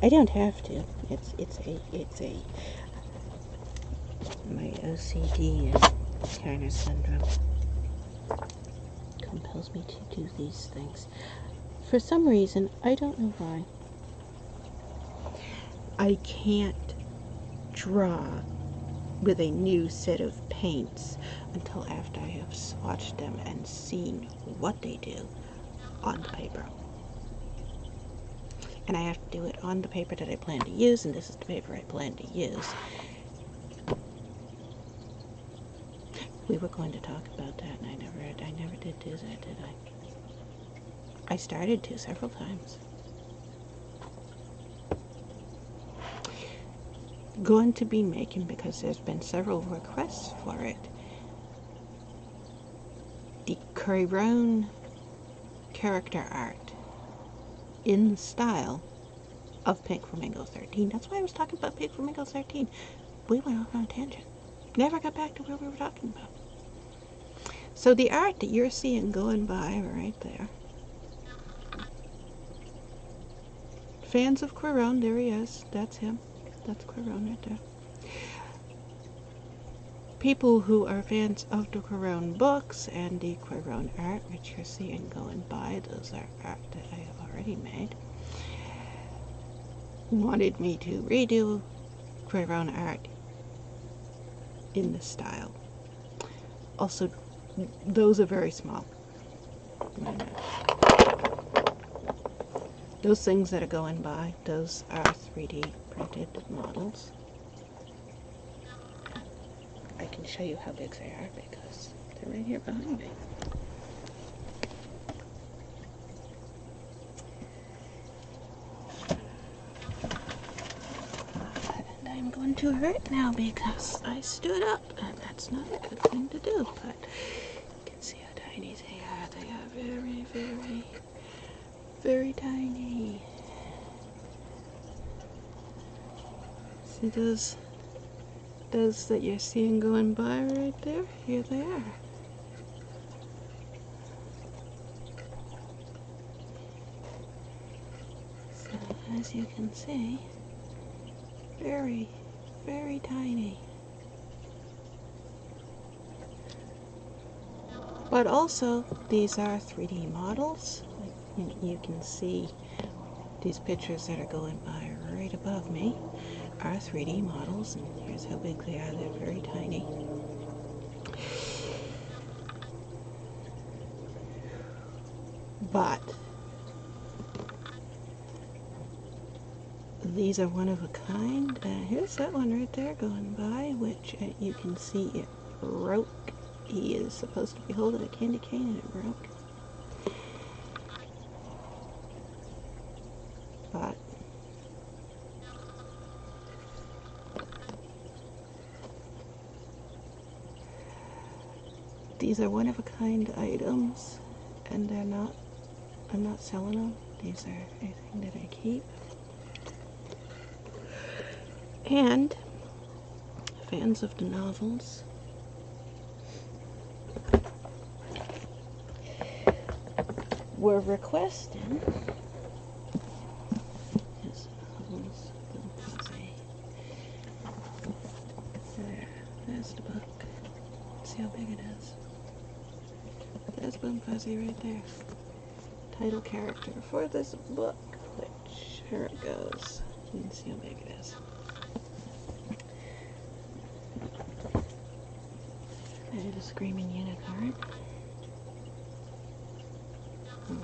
I don't have to. It's a my OCD kind of syndrome compels me to do these things. For some reason, I don't know why, I can't draw with a new set of paints until after I have swatched them and seen what they do on the paper. And I have to do it on the paper that I plan to use, and this is the paper I plan to use. We were going to talk about that, and I never did do that, did I? I started to several times. Going to be making, because there's been several requests for it, the Crayon character art in the style of Pink Flamingo 13. That's why I was talking about Pink Flamingo 13. We went off on a tangent. Never got back to where we were talking about. So the art that you're seeing going by right there. Fans of Crayon, there he is. That's him. That's Crayon right there. People who are fans of the Crayon books and the Crayon art, which you're seeing going by, those are art that I have already made, wanted me to redo Crayon art in this style. Also, those are very small. Those things that are going by, those are 3D printed models. I can show you how big they are because they're right here behind me. And I'm going to hurt now because I stood up, and that's not a good thing to do, but you can see how tiny they are. They are very, very, very tiny. See those that you're seeing going by right there? Here they are. So as you can see, very, very tiny. But also, these are 3D models. You can see these pictures that are going by right above me are 3D models, and here's how big they are. They're very tiny. But these are one of a kind. Here's that one right there going by, which you can see it broke. He is supposed to be holding a candy cane and it broke. But these are one-of-a-kind items, and I'm not selling them. These are a thing that I keep. And fans of the novels were requesting his novels. There's the book. See how big it is? There's Boom Fuzzy right there. Title character for this book, which, here it goes. You can see how big it is. There's a screaming unicorn.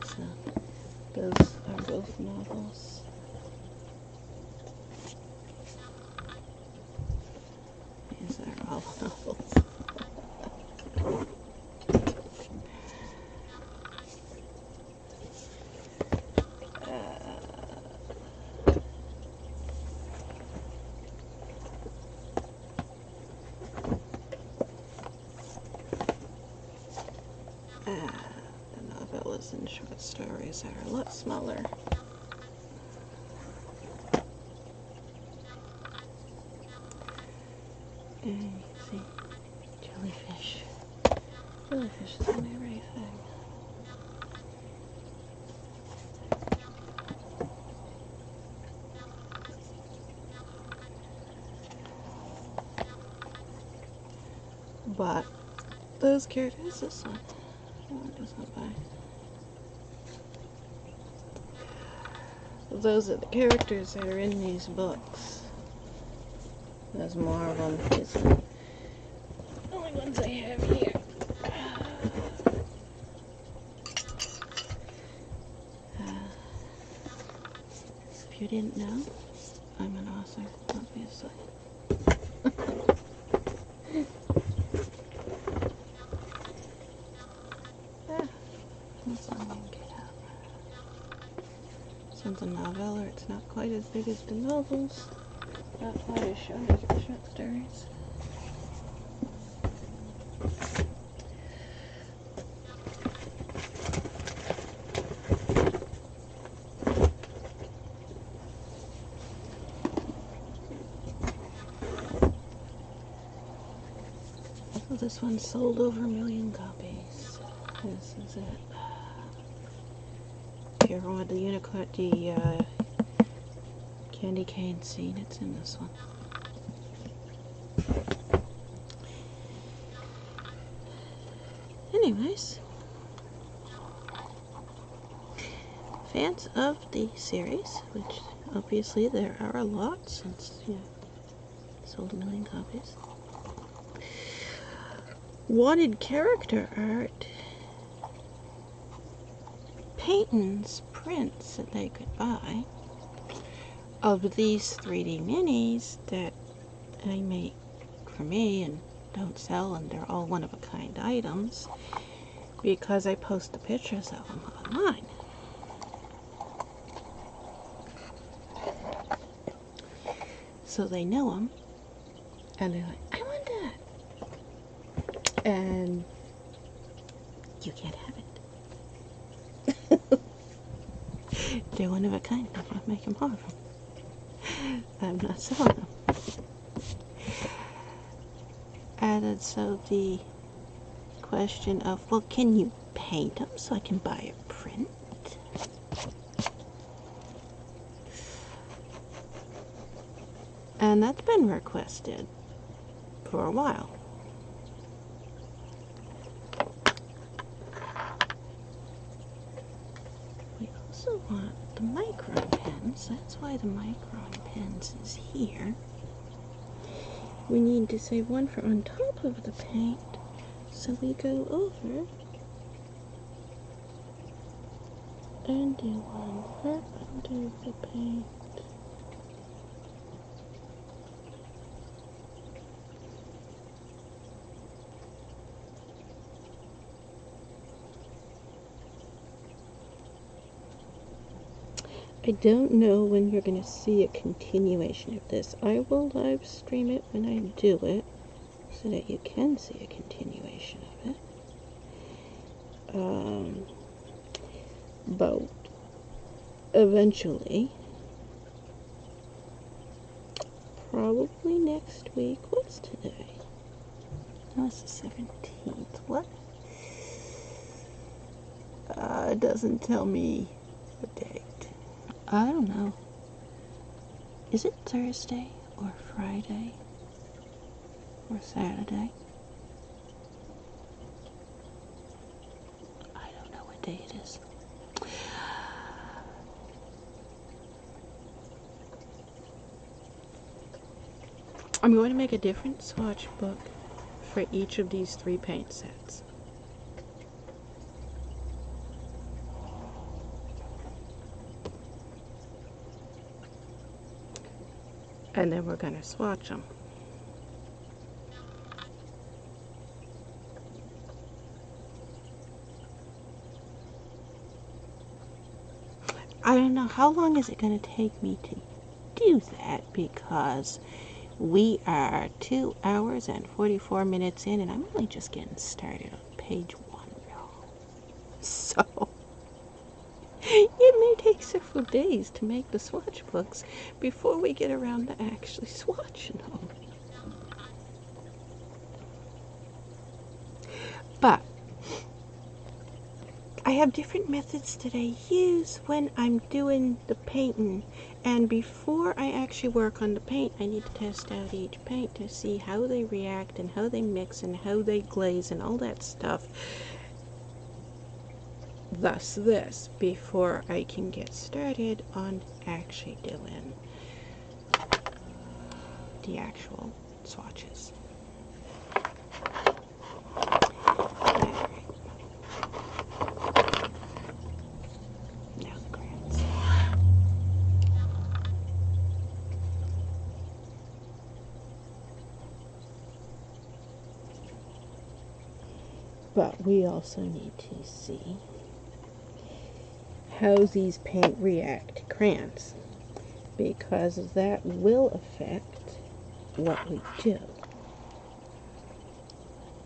So, those are both novels. These are all novels. The novellas and short stories are a lot smaller. And you can see jellyfish. Jellyfish is on everything. But those characters, this one does not buy. Those are the characters that are in these books. There's more of them. These are the only ones I have here. If you didn't know, I'm an author, obviously. This one didn't get out. This one's a novella, or it's not quite as big as the novels. Not quite as short as the short stories. So this one sold over 1 million copies. This is it. If you ever want the unicorn, the candy cane scene, it's in this one. Anyways, fans of the series, which obviously there are a lot since sold 1 million copies, wanted character art, paintings, prints that they could buy of these 3D minis that I make for me and don't sell, and they're all one-of-a-kind items because I post the pictures of them online. So they know them, and they're like, I want that. And you can't have it. They're one of a kind. I'm going to make them more of them. I'm not selling them. And so the question of, well, can you paint them so I can buy a print? And that's been requested for a while. We also want the micron pens. That's why the micron pens is here. We need to save one for on top of the paint, so we go over and do one for under the paint. I don't know when you're going to see a continuation of this. I will live stream it when I do it, so that you can see a continuation of it. But eventually, probably next week. What's today? No, it's the 17th. What? It doesn't tell me the date. I don't know. Is it Thursday or Friday or Saturday? I don't know what day it is. I'm going to make a different swatch book for each of these 3 paint sets. And then we're going to swatch them. I don't know how long is it going to take me to do that, because we are 2 hours and 44 minutes in, and I'm only just getting started on page 1, y'all. So it may take several days to make the swatch books before we get around to actually swatching them. But I have different methods that I use when I'm doing the painting, and before I actually work on the paint, I need to test out each paint to see how they react and how they mix and how they glaze and all that stuff. Thus this, before I can get started on actually doing the actual swatches. Now the crayons. But we also need to see how these paint react to crayons, because that will affect what we do. 1,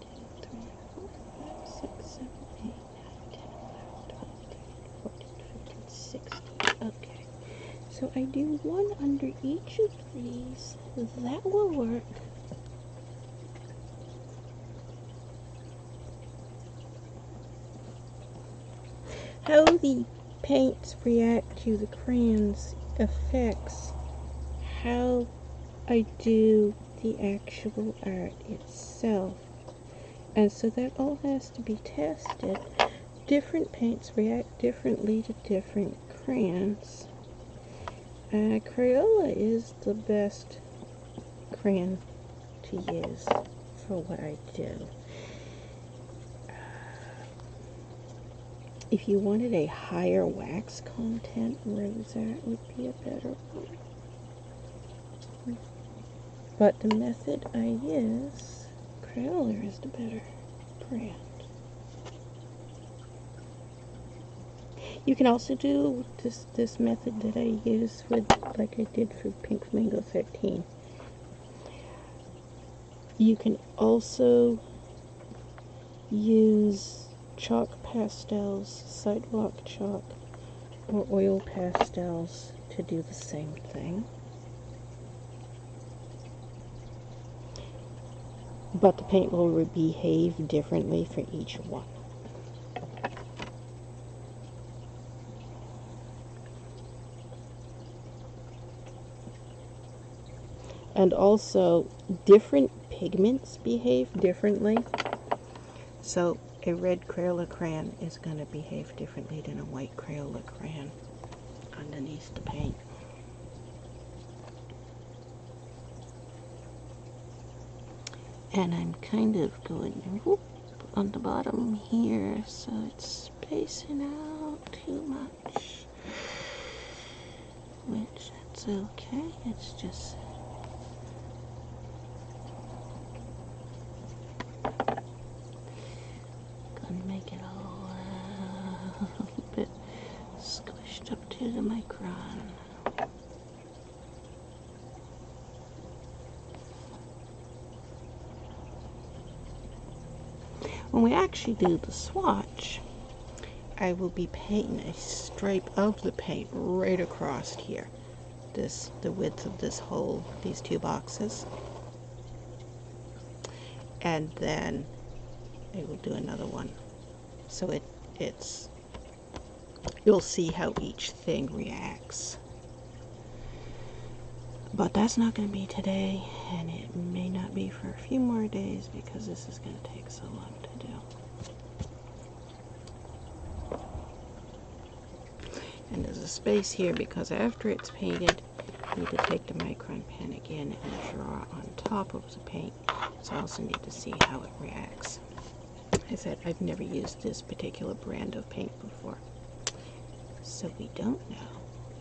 2, 3, 4, 5, 6, 7, 8, 9, 10, 11, 12, 13, 14, 15, 16. Okay. So I do one under each of these. That will work. How the paints react to the crayons affects how I do the actual art itself. And so that all has to be tested. Different paints react differently to different crayons. Crayola is the best crayon to use for what I do. If you wanted a higher wax content, Rosette would be a better one. But the method I use, Crayola is the better brand. You can also do this method that I use with, like I did for Pink Flamingo 13. You can also use chalk pastels, sidewalk chalk, or oil pastels to do the same thing. But the paint will behave differently for each one. And also, different pigments behave differently. So a red Crayola crayon is going to behave differently than a white Crayola crayon underneath the paint. And I'm kind of going whoop on the bottom here, so it's spacing out too much, which that's okay. It's just gonna make it a little bit squished up to the micron. When we actually do the swatch, I will be painting a stripe of the paint right across here. The width of this whole, these two boxes. And then I will do another one. So you'll see how each thing reacts. But that's not going to be today, and it may not be for a few more days because this is going to take so long to do. And there's a space here because after it's painted, you need to take the micron pen again and draw on top of the paint. So I also need to see how it reacts. I said I've never used this particular brand of paint before, so we don't know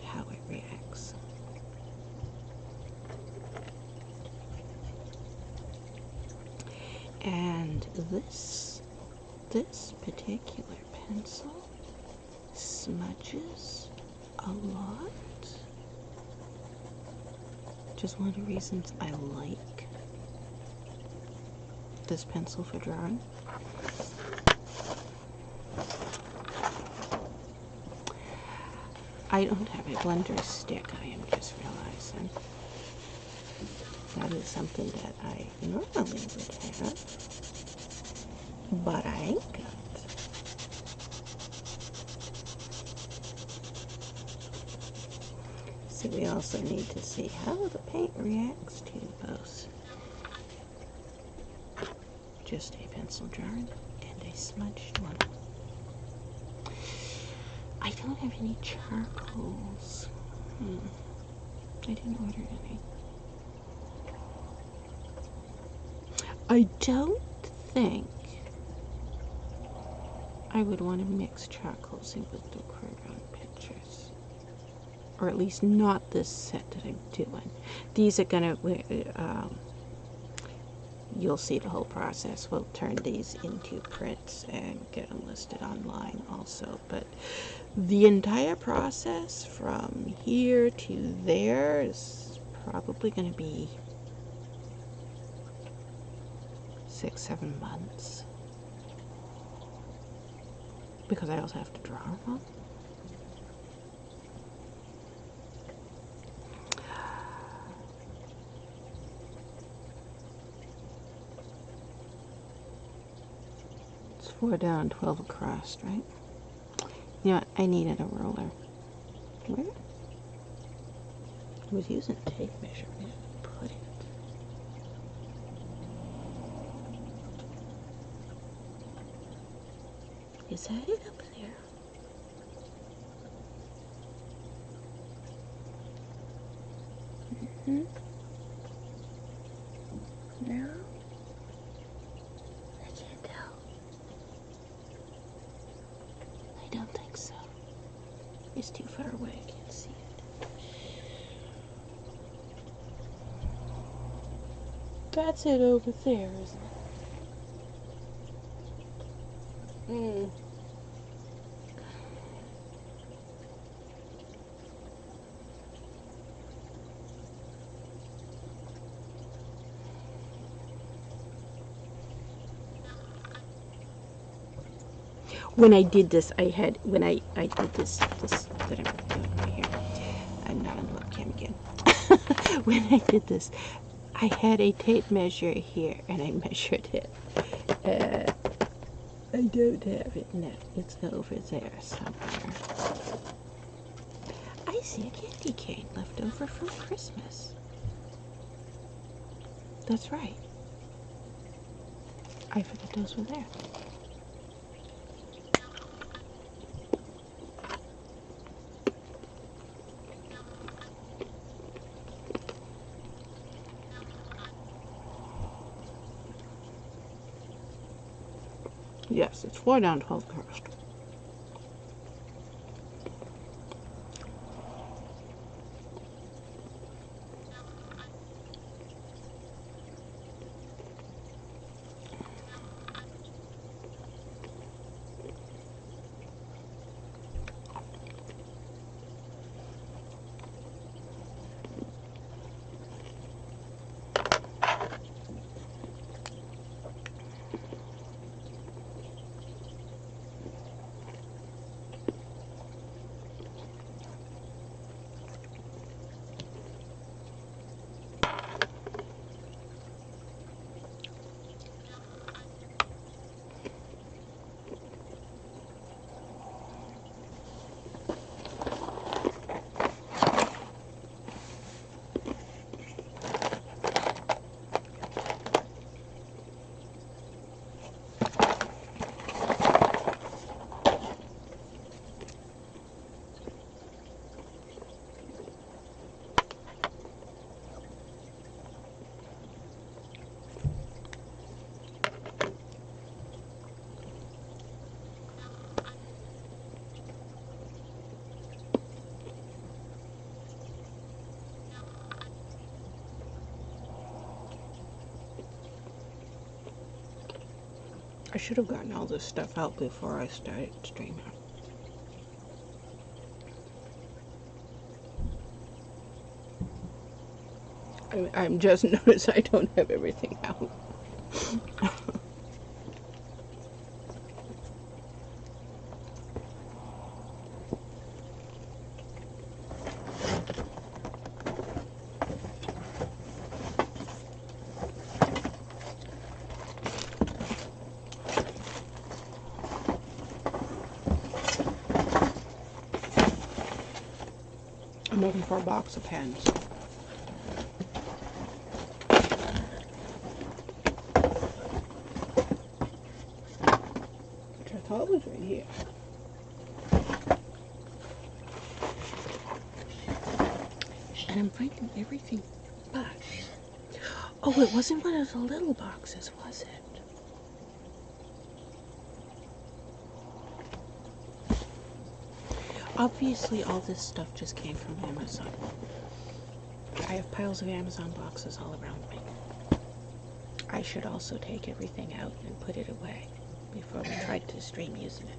how it reacts. And this particular pencil smudges a lot. Just one of the reasons I like this pencil for drawing. I don't have a blender stick, I am just realizing. That is something that I normally would have, but I ain't got. So we also need to see how the paint reacts to both just a pencil jar and a smudged one. I don't have any charcoals. I didn't order any. I don't think I would want to mix charcoals in with the crayon pictures. Or at least not this set that I'm doing. These are gonna, you'll see the whole process. We'll turn these into prints and get them listed online also. But the entire process from here to there is probably going to be 6-7 months. Because I also have to draw them. It's 4 down, 12 across, right? You know what? I needed a ruler. Where? I was using a tape measure. Where did I put it? Is that it up there? Mm-hmm. No? I can't tell. I don't think so. It's too far away. I can't see it. That's it over there, isn't it? When I did this, I did this that I'm doing right here. I'm not on the webcam again. When I did this, I had a tape measure here, and I measured it. I don't have it now. It's over there somewhere. I see a candy cane left over from Christmas. That's right. I forgot those were there. Yes, it's 4 down, 12 across. I should have gotten all this stuff out before I started streaming. I'm just noticed I don't have everything out. I'm looking for a box of pens. Which I thought was right here. And I'm finding everything but... Oh, it wasn't one of the little boxes, was it? Obviously, all this stuff just came from Amazon. I have piles of Amazon boxes all around me. I should also take everything out and put it away before we tried to stream using it.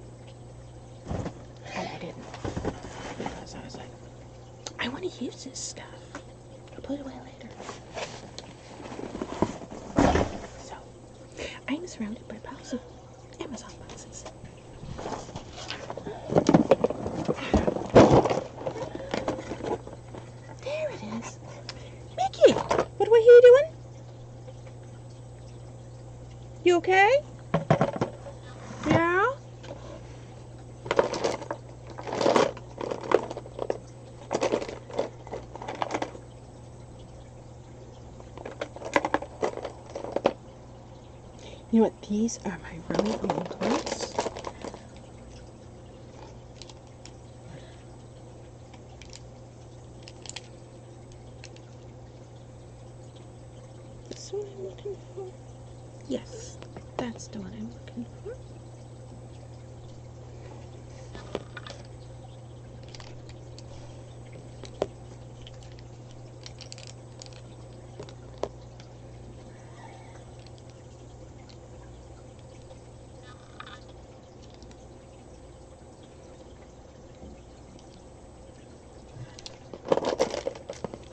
And I didn't. Because I was like, I want to use this stuff. I'll put it away later. So, I'm surrounded by piles of Amazon boxes. There it is. Mickey, what do I hear you doing? You okay? Yeah? You know what? These are my really old ones. That's what I'm looking for. Yes, that's the one I'm looking for.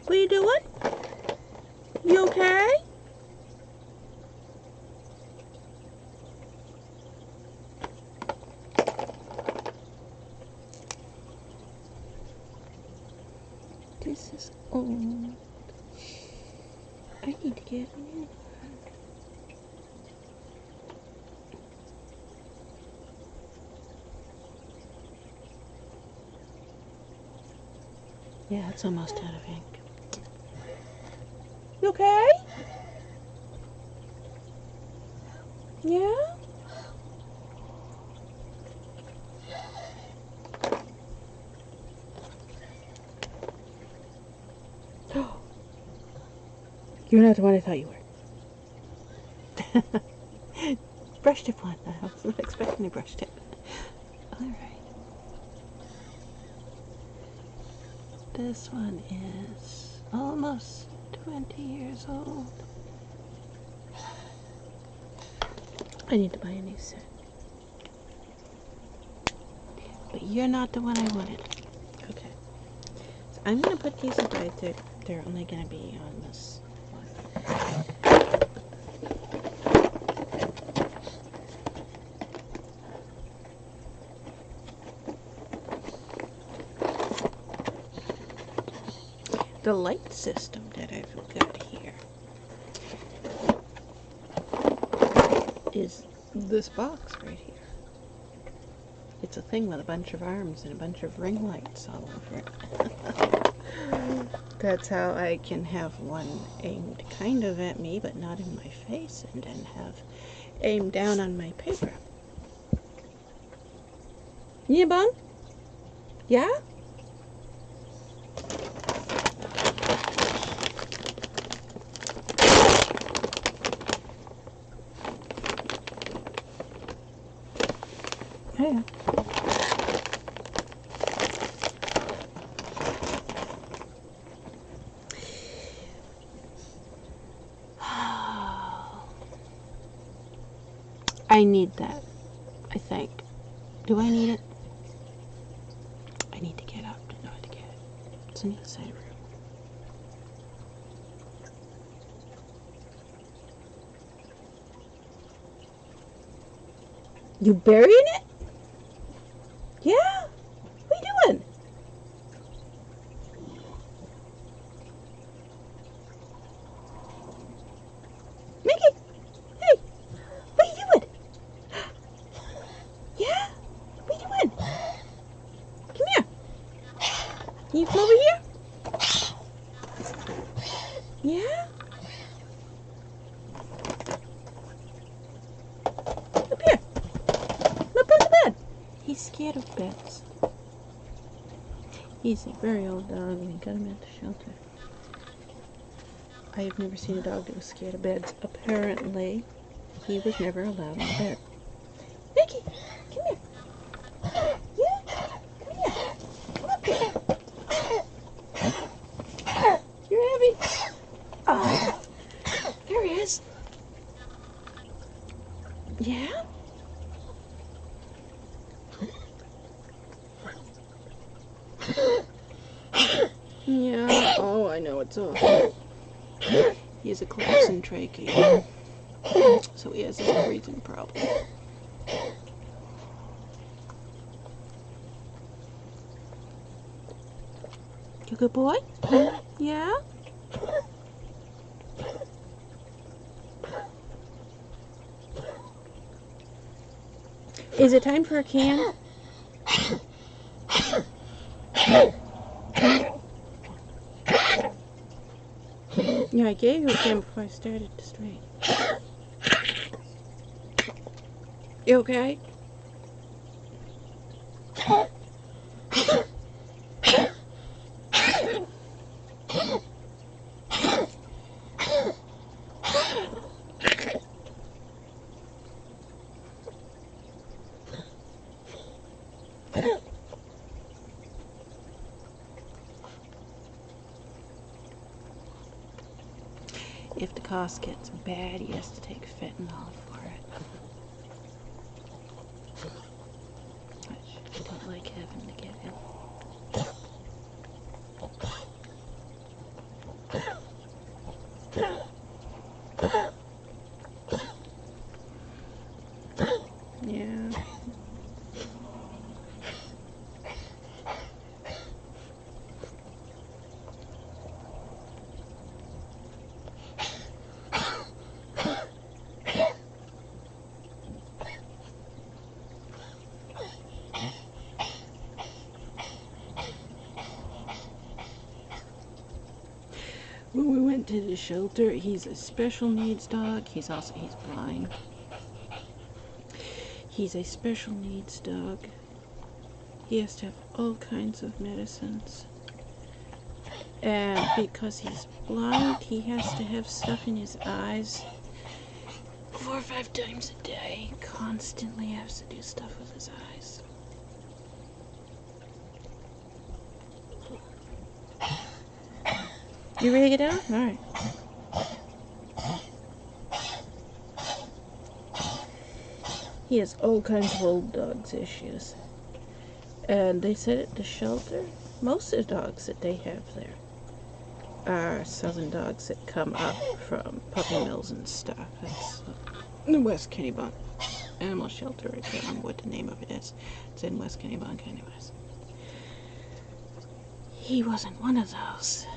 What are you doing? You okay? This is old. I need to get a new one. Yeah, it's almost out of ink. You okay? Yeah? You're not the one I thought you were. Brush tip one. I wasn't expecting a brush tip. Alright. This one is almost 20 years old. I need to buy a new set. But you're not the one I wanted. Okay. So I'm going to put these aside. They're only going to be on this one. The light system that I've got here is this box right here. It's a thing with a bunch of arms and a bunch of ring lights all over it. That's how I can have one aimed kind of at me, but not in my face, and then have aimed down on my paper. Yeah, Bun? Yeah? Yeah. I need that, I think. Do I need it? I need to get up to know how to get it. It's in the side room. You burying it? Yeah? What are you doing? Mickey! Hey! What are you doing? Yeah? What are you doing? Come here. Can you come over here? Yeah? Up here. Up on the bed. He's scared of beds. He's a very old dog and we got him at the shelter. I have never seen a dog that was scared of beds. Apparently, he was never allowed in bed. Mickey, come here. Yeah, come here. Come up here. You're heavy. Oh, there he is. Yeah? Yeah. Oh, I know it's awful. He has a collapsing trachea, so he has a breathing problem. You good boy? Yeah? Is it time for a can? Yeah, I gave you a can before I started to strain. You okay? If the cough gets bad, he has to take fentanyl for it. Which I don't like having to give him. Yeah. When we went to the shelter, he's a special needs dog. He's blind. He's a special needs dog. He has to have all kinds of medicines. And because he's blind, he has to have stuff in his eyes 4 or 5 times a day. Constantly has to do stuff with his eyes. You ready to get down? Alright. He has all kinds of old dogs issues. And they said at the shelter, most of the dogs that they have there are southern dogs that come up from puppy mills and stuff. That's the West Kennebunk Animal Shelter. I can't remember what the name of it is. It's in West Kennebunk anyways. He wasn't one of those.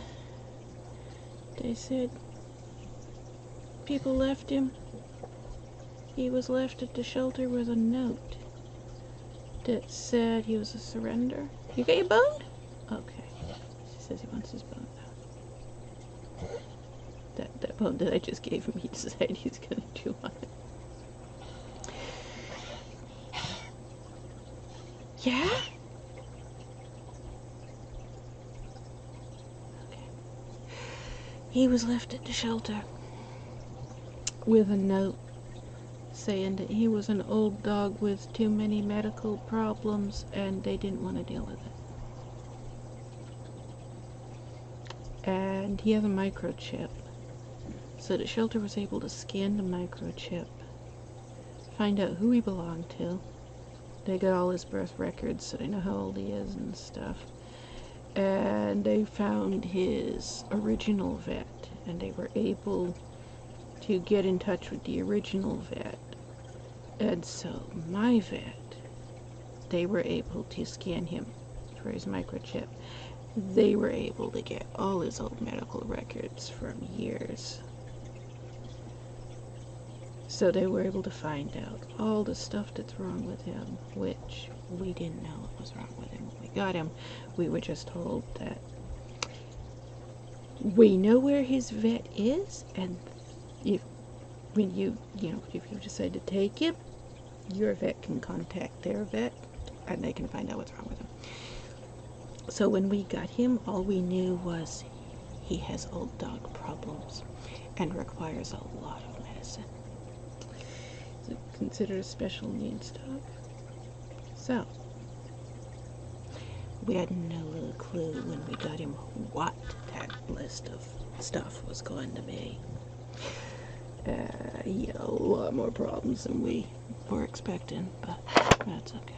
They said people left him. He was left at the shelter with a note that said he was a surrender. You got your bone? Okay. He says he wants his bone now. That bone that I just gave him, he decided he's gonna chew on it. Yeah? Okay. He was left at the shelter with a note saying that he was an old dog with too many medical problems and they didn't want to deal with it. And he has a microchip. So the shelter was able to scan the microchip, find out who he belonged to. They got all his birth records so they know how old he is and stuff. And they found his original vet, and they were able to get in touch with the original vet. And so my vet, they were able to scan him for his microchip. They were able to get all his old medical records from years. So they were able to find out all the stuff that's wrong with him, which we didn't know what was wrong with him when we got him. We were just told that we know where his vet is, and if you decide to take him, your vet can contact their vet and they can find out what's wrong with him. So when we got him, all we knew was he has old dog problems and requires a lot of medicine. Is considered a special needs dog. So, we had no clue when we got him what that list of stuff was going to be. He had a lot more problems than we were expecting, but that's okay.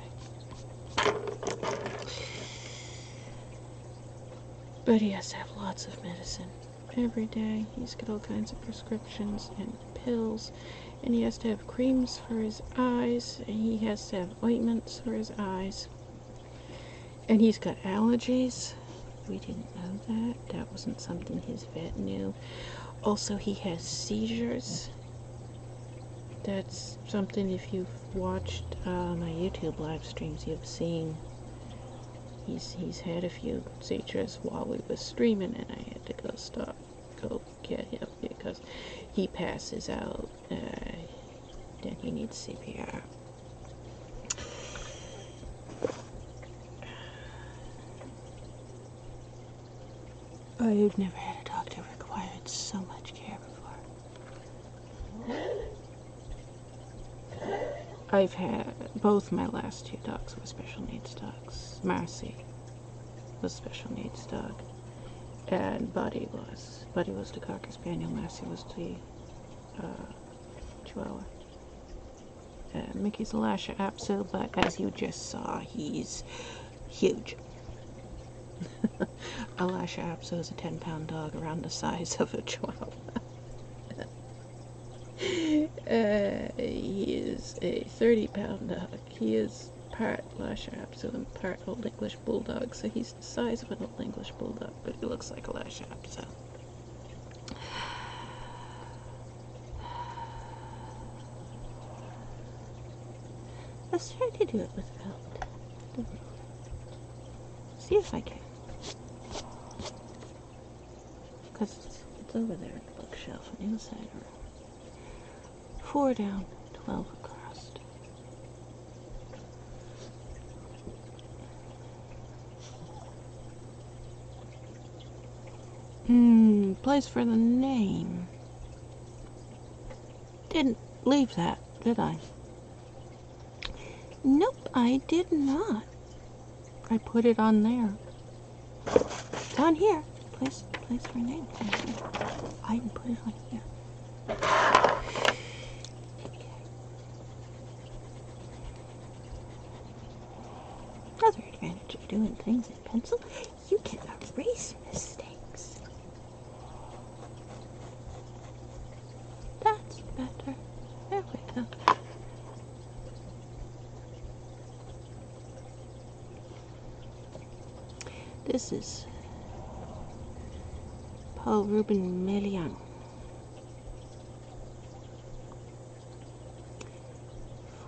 But he has to have lots of medicine every day. He's got all kinds of prescriptions and pills, and he has to have creams for his eyes, and he has to have ointments for his eyes. And he's got allergies. We didn't know that. That wasn't something his vet knew. Also, he has seizures. That's something, if you've watched my YouTube live streams, you've seen. He's had a few seizures while we were streaming, and I had to go get him because he passes out. Then he needs CPR. I've never had a dog that required so much care before. I've had both my last two dogs were special needs dogs. Marcy was special needs dog, and Buddy was the Cocker Spaniel. Marcy was the Chihuahua. Mickey's a Lasher Apso, but as you just saw, he's huge. A Lasher Apso is a 10-pound dog around the size of a Chihuahua. He is a 30-pound dog. He is part Lasher Apso and part Old English Bulldog, so he's the size of an Old English Bulldog, but he looks like a Lasher Apso. Let's try to do it without the roof. See if I can. Because it's over there in the bookshelf on the inside room. 4 down, 12 across. Place for the name. Didn't leave that, did I? Nope, I did not. I put it on there. Down here. Place for a name. I didn't put it on here. Another advantage of doing things in pencil, you can erase mistakes. That's better. There we go. This is Paul Ruben Melian.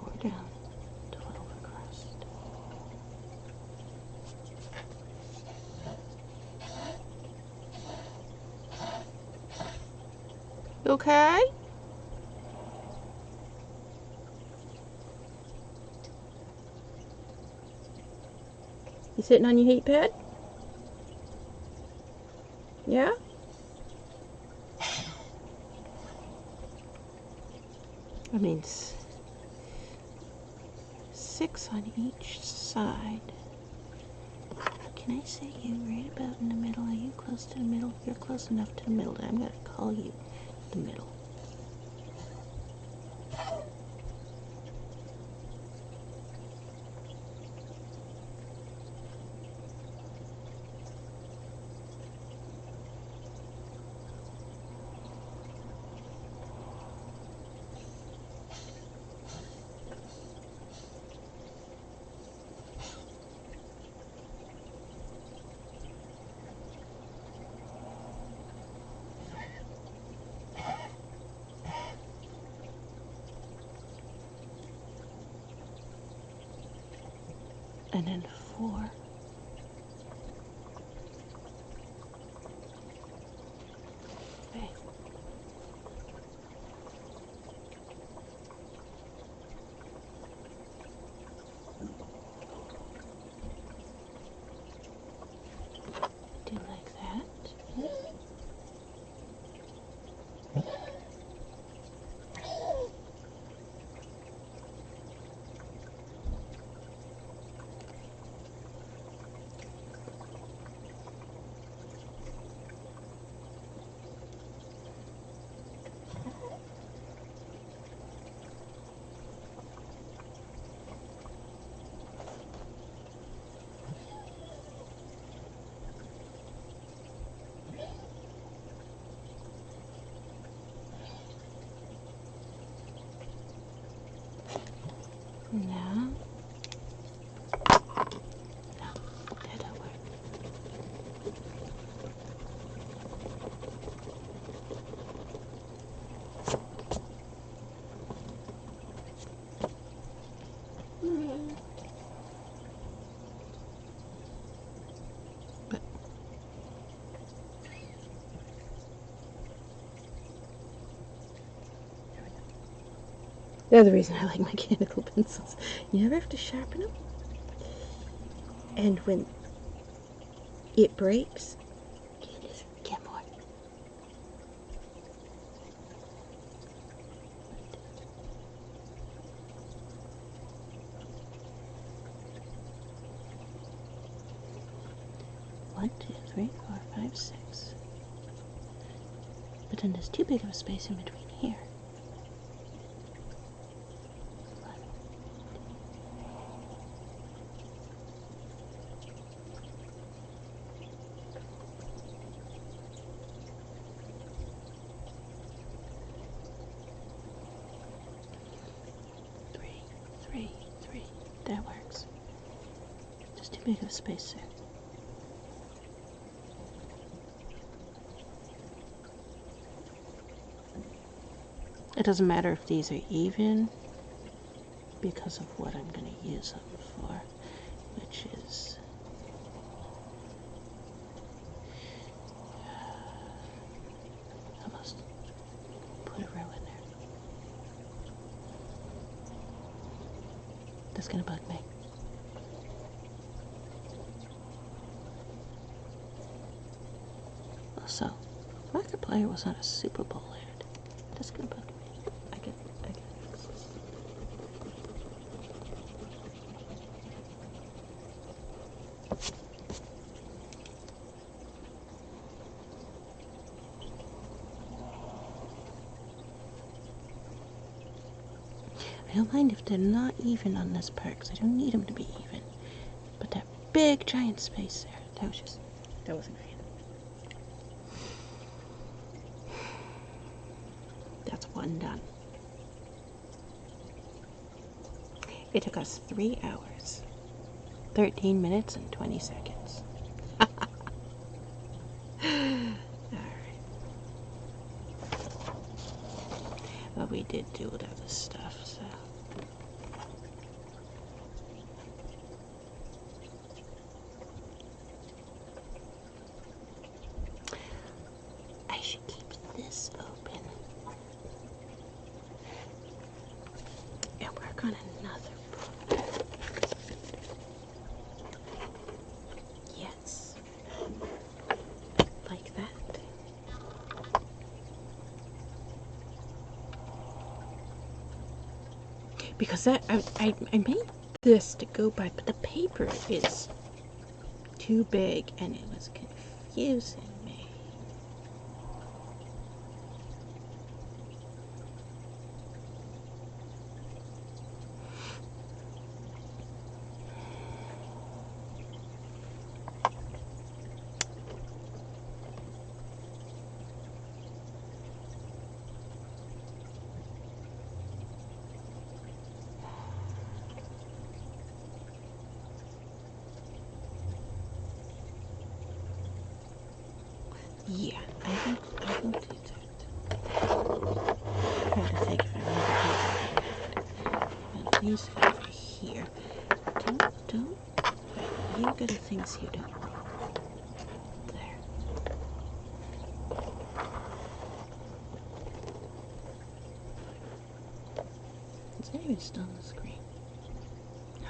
4 down, 12 across. Okay? You sitting on your heat pad? Yeah? I mean, 6 on each side. Can I say you right about in the middle? Are you close to the middle? You're close enough to the middle that I'm going to call you the middle. And then 4. Okay. Do like that. No. No, that don't work. But the other reason I like mechanical pencils, you never have to sharpen them. And when it breaks, you just get more. One, two, three, four, five, six. But then there's too big of a space in between here. Three. That works. Just too big of a space there. It doesn't matter if these are even because of what I'm going to use them for, which is almost put a row in there. That's going to bug me. Also, Markiplier was on a Super Bowl ad. That's going to bug me. I get it. I don't mind if they're not even on this part, because I don't need them to be even. But that big giant space there, that wasn't right. That's one done. It took us 3 hours, 13 minutes, and 20 seconds. Alright. Well, we did do other stuff, so. I should keep this open and work on another book. Yes. Like that. Because that I made this to go by, but the paper is too big and it was confusing me. Yeah, I will do that. I'm trying to think if I remember. And these over here. Don't. You go to things you don't. There. Is that even still on the screen? No.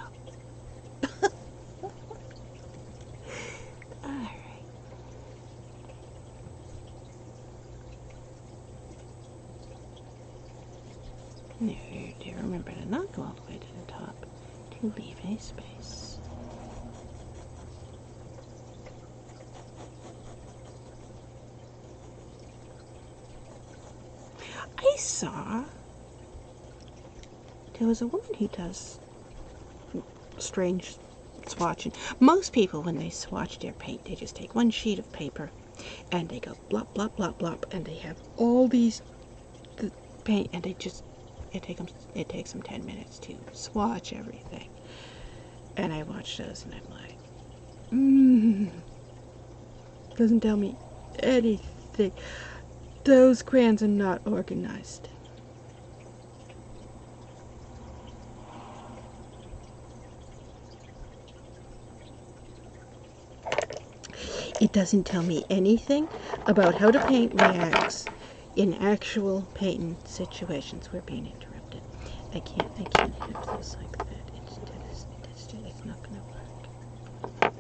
Alright. Now you do remember to not go all the way to the top to leave a space. I saw there was a woman who does strange swatching. Most people, when they swatch their paint, they just take one sheet of paper and they go blop, blop, blop, blop, and they have all these paint and they just it takes them 10 minutes to swatch everything. And I watch those and I'm like, doesn't tell me anything. Those crayons are not organized. It doesn't tell me anything about how to paint reacts in actual painting situations. We're being interrupted. I can't have this like that. It's not gonna work.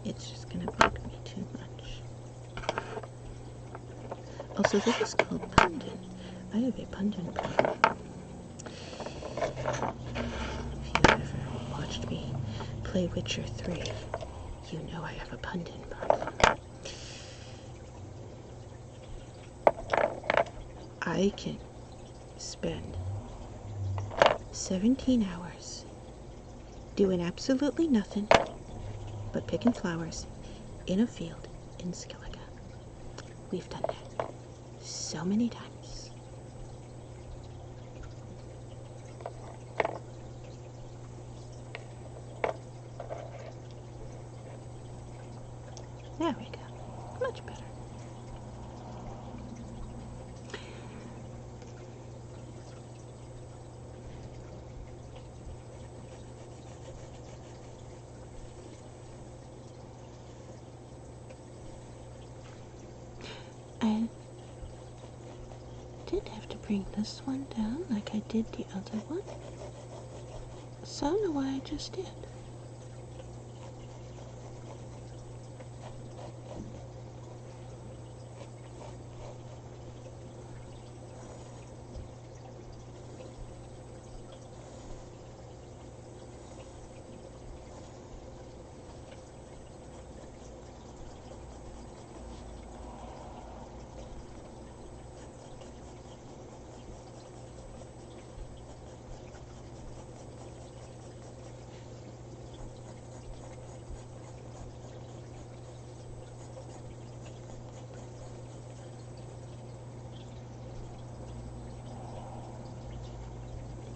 It's just gonna bug me too much. Also, this is called Pundin. I have a Pundin problem. If you've ever watched me play Witcher 3, you know I have a Pundin problem. I can spend 17 hours doing absolutely nothing but picking flowers in a field in Skellige. We've done that so many times. There we go. Much better. I did have to bring this one down like I did the other one. So I don't know why I just did.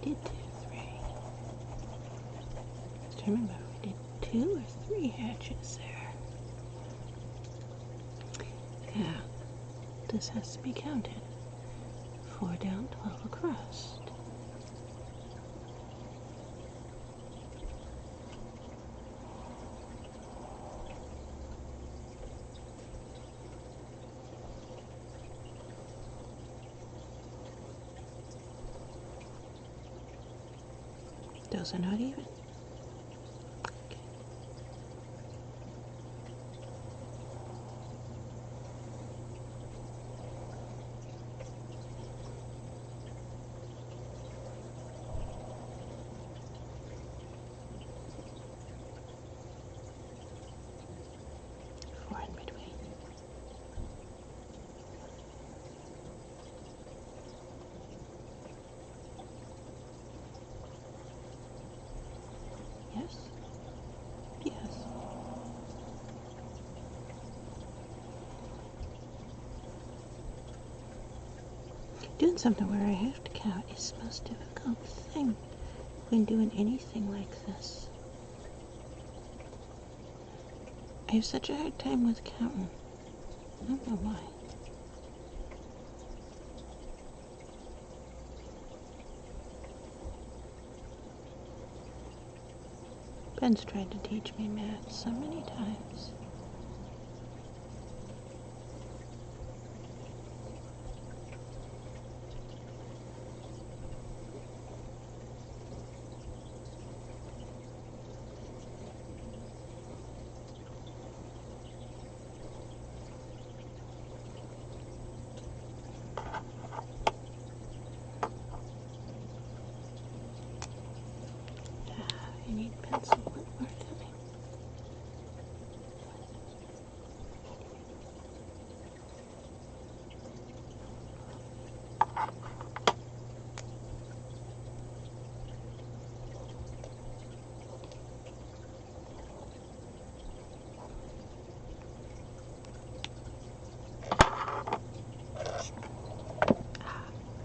Did 2, 3. Just remember, we did 2 or 3 hatches there. Yeah, this has to be counted. 4 down, 12 across. Those are not even. Okay. Four in between. Yes? Yes. Doing something where I have to count is the most difficult thing when doing anything like this. I have such a hard time with counting. I don't know why. Ben's tried to teach me math so many times. I need pencil one more time.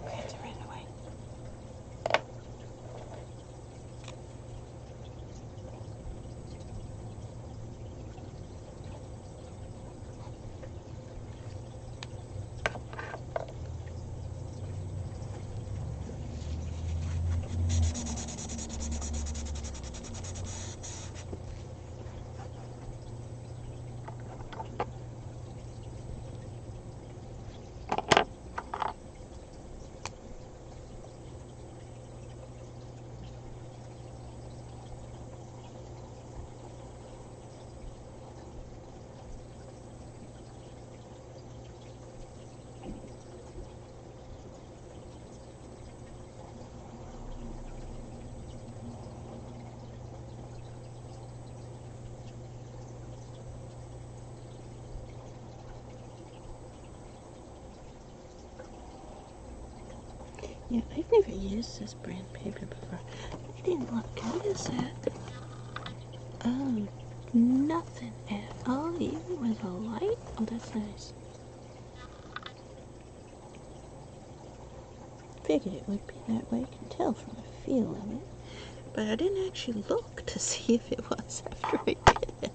Crayons are in the way. Yeah, I've never used this brand paper before. It didn't look good, is it? Oh, nothing at all, even with a light. Oh, that's nice. Figured it would be that way. I can tell from the feel of it. But I didn't actually look to see if it was after I did it.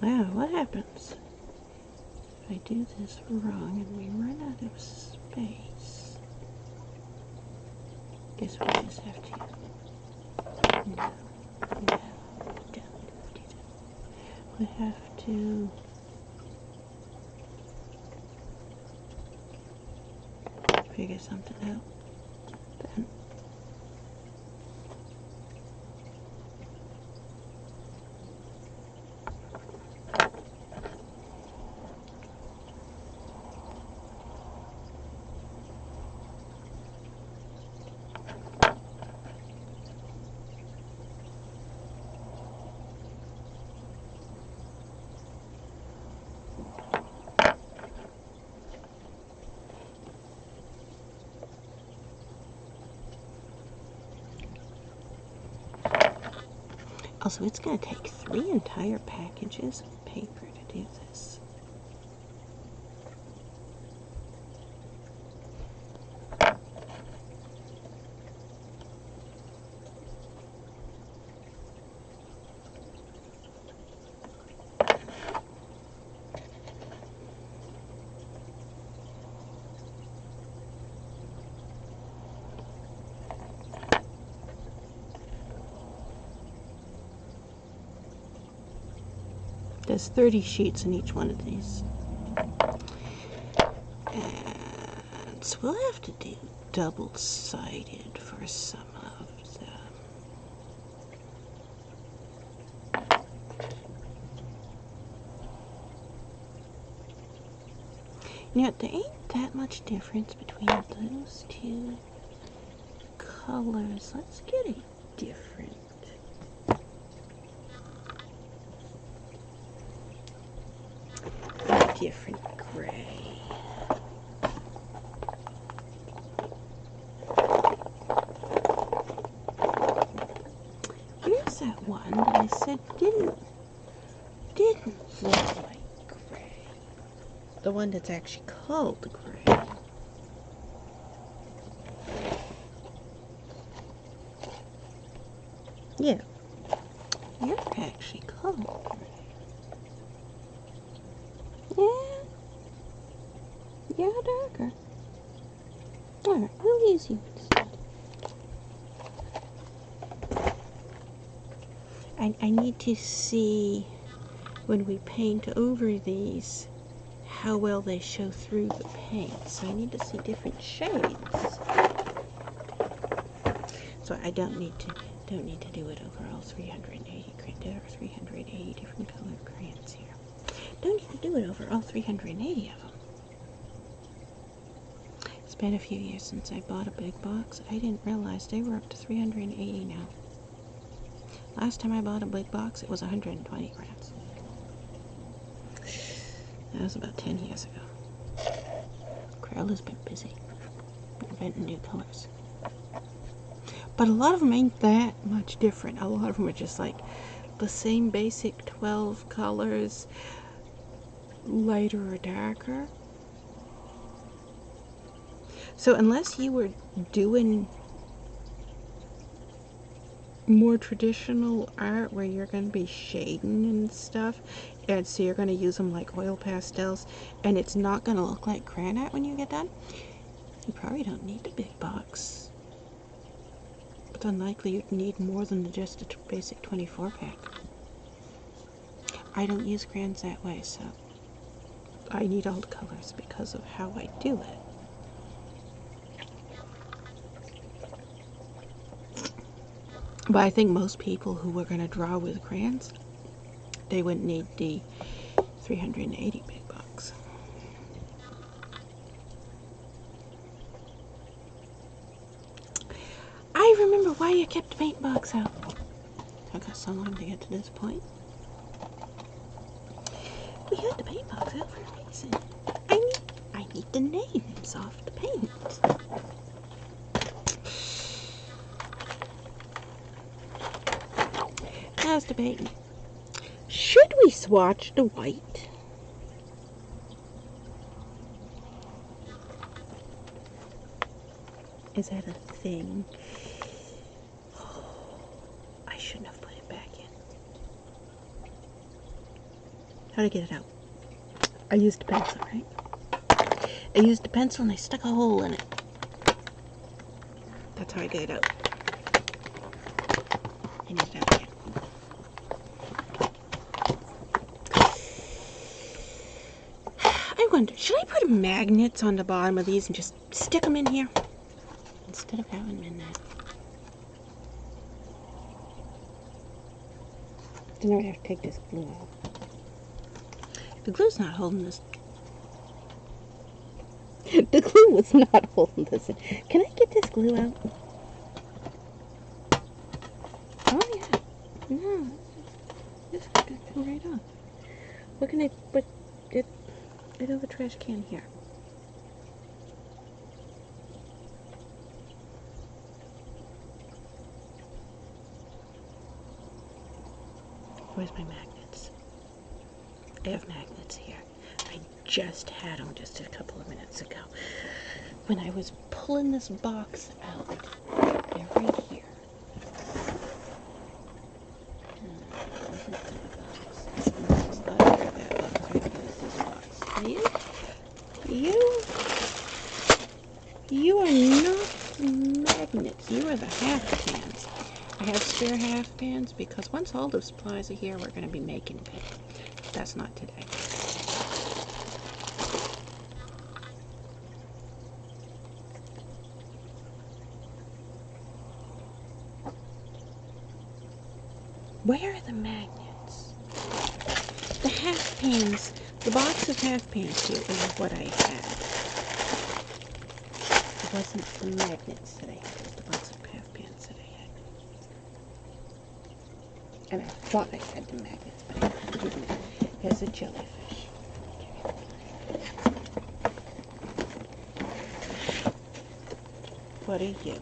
Now, what happens if I do this wrong and we run out of space? Guess we just have to. No, don't do that. We have to figure something out. Then. Also, it's going to take 3 entire packages of paper to do this. There's 30 sheets in each one of these. And so we'll have to do double-sided for some of them. You know, there ain't that much difference between those two colors. Let's get a different. Different gray. Here's that one that I said didn't look like gray. The one that's actually called gray. Yeah, you're actually called gray. Yeah, darker. Alright, we'll use you instead. I need to see when we paint over these how well they show through the paint. So I need to see different shades. So I don't need to do it over all 380 different colored crayons here. Don't need to do it over all 380 of them. It's been a few years since I bought a big box. I didn't realize they were up to 380 now. Last time I bought a big box, it was 120 crayons. That was about 10 years ago. Crayola's been busy inventing new colors. But a lot of them ain't that much different. A lot of them are just like the same basic 12 colors, lighter or darker. So unless you were doing more traditional art where you're going to be shading and stuff, and so you're going to use them like oil pastels, and it's not going to look like crayon art when you get done, you probably don't need the big box. It's unlikely you'd need more than just a basic 24 pack. I don't use crayons that way, so I need all the colors because of how I do it. But I think most people who were going to draw with crayons, they wouldn't need the 380 big box. remember why you kept the paint box out. Took us so long to get to this point. We had the paint box out for a reason. I need the names off the paint. I was debating. Should we swatch the white? Is that a thing? I shouldn't have put it back in. How to get it out? I used a pencil, right? I used a pencil and I stuck a hole in it. That's how I get it out. I need it out again. I wonder, should I put magnets on the bottom of these and just stick them in here? Instead of having them in there. Then I would have to take this glue off. The glue's not holding this. The glue was not holding this in. Can I get this glue out? Oh yeah. No. This is going to come right off. What can I put it over the trash can here? Where's my magnets? I have magnets here. I just had them just a couple of minutes ago. When I was pulling this box out, they're right here. You are not magnets. You are the half pans. I have spare half pans because once all the supplies are here, we're going to be making paint. That's not today. Where are the magnets? The half pans, the box of half pans here is what I had. It wasn't the magnets that I had, it was the box of half pans that I had. And I thought I had the magnets, but I didn't. Here's a jellyfish. What are you?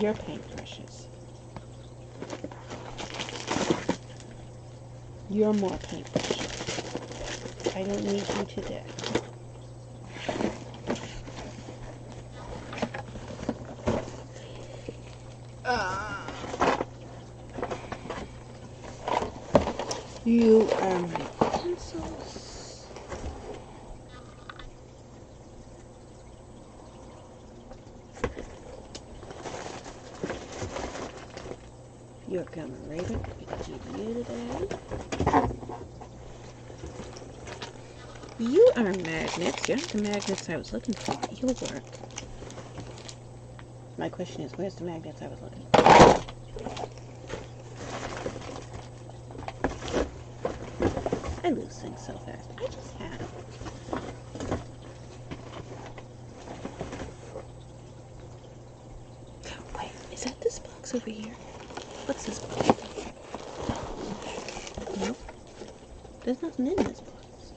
You're paintbrushes. You're more paintbrushes. I don't need you today. You are my pencils. You're coming right up to you today. You are magnets. You're not the magnets I was looking for. You work. My question is, where's the magnets I was looking for? I lose things so fast. I just had them. Wait, is that this box over here? What's this box? Nope. There's nothing in this box.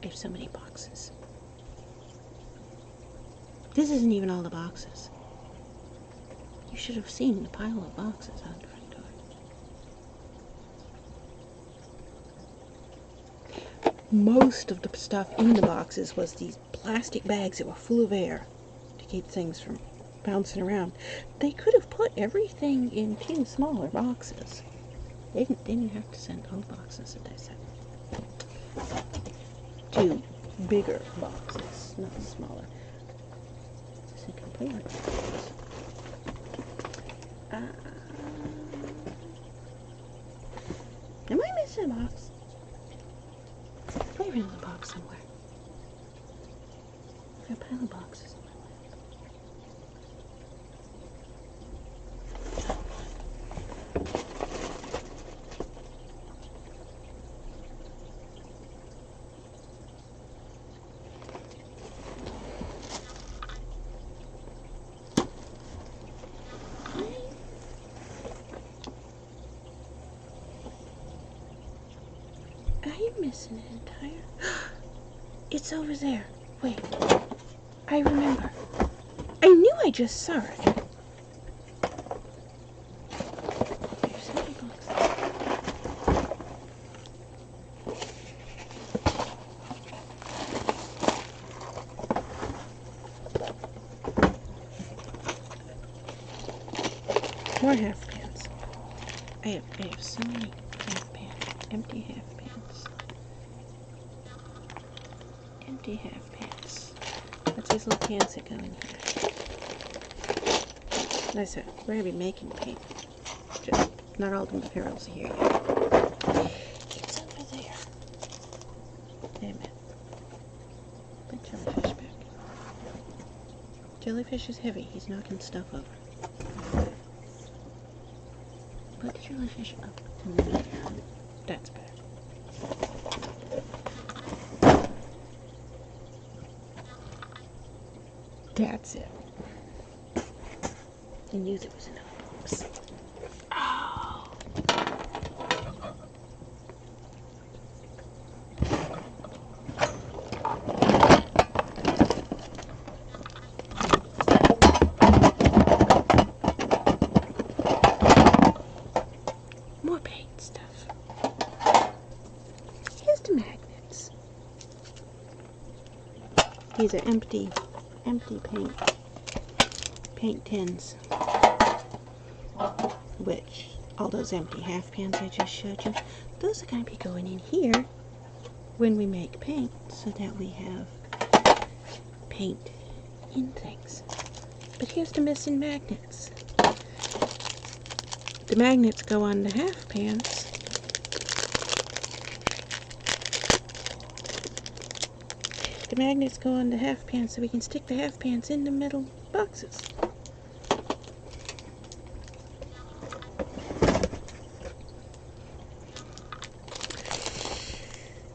I have so many boxes. This isn't even all the boxes. You should have seen the pile of boxes out the front door. Most of the stuff in the boxes was these plastic bags that were full of air to keep things from bouncing around. They could have put everything in 2 smaller boxes. They didn't have to send whole boxes that they sent. 2 bigger boxes, not smaller. This is completely. Am I missing a box? Probably in the box somewhere. I've got a pile of boxes on my lap. Are you missing an entire? It's over there. Wait. I remember. I knew I just saw it. There's any books. More half pans. I have so many half pans. Empty half pans. Empty half pans. That's these little cans that go in here. Like I said, we're going to be making paint. Just not all the materials here yet. It's over there. Wait a minute. Put jellyfish back. Jellyfish is heavy. He's knocking stuff over. Put the jellyfish up to there. That's better. That's it. And use it as another box. Oh. More paint stuff. Here's the magnets. These are empty paint tins, which all those empty half pans I just showed you, those are going to be going in here when we make paint, so that we have paint in things. But here's the missing magnets. The magnets go on the half pans. The magnets go on the half pans so we can stick the half pans in the metal boxes.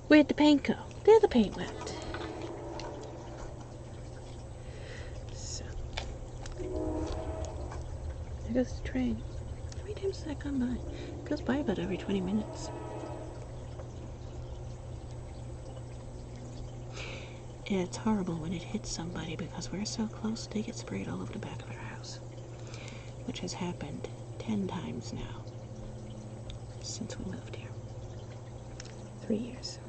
Where'd the paint go? There the paint went. So, there goes the train. How many times has that gone by? It goes by about every 20 minutes. It's horrible when it hits somebody because we're so close they get sprayed all over the back of our house, which has happened 10 times now since we moved here. 3 years.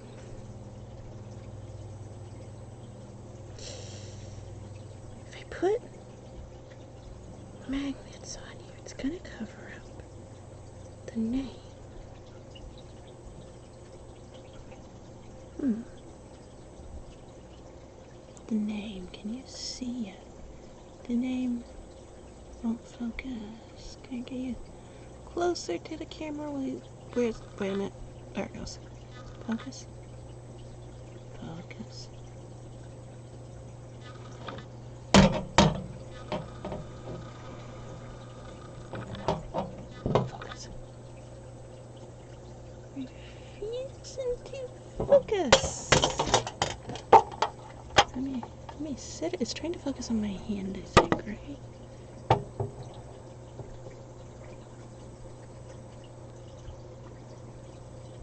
If I put magnets on here, it's going to cover up the name. The name, can you see it? The name won't focus. Can I get you closer to the camera? Wait a minute. There it goes. Focus. Focus. Focus. Refusing to focus. Let me sit it. It's trying to focus on my hand, I think, right?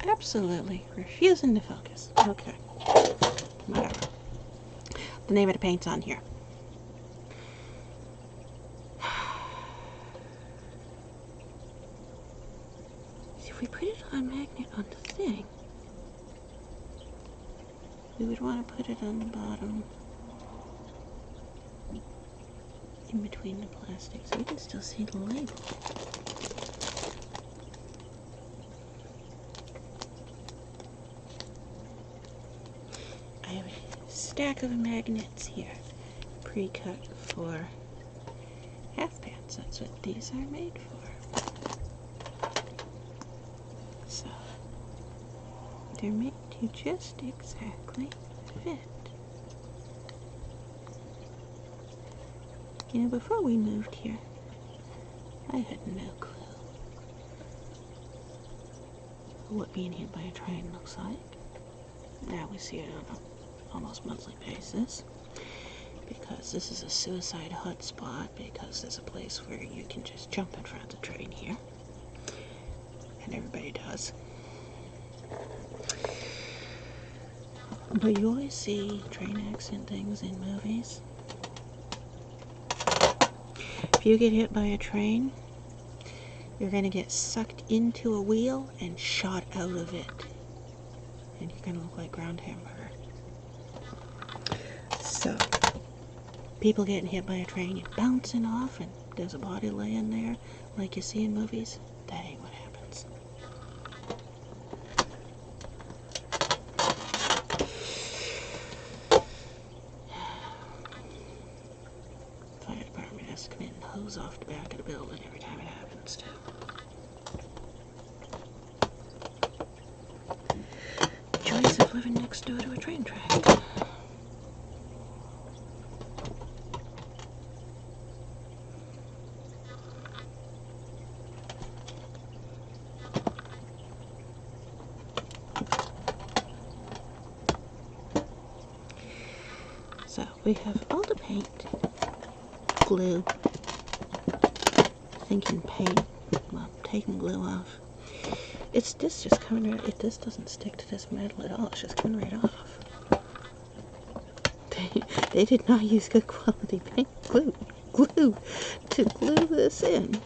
Absolutely refusing to focus. Okay. Whatever. The name of the paint's on here. See, if we put it on magnet on the thing, we would want to put it on the bottom, in between the plastic, so we can still see the label. I have a stack of magnets here, pre-cut for half pans. That's what these are made for. So, they're made to just exactly fit. You know, before we moved here, I had no clue what being hit by a train looks like. Now we see it on an almost monthly basis, because this is a suicide hotspot, because there's a place where you can just jump in front of the train here, and everybody does. But you always see train accident things in movies. If you get hit by a train, you're going to get sucked into a wheel and shot out of it. And you're going to look like ground hamburger. So, people getting hit by a train, you're bouncing off and there's a body laying there like you see in movies. That ain't what happens. Fire department has to come in and hose off the back of the building every time it happens too. Joys of living next door to a train track. So we have all the paint, glue, thinking paint, well, taking glue off. It's this just coming right, this doesn't stick to this metal at all, it's just coming right off. They did not use good quality paint glue to glue this in.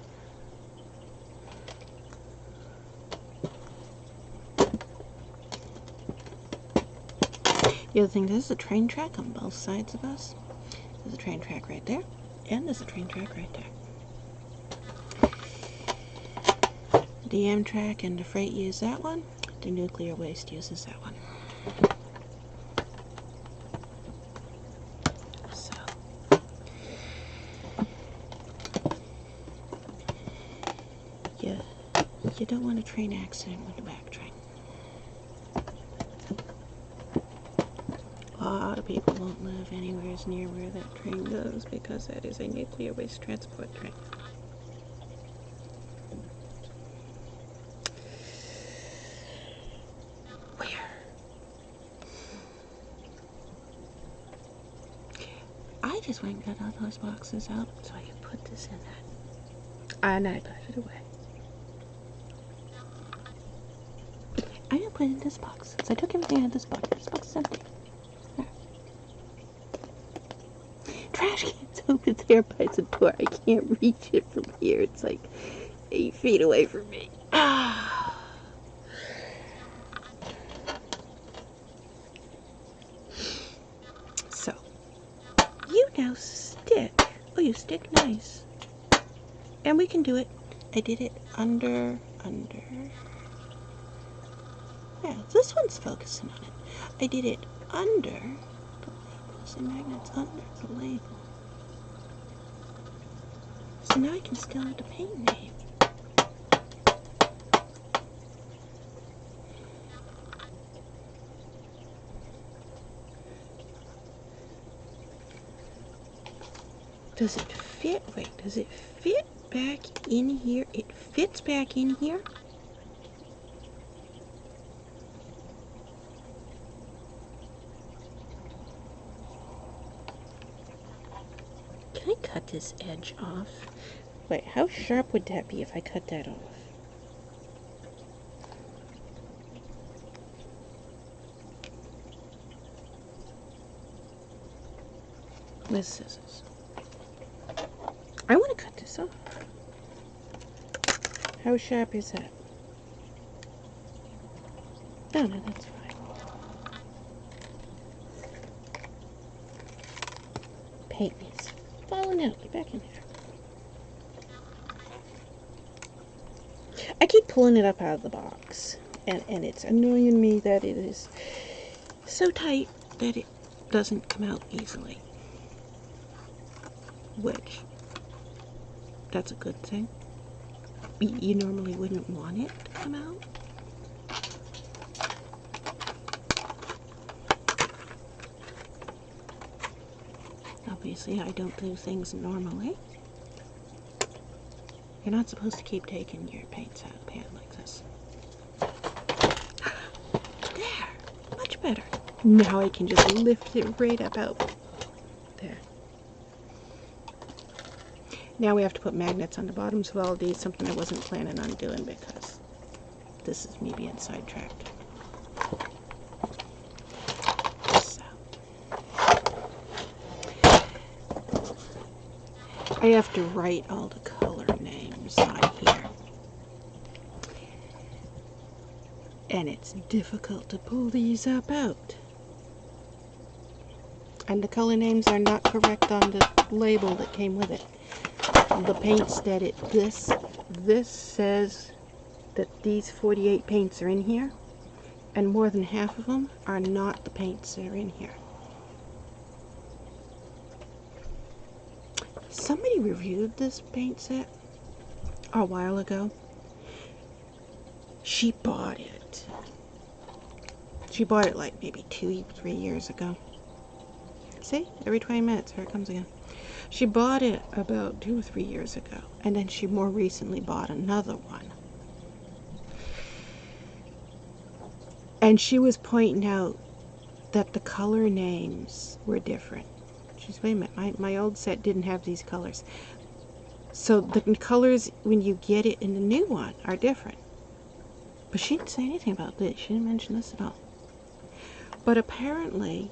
The other thing, there's a train track on both sides of us. There's a train track right there, and there's a train track right there. The Amtrak and the freight use that one. The nuclear waste uses that one. So, you don't want a train accident with the back train. A lot of people won't live anywhere near where that train goes because that is a nuclear waste transport train. Where? I just went and got all those boxes out so I could put this in that. And I put it away. I'm gonna put it in this box. So I took everything out of this box. This box is empty. Trash can's over there by the door. I can't reach it from here. It's like 8 feet away from me. So, you now stick. Oh, you stick nice. And we can do it. I did it under. Yeah, this one's focusing on it. I did it under the labels and magnets under the label. So now I can still have the paint name. Does it fit? Wait, does it fit back in here? It fits back in here. Can I cut this edge off? Wait, how sharp would that be if I cut that off? With scissors. I want to cut this off. How sharp is that? No, that's fine. Paint is falling out. Get back in there. I keep pulling it up out of the box, and it's annoying me that it is so tight that it doesn't come out easily. Which, that's a good thing. You normally wouldn't want it to come out. Obviously, I don't do things normally. You're not supposed to keep taking your paints out of the pan like this. There! Much better. Now I can just lift it right up out. There. Now we have to put magnets on the bottoms of all of these, something I wasn't planning on doing because this is me being sidetracked. I have to write all the color names on here. And it's difficult to pull these up out. And the color names are not correct on the label that came with it. The paints that this says that these 48 paints are in here, and more than half of them are not the paints that are in here. Somebody reviewed this paint set a while ago. She bought it. She bought it like maybe 2-3 years ago. See? Every 20 minutes, here it comes again. She bought it about 2 or 3 years ago, and then she more recently bought another one. And she was pointing out that the color names were different. She's, wait a minute, my old set didn't have these colors. So the colors, when you get it in the new one, are different. But she didn't say anything about this. She didn't mention this at all. But apparently,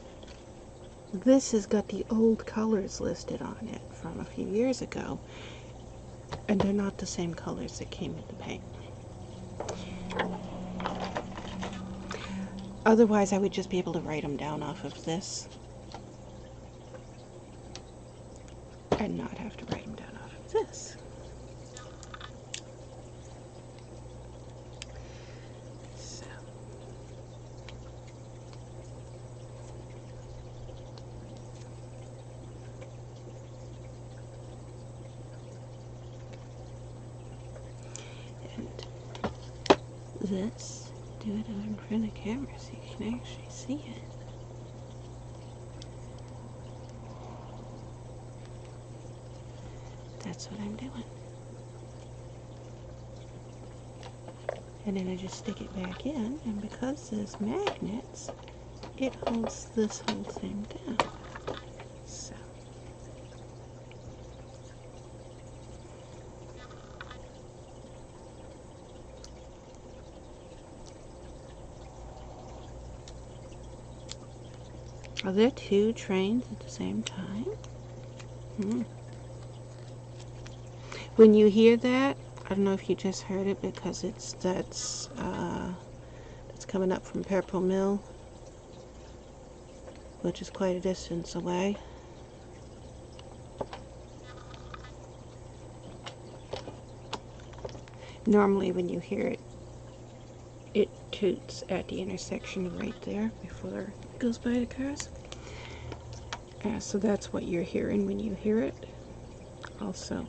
this has got the old colors listed on it from a few years ago. And they're not the same colors that came with the paint. Otherwise, I would just be able to write them down off of this. And not have to write them down off of this. So. And this, do it in front of the camera so you can actually see it. That's what I'm doing. And then I just stick it back in, and because there's magnets, it holds this whole thing down. So. Are there 2 trains at the same time? When you hear that, I don't know if you just heard it because that's coming up from Purple Mill, which is quite a distance away. Normally when you hear it, it toots at the intersection right there before it goes by the cars. So that's what you're hearing when you hear it. Also,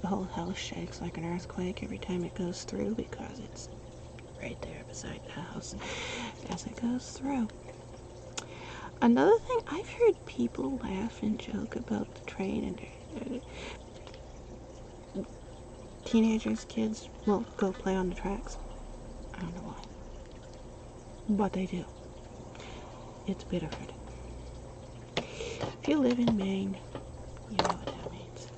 the whole house shakes like an earthquake every time it goes through because it's right there beside the house as it goes through. Another thing, I've heard people laugh and joke about the train, and teenagers, kids will go play on the tracks. I don't know why, but they do. It's Biddeford. If you live in Maine, you know what that means.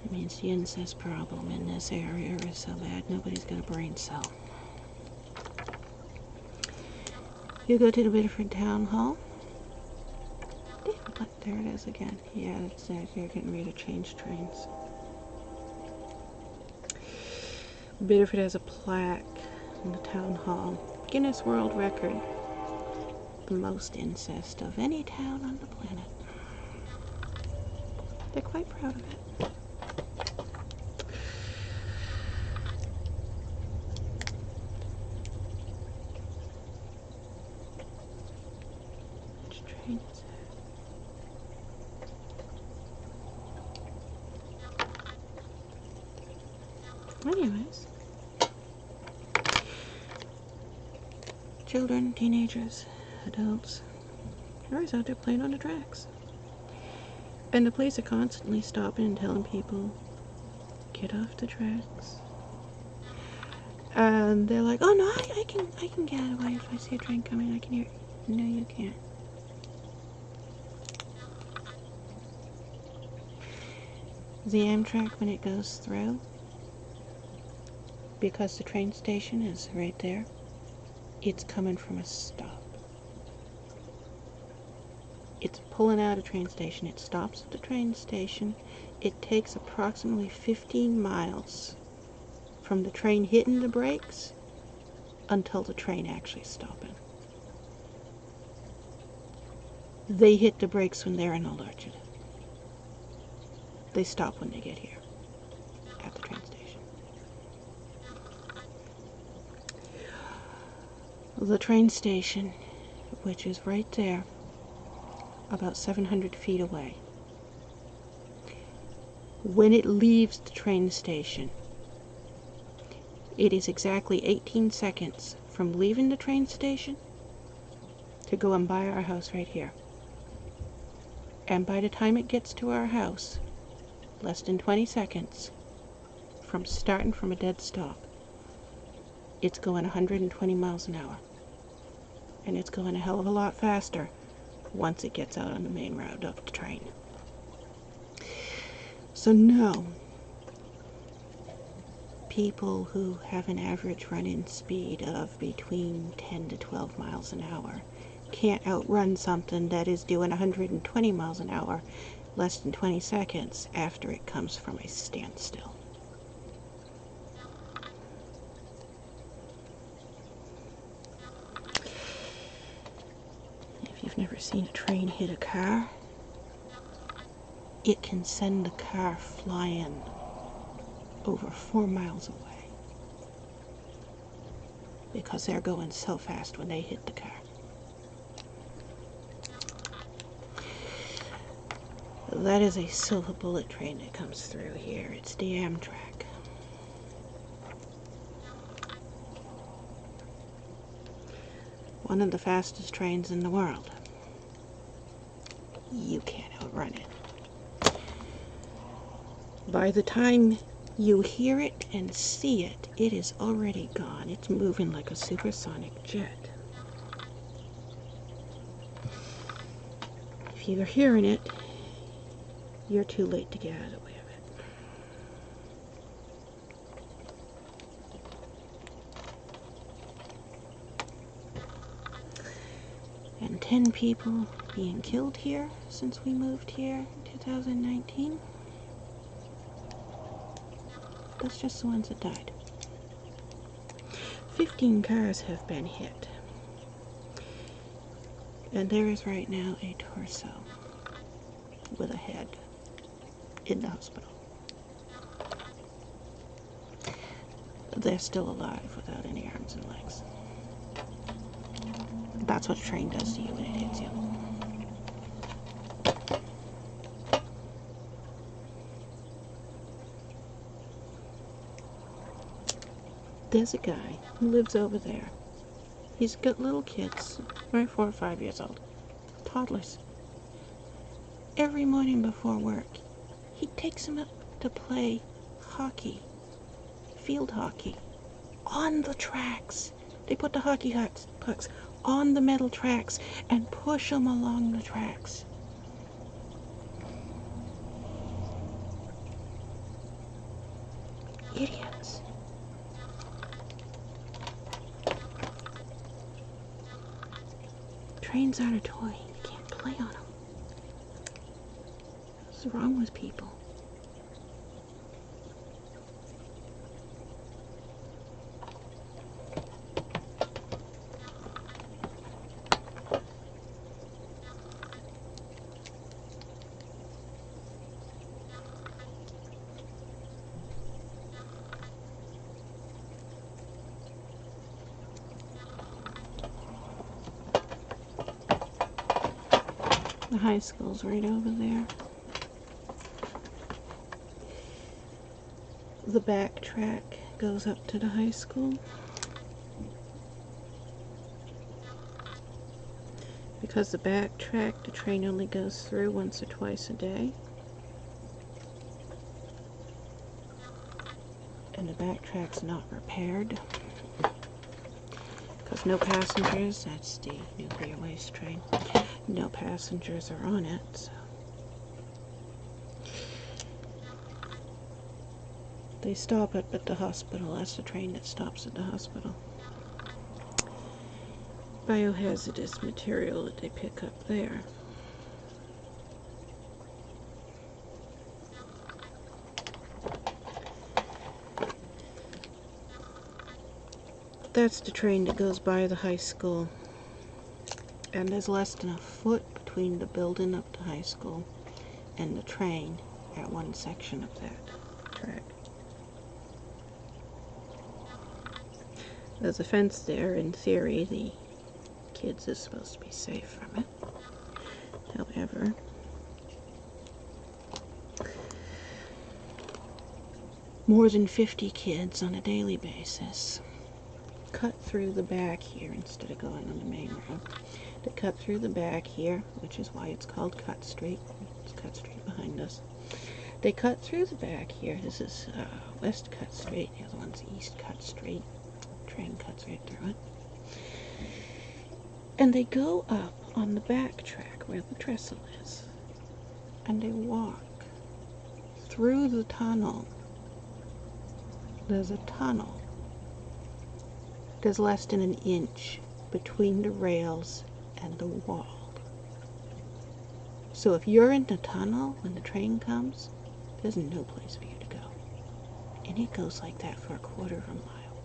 It means the incest problem in this area is so bad nobody's got a brain cell. You go to the Biddeford Town Hall. There it is again. Yeah, it says you're getting ready to change trains. Biddeford has a plaque in the town hall. Guinness World Record. The most incest of any town on the planet. They're quite proud of it. Which train is it? Anyways. Children, teenagers, adults, they're always out there playing on the tracks. And the police are constantly stopping and telling people, get off the tracks. And they're like, oh no, I can get away if I see a train coming, I can hear it. No, you can't. The Amtrak, when it goes through, because the train station is right there, it's coming from a stop. It's pulling out of the train station. It stops at the train station. It takes approximately 15 miles from the train hitting the brakes until the train actually stopping. They hit the brakes when they're in Allergid. They stop when they get here at the train station. The train station, which is right there, about 700 feet away. When it leaves the train station, it is exactly 18 seconds from leaving the train station to go and buy our house right here. And by the time it gets to our house, less than 20 seconds from starting from a dead stop, it's going 120 miles an hour. And it's going a hell of a lot faster once it gets out on the main road of the train. So no, people who have an average run-in speed of between 10 to 12 miles an hour can't outrun something that is doing 120 miles an hour less than 20 seconds after it comes from a standstill. If you've never seen a train hit a car, it can send the car flying over 4 miles away because they're going so fast when they hit the car. That is a silver bullet train that comes through here. It's the Amtrak. One of the fastest trains in the world. You can't outrun it. By the time you hear it and see it, it is already gone. It's moving like a supersonic jet. If you're hearing it, you're too late to get out of the way of it. And 10 people being killed here since we moved here in 2019. That's just the ones that died. 15 cars have been hit. And there is right now a torso with a head in the hospital. They're still alive without any arms and legs. That's what a train does to you when it hits you. There's a guy who lives over there. He's got little kids, right, 4 or 5 years old, toddlers. Every morning before work, he takes them up to play hockey, field hockey, on the tracks. They put the hockey pucks on the metal tracks and push them along the tracks. Idiots. Trains aren't a toy. You can't play on them. What's wrong with people? The high school's right over there. The back track goes up to the high school. Because the back track, the train only goes through once or twice a day. And the back track's not repaired. Because no passengers, that's the nuclear waste train. No passengers are on it, so they stop at the hospital. That's the train that stops at the hospital. Biohazardous material that they pick up there. That's the train that goes by the high school. And there's less than a foot between the building up to high school and the train at one section of that track. There's a fence there. In theory, the kids are supposed to be safe from it. However, more than 50 kids on a daily basis cut through the back here instead of going on the main road. They cut through the back here, which is why it's called Cut Street. It's Cut Street behind us. They cut through the back here. This is West Cut Street. The other one's East Cut Street. Train cuts right through it. And they go up on the back track where the trestle is. And they walk through the tunnel. There's a tunnel. There's less than an inch between the rails and the wall. So if you're in the tunnel when the train comes, there's no place for you to go. And it goes like that for a quarter of a mile.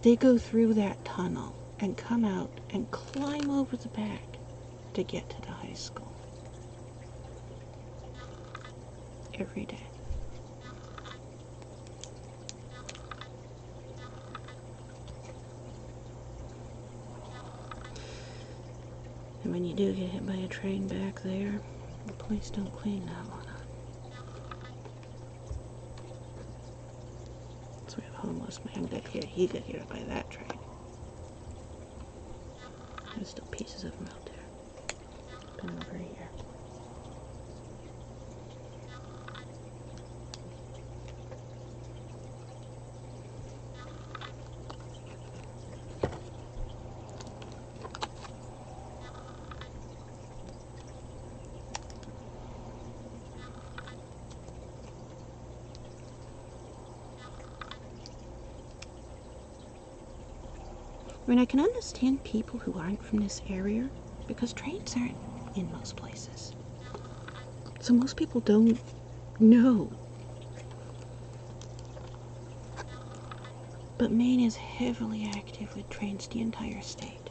They go through that tunnel and come out and climb over the back to get to the high school. Every day. And when you do get hit by a train back there, the police don't clean that one up. So we have a homeless man got hit. He got hit by that train. There's still pieces of him out there. Been over a year. I mean, I can understand people who aren't from this area because trains aren't in most places. So most people don't know. But Maine is heavily active with trains the entire state.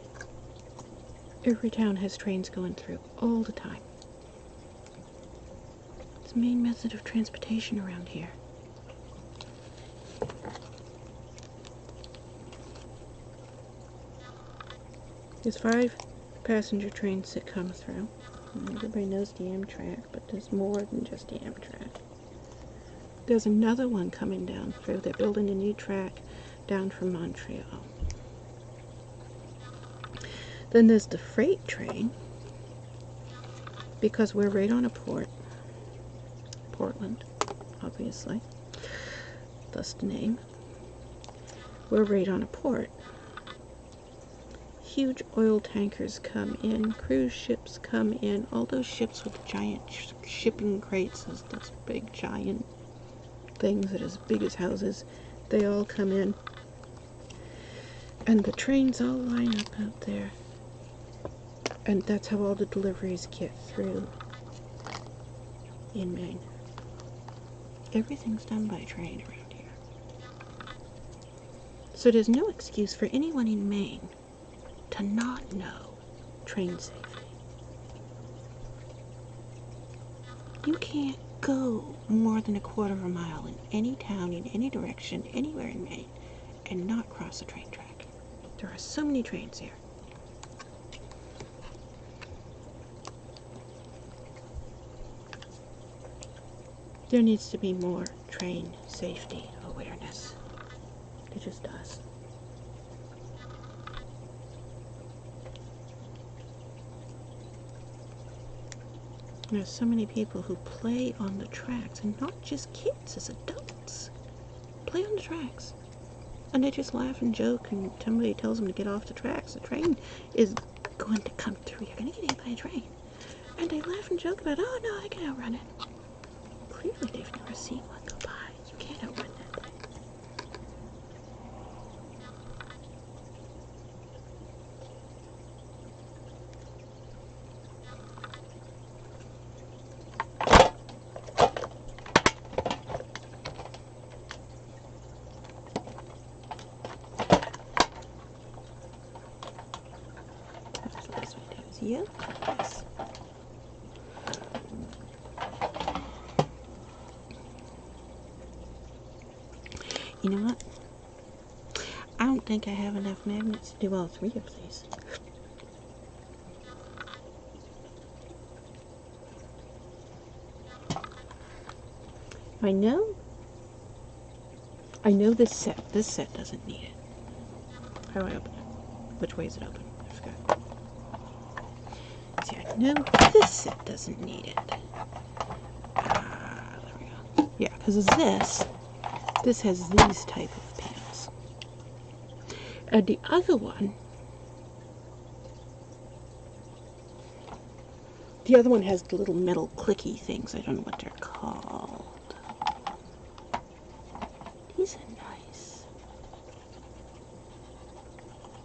Every town has trains going through all the time. It's the main method of transportation around here. There's 5 passenger trains that come through. And everybody knows the Amtrak, but there's more than just the Amtrak. There's another one coming down through. They're building a new track down from Montreal. Then there's the freight train, because we're right on a port. Portland, obviously. Thus the name. We're right on a port. Huge oil tankers come in, cruise ships come in, all those ships with giant shipping crates, those big giant things that are as big as houses, they all come in. And the trains all line up out there. And that's how all the deliveries get through in Maine. Everything's done by train around here. So there's no excuse for anyone in Maine to not know train safety. You can't go more than a quarter of a mile in any town, in any direction, anywhere in Maine, and not cross a train track. There are so many trains here. There needs to be more train safety awareness. There just does. There's so many people who play on the tracks, and not just kids, as adults. Play on the tracks. And they just laugh and joke, and somebody tells them to get off the tracks. The train is going to come through. You're going to get hit by a train. And they laugh and joke about, oh no, I can outrun it. Clearly they've never seen one go by. You can't outrun that thing. yellow colors. You know what? I don't think I have enough magnets to do all three of these. I know this set doesn't need it. How do I open it? Which way is it open? I forgot. See, I know this set doesn't need it. There we go. Yeah, because this has these type of pants. And the other one, has the little metal clicky things. I don't know what they're called. These are nice.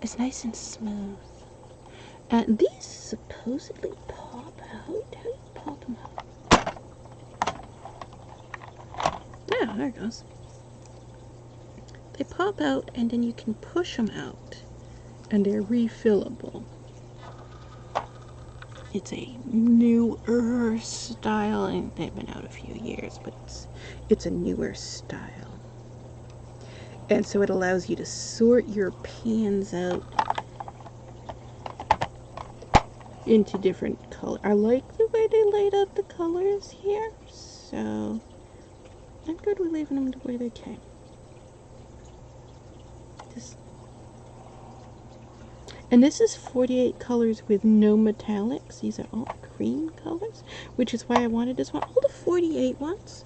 It's nice and smooth. And these supposedly pop out. How do you pop them out? Yeah, there it goes. They pop out and then you can push them out. And they're refillable. It's a newer style, and they've been out a few years, but it's a newer style. And so it allows you to sort your pans out into different colors. I like the way they laid out the colors here, so I'm good with leaving them the way they came. And this is 48 colors with no metallics. These are all cream colors, which is why I wanted this one. All the 48 ones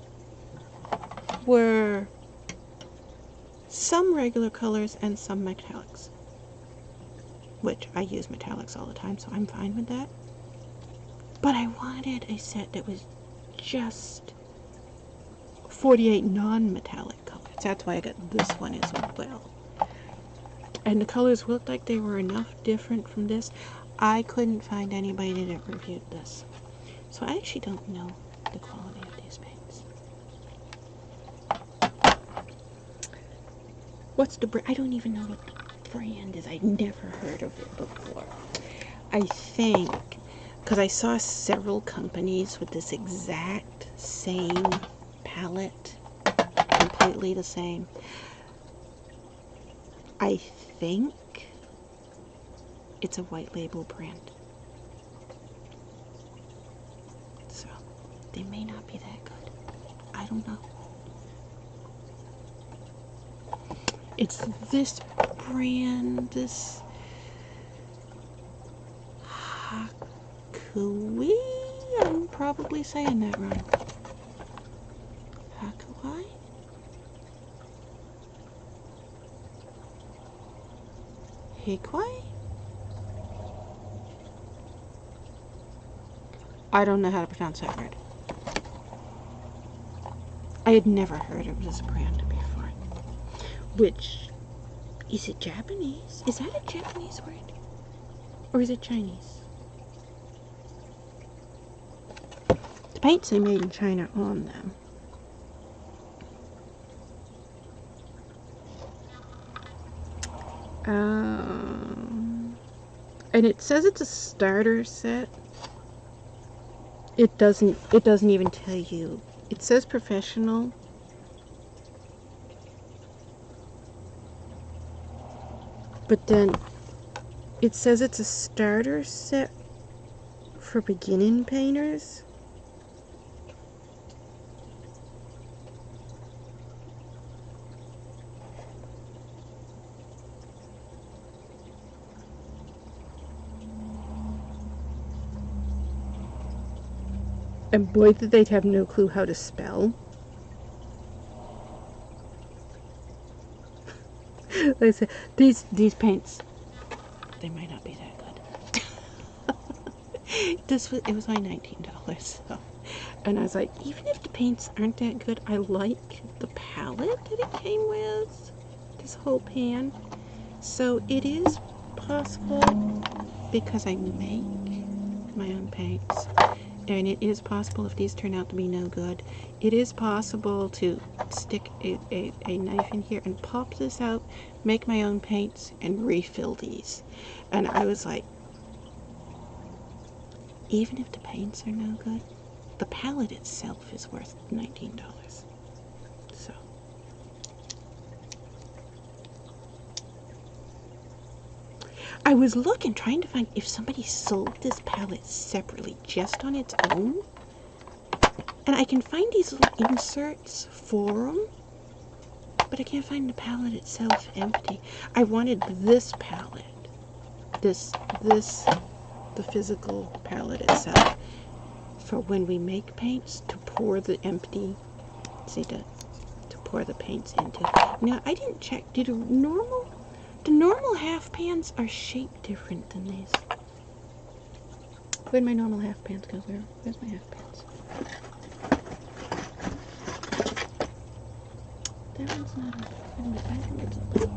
were some regular colors and some metallics, which I use metallics all the time, so I'm fine with that. But I wanted a set that was just 48 non-metallic colors. That's why I got this one as well. And the colors looked like they were enough different from this. I couldn't find anybody that reviewed this. So I actually don't know the quality of these paints. What's the brand? I don't even know what the brand is. I've never heard of it before. I think, because I saw several companies with this exact same palette, completely the same. I think it's a white label brand. So, they may not be that good. I don't know. It's this brand, this Hakui. I'm probably saying that wrong. Hakui? Hakui? I don't know how to pronounce that word. I had never heard of this brand before. Which, is it Japanese? Is that a Japanese word? Or is it Chinese? The paints say made in China on them. And it says it's a starter set. It doesn't even tell you. It says professional. But then it says it's a starter set for beginning painters. And boy, did they have no clue how to spell. Like I said, these paints, they might not be that good. It was only $19, so. And I was like, even if the paints aren't that good, I like the palette that it came with, this whole pan. So it is possible, because I make my own paints, and it is possible, if these turn out to be no good, it is possible to stick a knife in here and pop this out, make my own paints, and refill these. And I was like, even if the paints are no good, the palette itself is worth $19. So. I was looking, trying to find if somebody sold this palette separately, just on its own. And I can find these little inserts for them, but I can't find the palette itself empty. I wanted this palette, the physical palette itself, for when we make paints, to pour the empty, see, to pour the paints into. Now, I didn't check, the normal half pans are shaped different than these. Where'd my normal half pans go? Where's my half pans? That one's not a, I think it's a little.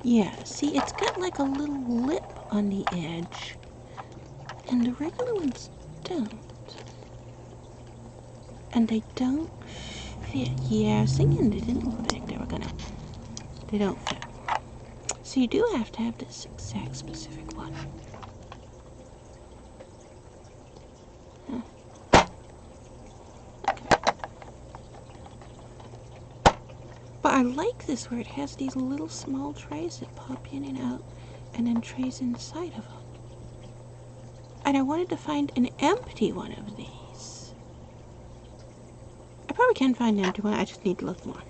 Yeah, see, it's got like a little lip on the edge, and the regular ones don't. And they don't fit. Yeah, I was thinking they didn't look like they don't fit. So you do have to have this exact specific one. But I like this where it has these little small trays that pop in and out, and then trays inside of them. And I wanted to find an empty one of these. I probably can find an empty one, I just need to look more.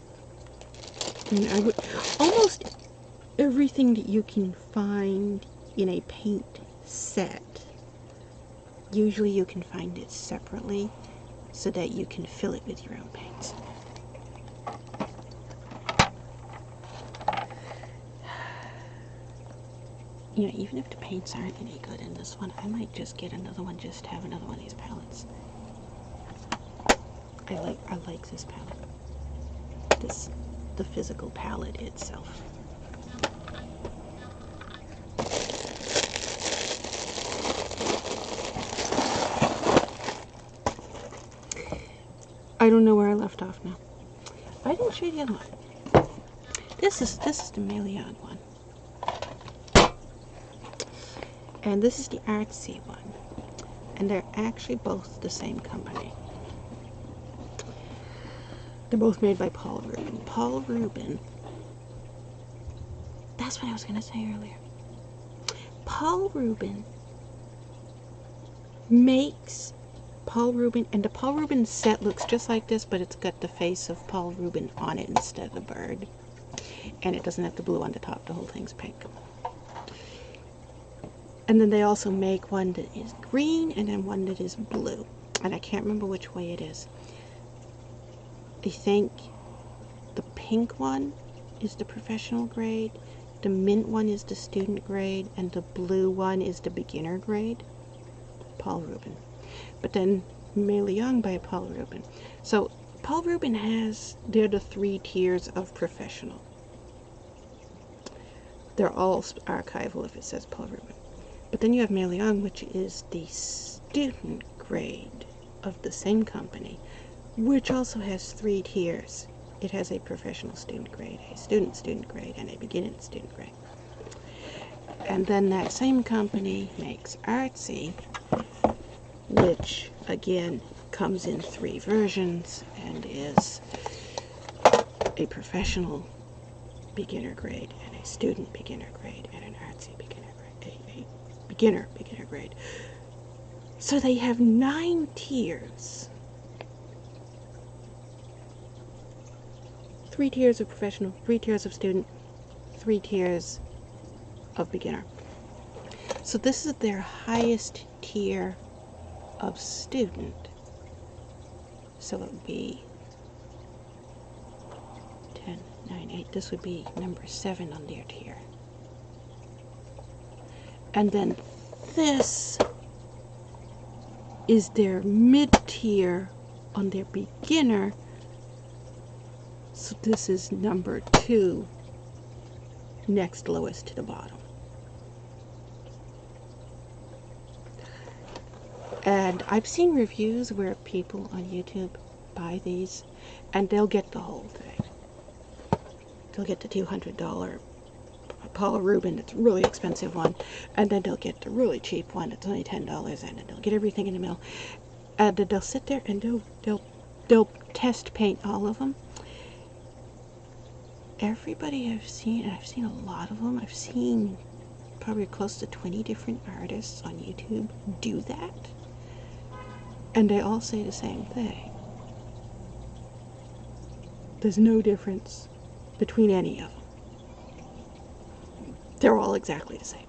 And I would, almost everything that you can find in a paint set, usually you can find it separately so that you can fill it with your own paints. You know, even if the paints aren't any good in this one, I might just get another one, just to have another one of these palettes. I like this palette. The physical palette itself. I don't know where I left off now. I didn't show you the other one. This is the Million one. And this is the Artsy one. And they're actually both the same company. They're both made by Paul Rubin. Paul Rubin, that's what I was going to say earlier. Paul Rubin makes Paul Rubin, and the Paul Rubin set looks just like this, but it's got the face of Paul Rubin on it instead of the bird. And it doesn't have the blue on the top, the whole thing's pink. And then they also make one that is green and then one that is blue. And I can't remember which way it is. I think the pink one is the professional grade, the mint one is the student grade, and the blue one is the beginner grade. Paul Rubin. But then Million by Paul Rubin. So Paul Rubin they're the 3 tiers of professional. They're all archival if it says Paul Rubin. But then you have Million, which is the student grade of the same company, which also has 3 tiers. It has a professional student grade, a student grade, and a beginning student grade. And then that same company makes Artsy, which again comes in 3 versions and is a professional beginner grade and a student beginner grade and an Artsy beginner grade, a beginner grade. So they have 9 tiers. 3 tiers of professional, 3 tiers of student, 3 tiers of beginner. So this is their highest tier of student. So it would be 10, 9, 8. This would be number 7 on their tier. And then this is their mid-tier on their beginner. So this is number 2, next lowest to the bottom. And I've seen reviews where people on YouTube buy these and they'll get the whole thing. They'll get the $200 Paula Rubin, it's a really expensive one, and then they'll get the really cheap one, it's only $10, and then they'll get everything in the middle. And then they'll sit there and they'll test paint all of them. Everybody I've seen, and I've seen a lot of them, I've seen probably close to 20 different artists on YouTube do that. And they all say the same thing. There's no difference between any of them. They're all exactly the same.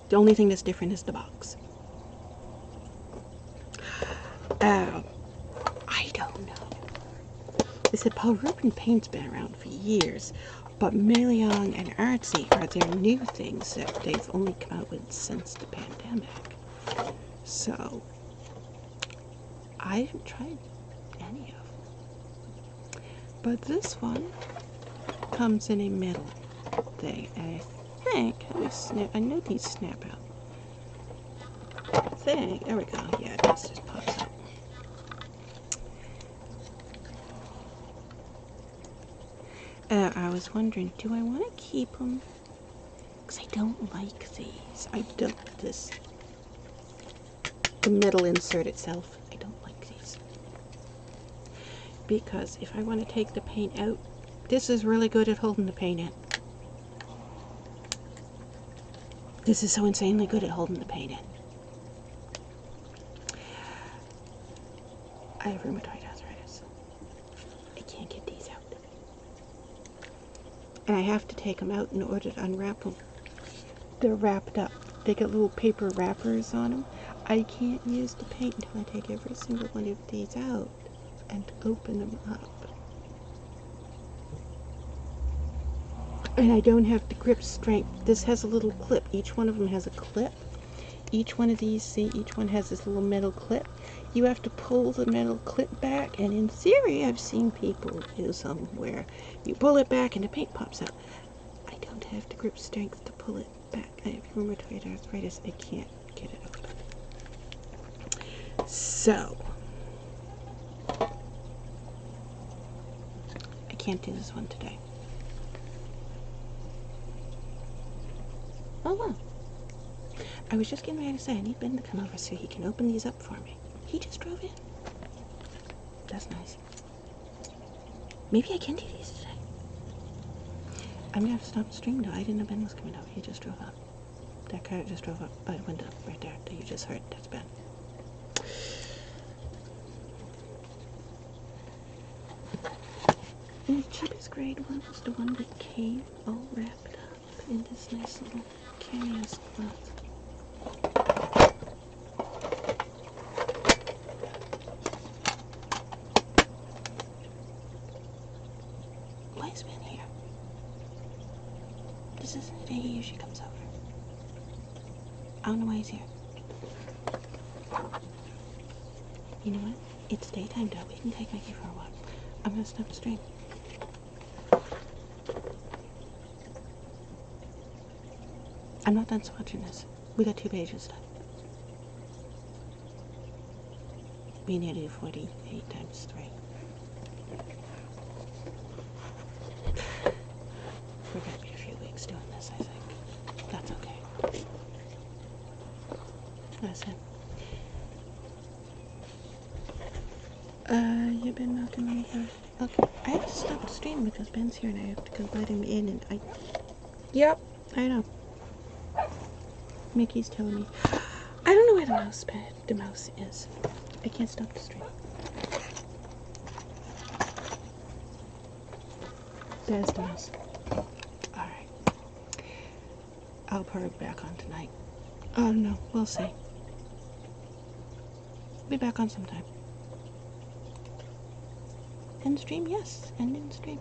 The only thing that's different is the box. I don't know. They said Paul Rubin paint's been around for years, but Melion and Artsy are their new things that they've only come out with since the pandemic. So, I haven't tried any of them. But this one comes in a metal thing, and I think, I know these snap out. There we go, yeah, this just pops up. I was wondering, do I want to keep them? Because I don't like these. I don't, the metal insert itself, I don't like these. Because if I want to take the paint out, this is really good at holding the paint in. This is so insanely good at holding the paint in. I have rheumatoid arthritis. I can't get these out. And I have to take them out in order to unwrap them. They're wrapped up. They got little paper wrappers on them. I can't use the paint until I take every single one of these out and open them up. And I don't have the grip strength. This has a little clip. Each one of them has a clip. Each one of these, see, each one has this little metal clip. You have to pull the metal clip back, and in theory, I've seen people use them where you pull it back and the paint pops out. I don't have the grip strength to pull it back. I have rheumatoid arthritis. I can't get it open. So, I can't do this one today. Oh well. I was just getting ready to say, I need Ben to come over so he can open these up for me. He just drove in. That's nice. Maybe I can do these today. I'm gonna have to stop the stream though. I didn't know Ben was coming over. He just drove up. That car just drove up by the window right there that you just heard. That's Ben. And the cheapest grade one was the one that came all wrapped up in this nice little canvas cloth. Why is Ben here? This isn't the day he usually comes over. I don't know why he's here. You know what? It's daytime though. We can take Mickey for a walk. I'm gonna stop the stream. I'm not done swatching this. We got 2 pages done. We need to do 48 times 3. We're gonna be a few weeks doing this, I think. That's okay. Listen. You've been knocking on the door. Okay, I have to stop the stream because Ben's here and I have to go let him in and Yep, I know. Mickey's telling me. I don't know where the mouse is. I can't stop the stream. There's the mouse. Alright. I'll probably be back on tonight. Oh no, we'll see. Be back on sometime. End stream? Yes, end in stream.